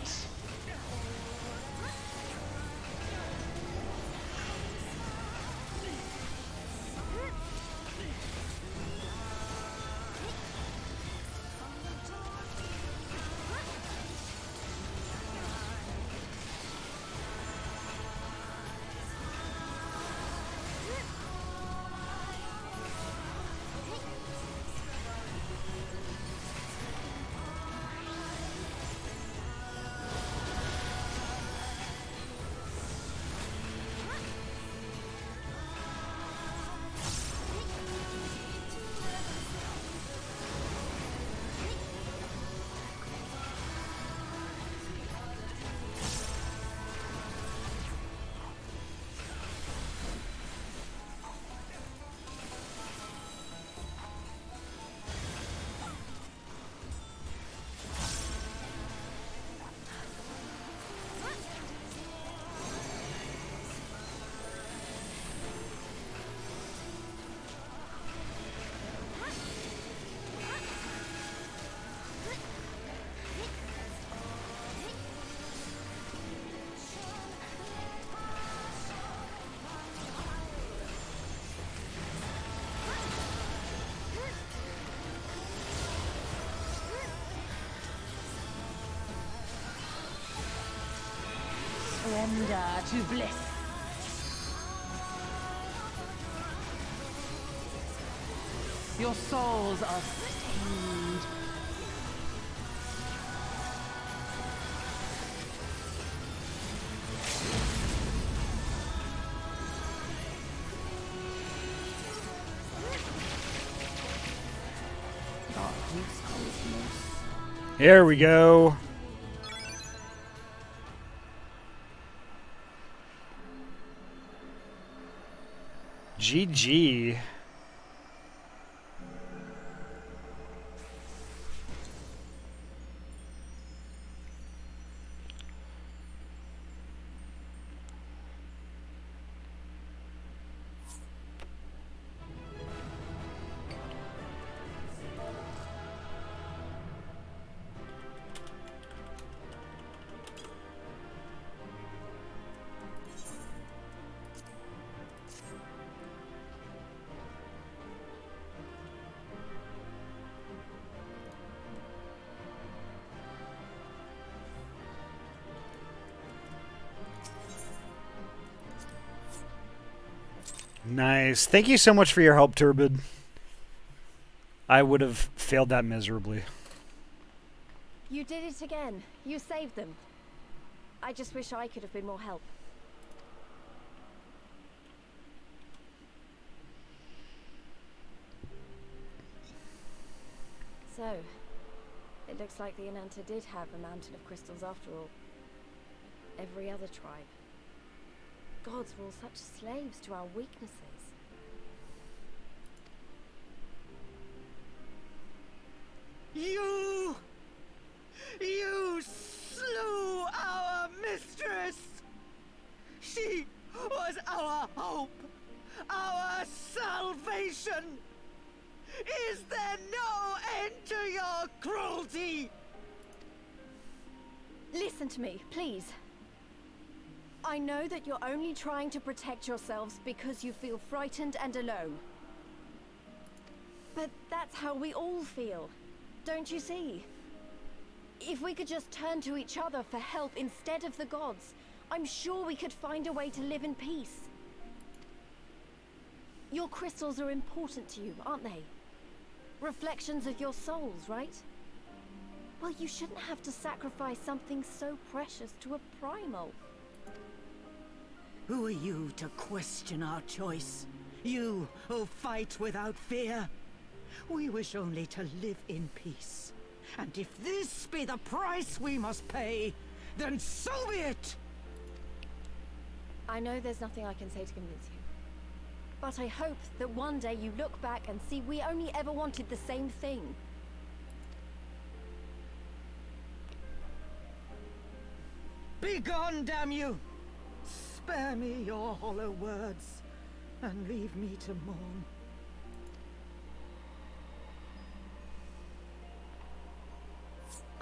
Speaker 19: Surrender to bliss. Your souls are stained.
Speaker 1: There we go. GG. Nice. Thank you so much for your help, Turbid. I would have failed that miserably.
Speaker 2: You did it again. You saved them. I just wish I could have been more help. So, it looks like the Ananta did have a mountain of crystals after all. Every other tribe. Gods were all such slaves to our weaknesses.
Speaker 18: You slew our mistress! She was our hope, our salvation! Is there no end to your cruelty?
Speaker 2: Listen to me, please. I know that you're only trying to protect yourselves because you feel frightened and alone. But that's how we all feel, don't you see? If we could just turn to each other for help instead of the gods, I'm sure we could find a way to live in peace. Your crystals are important to you, aren't they? Reflections of your souls, right? Well, you shouldn't have to sacrifice something so precious to a primal.
Speaker 18: Who are you to question our choice? You who fight without fear? We wish only to live in peace. And if this be the price we must pay, then so be it!
Speaker 2: I know there's nothing I can say to convince you. But I hope that one day you look back and see we only ever wanted the same thing.
Speaker 18: Begone, damn you! Spare me your hollow words, and leave me to mourn.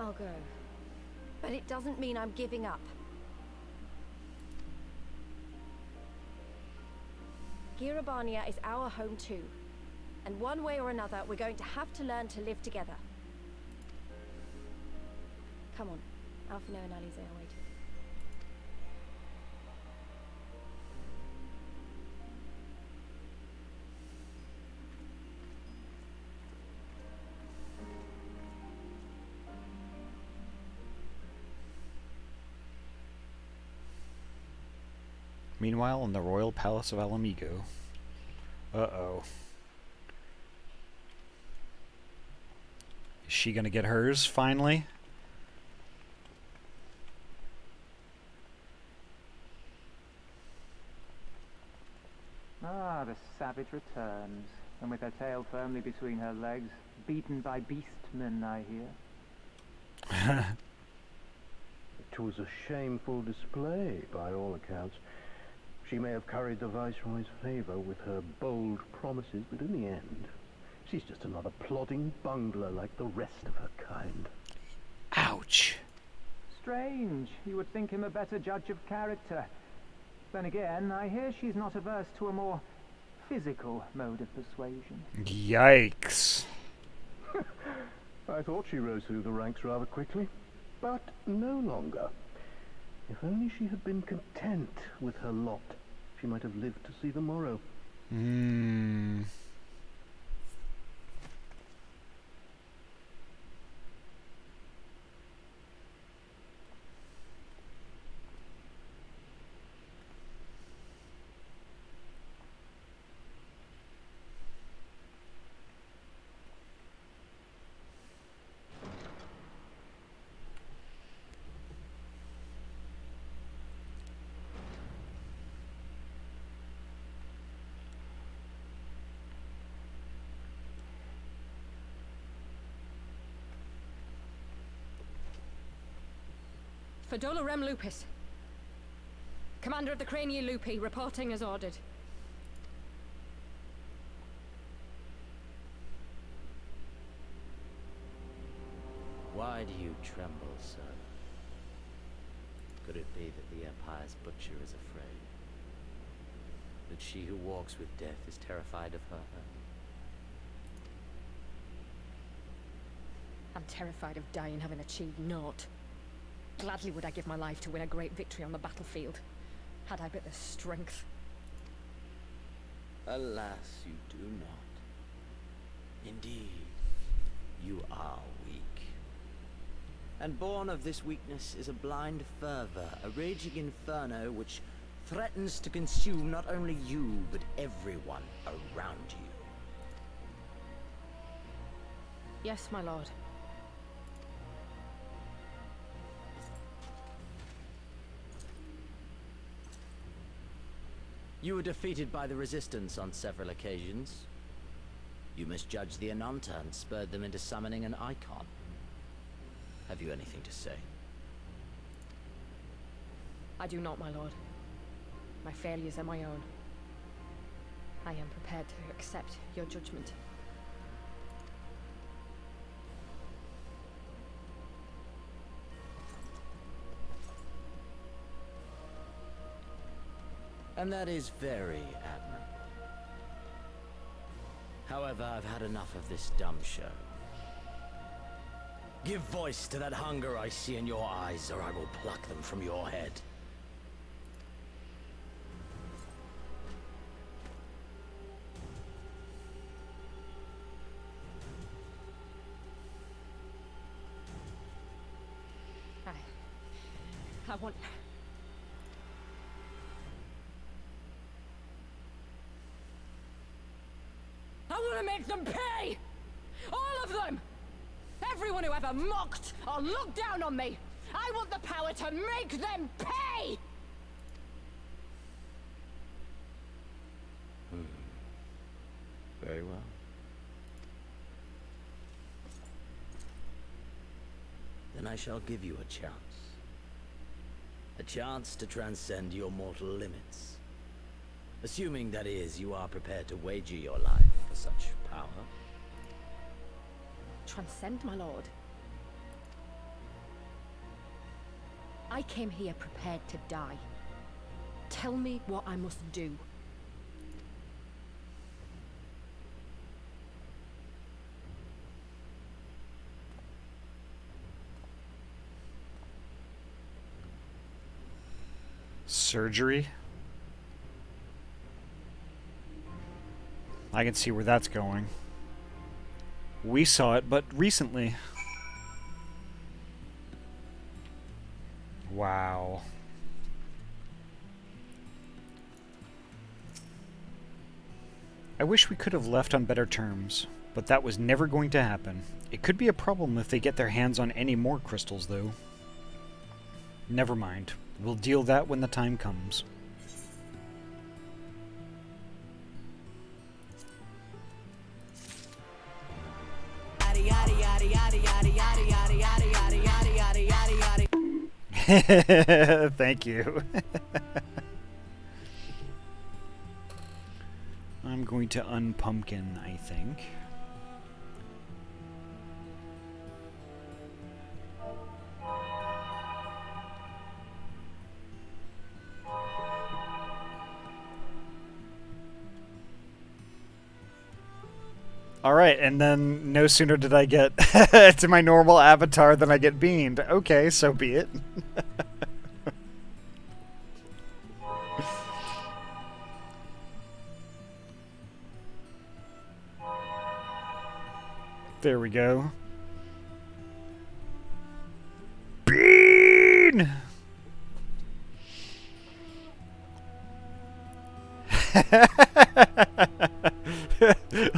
Speaker 2: I'll go. But it doesn't mean I'm giving up. Girabania is our home too. And one way or another, we're going to have to learn to live together. Come on. Alphino and Alize are waiting.
Speaker 1: Meanwhile, in the royal palace of Alamigo. Uh-oh. Is she gonna get hers, finally?
Speaker 3: Ah, the savage returns, and with her tail firmly between her legs, beaten by beastmen, I hear.
Speaker 7: It was a shameful display, by all accounts. She may have curried the Viceroy's favor with her bold promises, but in the end, she's just another plodding bungler like the rest of her kind.
Speaker 1: Ouch.
Speaker 3: Strange. You would think him a better judge of character. Then again, I hear she's not averse to a more physical mode of persuasion.
Speaker 1: Yikes.
Speaker 7: I thought she rose through the ranks rather quickly, but no longer. If only she had been content with her lot, she might have lived to see the morrow.
Speaker 4: Fadola Rem Lupus. Commander of the Crania Lupi, reporting as ordered.
Speaker 8: Why do you tremble, sir? Could it be that the Empire's butcher is afraid? That she who walks with death is terrified of her?
Speaker 4: I'm terrified of dying having achieved naught. Gladly would I give my life to win a great victory on the battlefield, had I but the strength.
Speaker 8: Alas, you do not. Indeed, you are weak. And born of this weakness is a blind fervor, a raging inferno which threatens to consume not only you, but everyone around you.
Speaker 4: Yes, my lord.
Speaker 8: You were defeated by the Resistance on several occasions. You misjudged the Ananta and spurred them into summoning an icon. Have you anything to say?
Speaker 4: I do not, my lord. My failures are my own. I am prepared to accept your judgment.
Speaker 8: And that is very admirable. However, I've had enough of this dumb show. Give voice to that hunger I see in your eyes, or I will pluck them from your head.
Speaker 4: I want... I want to make them pay! All of them! Everyone who ever mocked or looked down on me! I want the power to make them pay!
Speaker 8: Very well. Then I shall give you a chance. A chance to transcend your mortal limits. Assuming, that is, you are prepared to wager your life for such power.
Speaker 4: Transcend, my lord. I came here prepared to die. Tell me what I must do.
Speaker 1: Surgery? I can see where that's going. We saw it, but recently. Wow. I wish we could have left on better terms, but that was never going to happen. It could be a problem if they get their hands on any more crystals, though. Never mind. We'll deal that when the time comes. Thank you. I'm going to unpumpkin, I think. Alright, and then no sooner did I get to my normal avatar than I get beamed. Okay, so be it. There we go. Bean!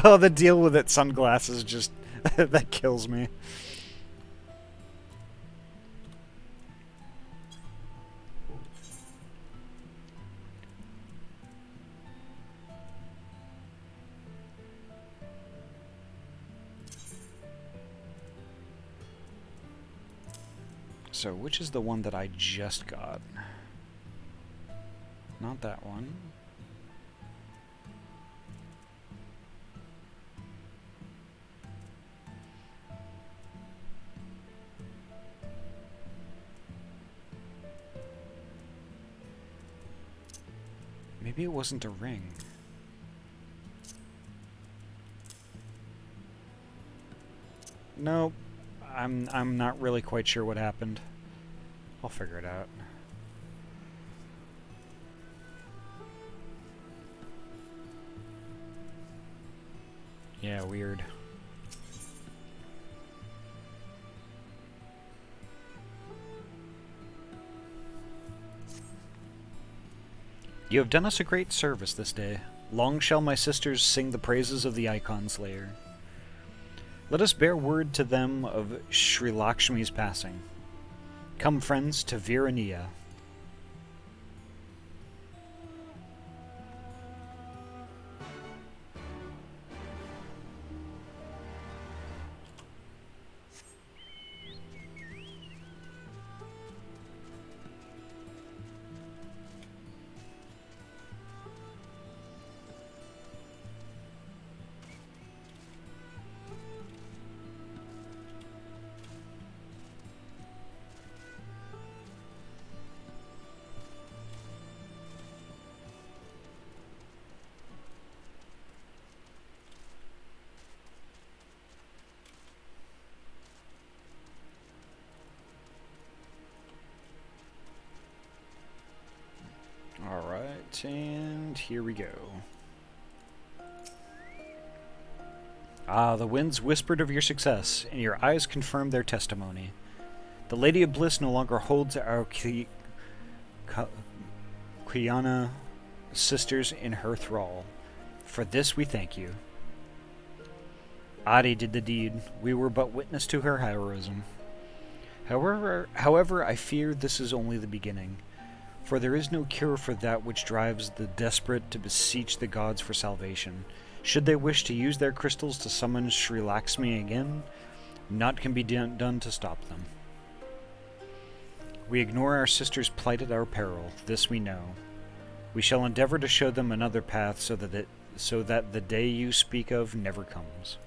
Speaker 1: Oh, the deal with it sunglasses just that kills me. So, which is the one that I just got? Not that one. Maybe it wasn't a ring. Nope. I'm not really quite sure what happened. I'll figure it out. Yeah, weird. You have done us a great service this day. Long shall my sisters sing the praises of the Icon Slayer. Let us bear word to them of Sri Lakshmi's passing. Come, friends, to Virania. Alright, and here we go. Ah, the winds whispered of your success, and your eyes confirmed their testimony. The Lady of Bliss no longer holds our Kriana sisters in her thrall. For this we thank you. Ahty did the deed. We were but witness to her heroism. However, I fear this is only the beginning. For there is no cure for that which drives the desperate to beseech the gods for salvation. Should they wish to use their crystals to summon Sri Lakshmi again, naught can be done to stop them. We ignore our sisters' plight at our peril, this we know. We shall endeavor to show them another path so that the day you speak of never comes.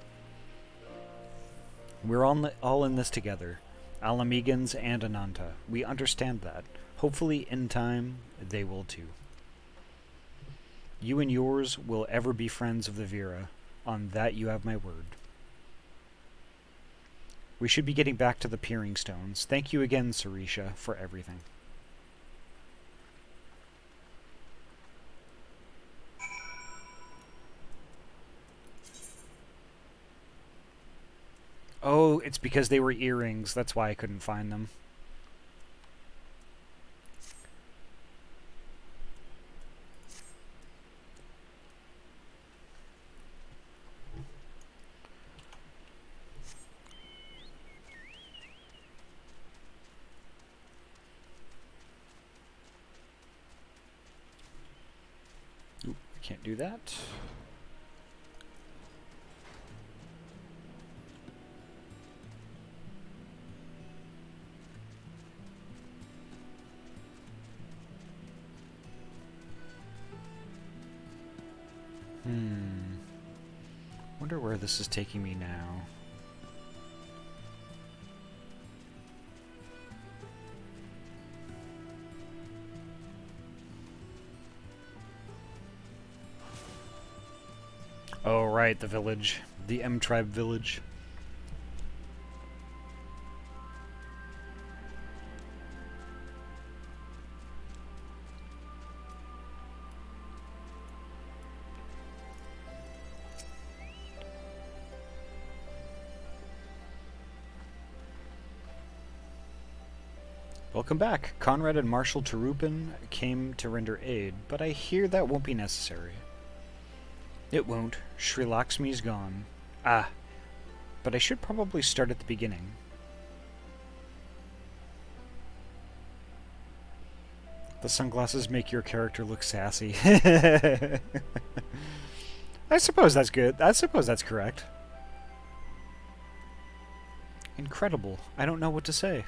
Speaker 1: We're all in this together. Alamegans and Ananta. We understand that. Hopefully, in time, they will too. You and yours will ever be friends of the Vera. On that you have my word. We should be getting back to the Peering Stones. Thank you again, Sarisha, for everything. Oh, it's because they were earrings. That's why I couldn't find them. Oop, can't do that. Wonder where this is taking me now. Oh, right, the village. The M-Tribe village. Welcome back. Conrad and Marshal Terupin came to render aid, but I hear that won't be necessary. It won't. Sri Lakshmi's gone. Ah, but I should probably start at the beginning. The sunglasses make your character look sassy. I suppose that's good. I suppose that's correct. Incredible. I don't know what to say.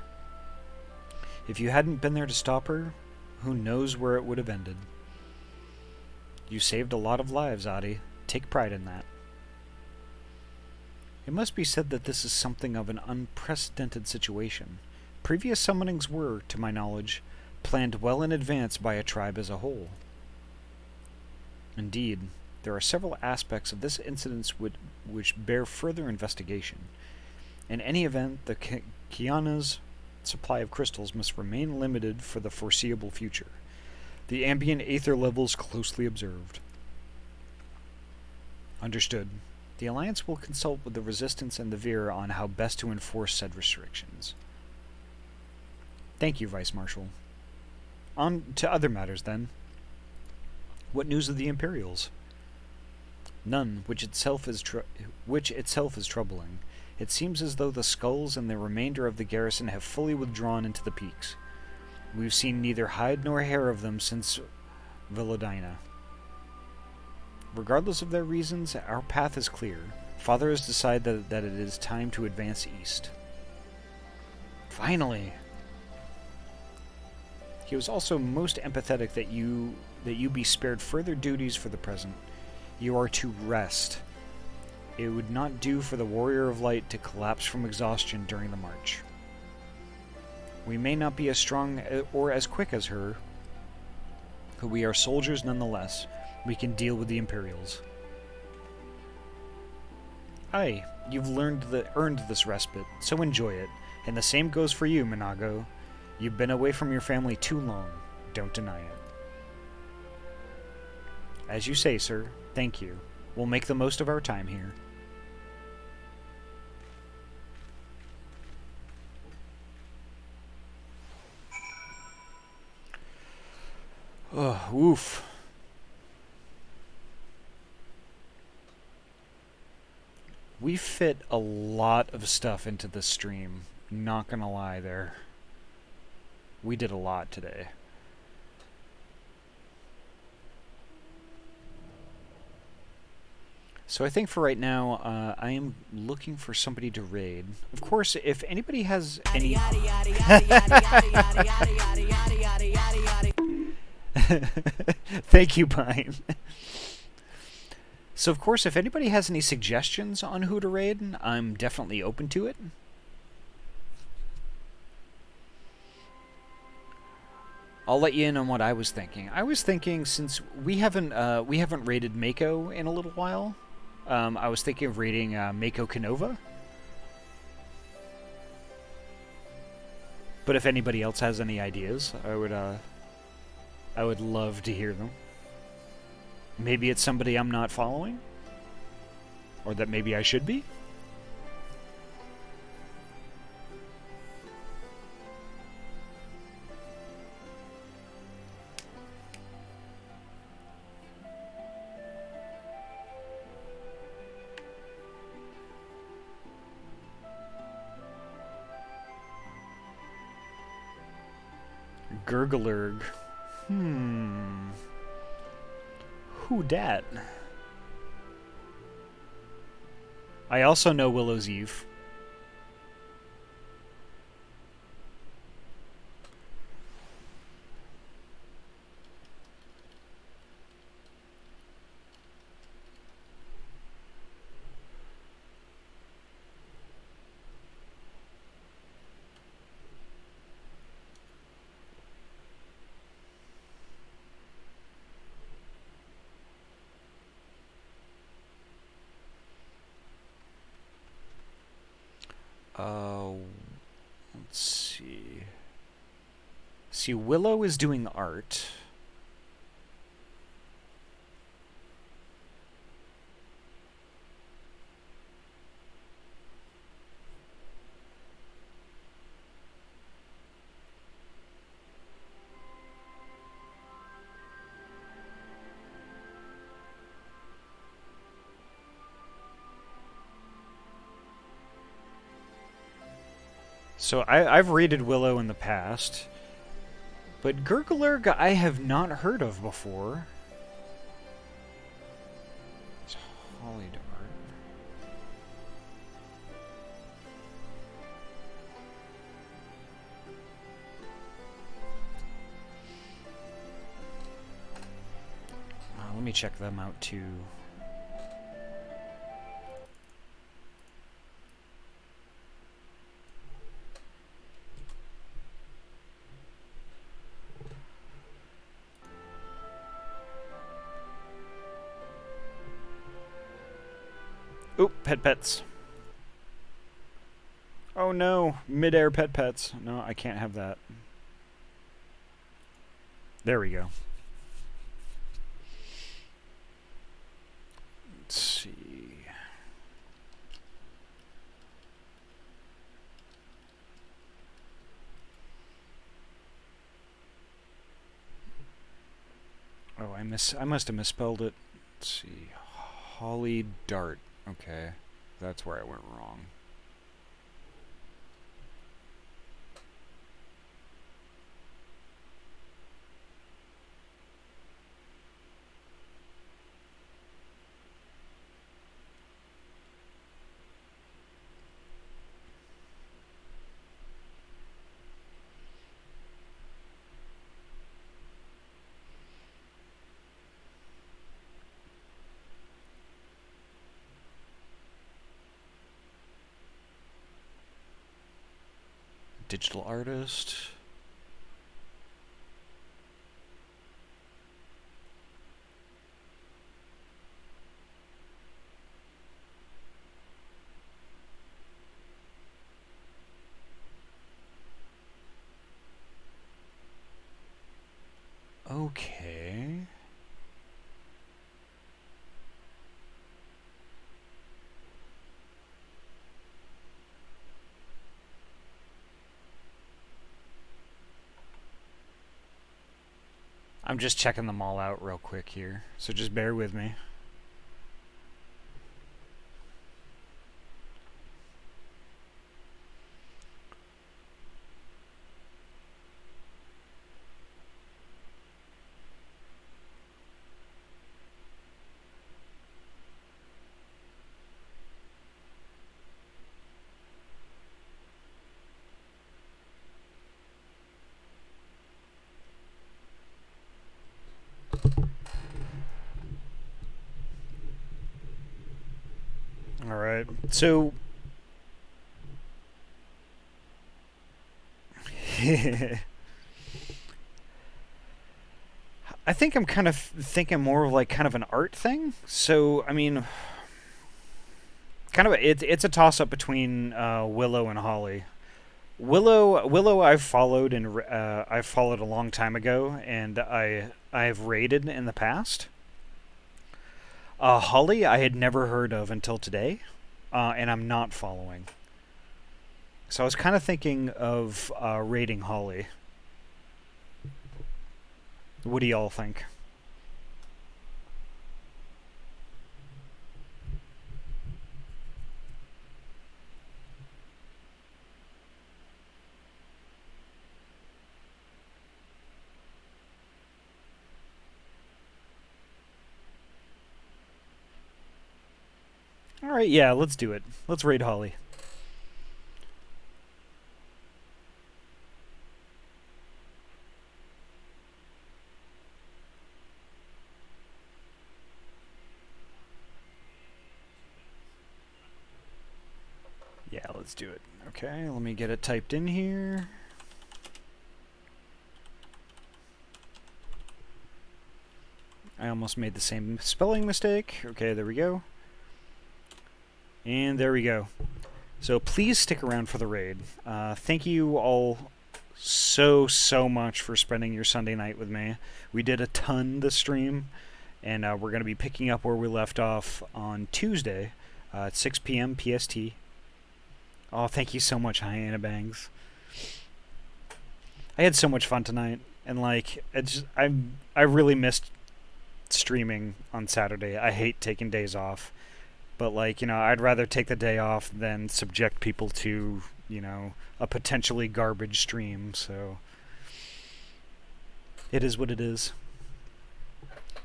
Speaker 1: If you hadn't been there to stop her, who knows where it would have ended. You saved a lot of lives, Ahty. Take pride in that. It must be said that this is something of an unprecedented situation. Previous summonings were, to my knowledge, planned well in advance by a tribe as a whole. Indeed, there are several aspects of this incident which bear further investigation. In any event, the Kiana's supply of crystals must remain limited for the foreseeable future. The ambient aether levels closely observed. Understood. The Alliance will consult with the Resistance and the Vera on how best to enforce said restrictions. Thank you, Vice Marshal. On to other matters, then. What news of the Imperials? None, which itself is troubling. It seems as though the skulls and the remainder of the garrison have fully withdrawn into the peaks. We've seen neither hide nor hair of them since Villadina. Regardless of their reasons, our path is clear. Father has decided that it is time to advance east. Finally! He was also most empathetic that you be spared further duties for the present. You are to rest. It would not do for the Warrior of Light to collapse from exhaustion during the march. We may not be as strong or as quick as her, but we are soldiers nonetheless. We can deal with the Imperials. Aye, you've earned this respite, so enjoy it. And the same goes for you, Minago. You've been away from your family too long. Don't deny it. As you say, sir. Thank you. We'll make the most of our time here. Oh, woof. We fit a lot of stuff into this stream. Not gonna lie there. We did a lot today. So I think for right now, I am looking for somebody to raid. Of course, if anybody has any... Thank you, Pine. So of course, if anybody has any suggestions on who to raid, I'm definitely open to it. I'll let you in on what I was thinking. I was thinking, since we haven't raided Mako in a little while, I was thinking of raiding Mako Canova. But if anybody else has any ideas, I would love to hear them. Maybe it's somebody I'm not following, or that maybe I should be. Gurglerg. Who dat? I also know Willow's Eve. Let's see. See, Willow is doing art. So I've raided Willow in the past, but Gurglerg I have not heard of before. It's Holly Dart. Let me check them out too. Oop, pets. Oh no, mid-air pets. No, I can't have that. There we go. Let's see. Oh, I must have misspelled it. Let's see. Holly Dart. Okay, that's where I went wrong. Digital artist. Okay. I'm just checking them all out real quick here, so just bear with me. Alright, so... I think I'm kind of thinking more of like kind of an art thing. So I mean, kind of it's a toss up between Willow and Holly. Willow I've followed and I've followed a long time ago, and I've raided in the past. Holly I had never heard of until today, and I'm not following. So I was kind of thinking of raiding Holly. What do y'all think? Alright, yeah, let's do it. Let's raid Holly. Yeah, let's do it. Okay, let me get it typed in here. I almost made the same spelling mistake. Okay, there we go. And there we go. So please stick around for the raid. Thank you all so much for spending your Sunday night with me. We did a ton this stream, and we're going to be picking up where we left off on Tuesday at 6 p.m. PST. Oh, thank you so much, Hyena Bangs. I had so much fun tonight, and like I really missed streaming on Saturday. I hate taking days off, but like, you know, I'd rather take the day off than subject people to, you know, a potentially garbage stream. So it is what it is.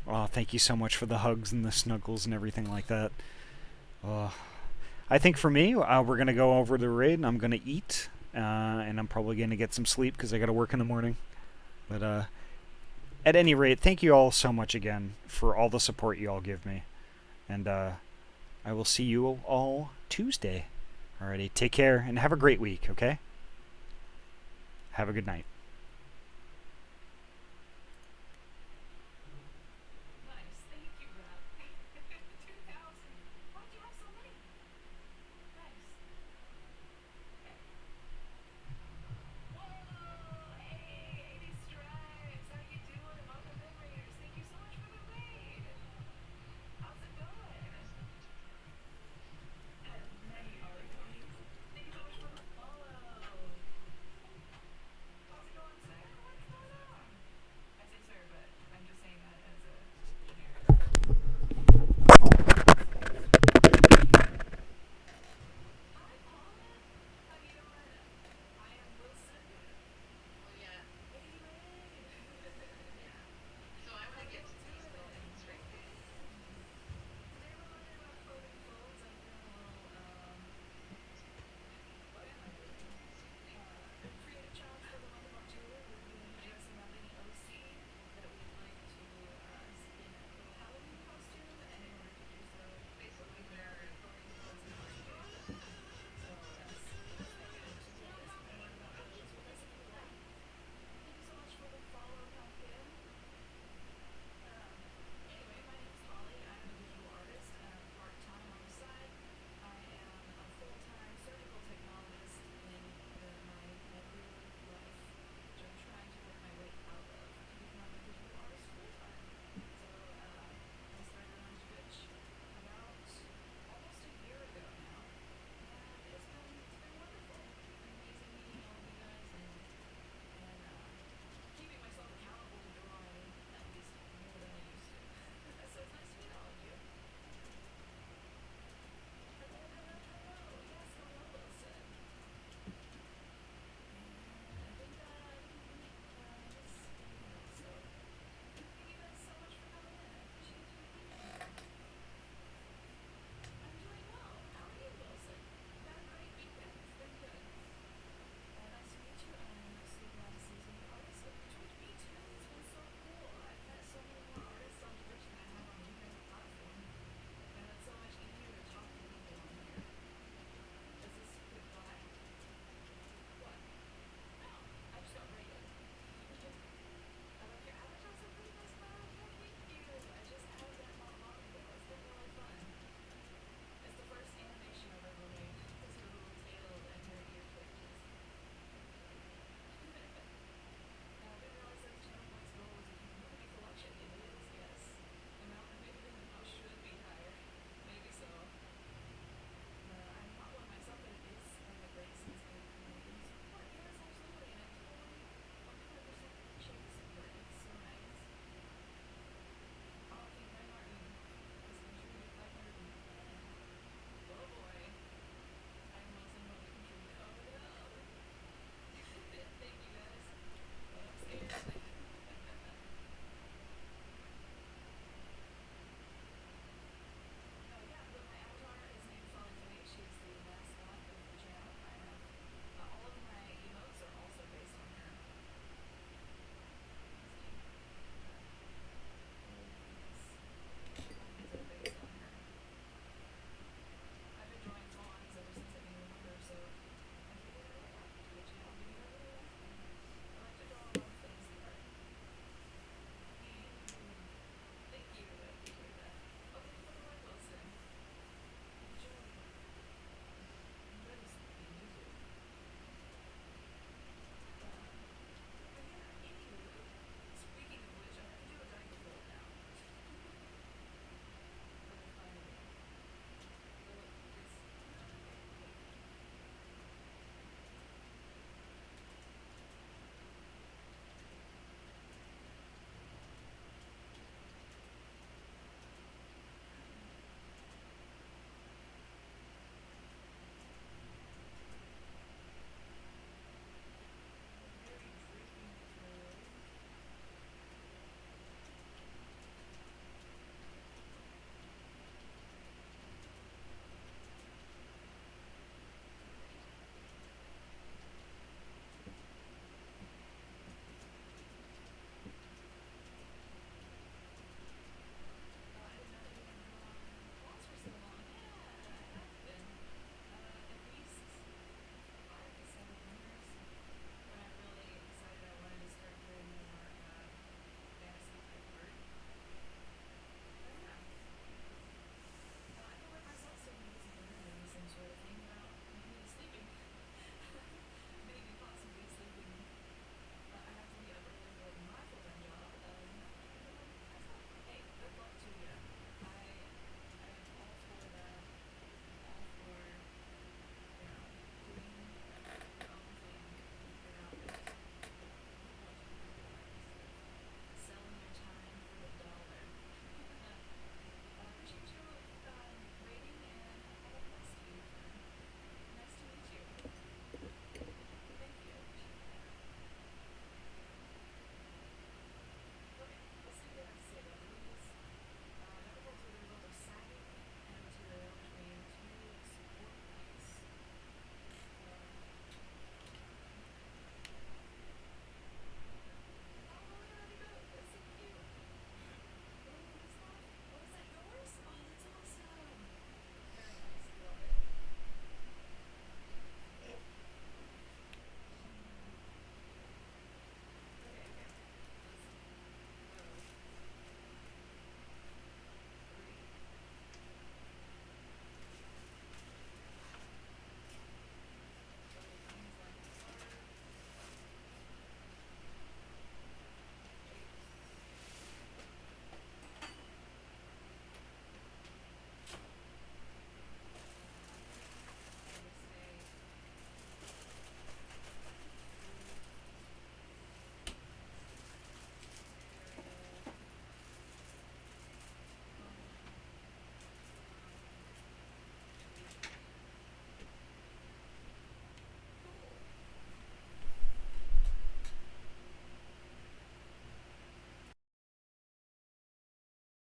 Speaker 1: Oh, thank you so much for the hugs and the snuggles and everything like that. Oh. I think for me, we're going to go over the raid, and I'm going to eat, and I'm probably going to get some sleep because I got to work in the morning. But at any rate, thank you all so much again for all the support you all give me. And I will see you all Tuesday. Alrighty, take care, and have a great week, okay? Have a good night.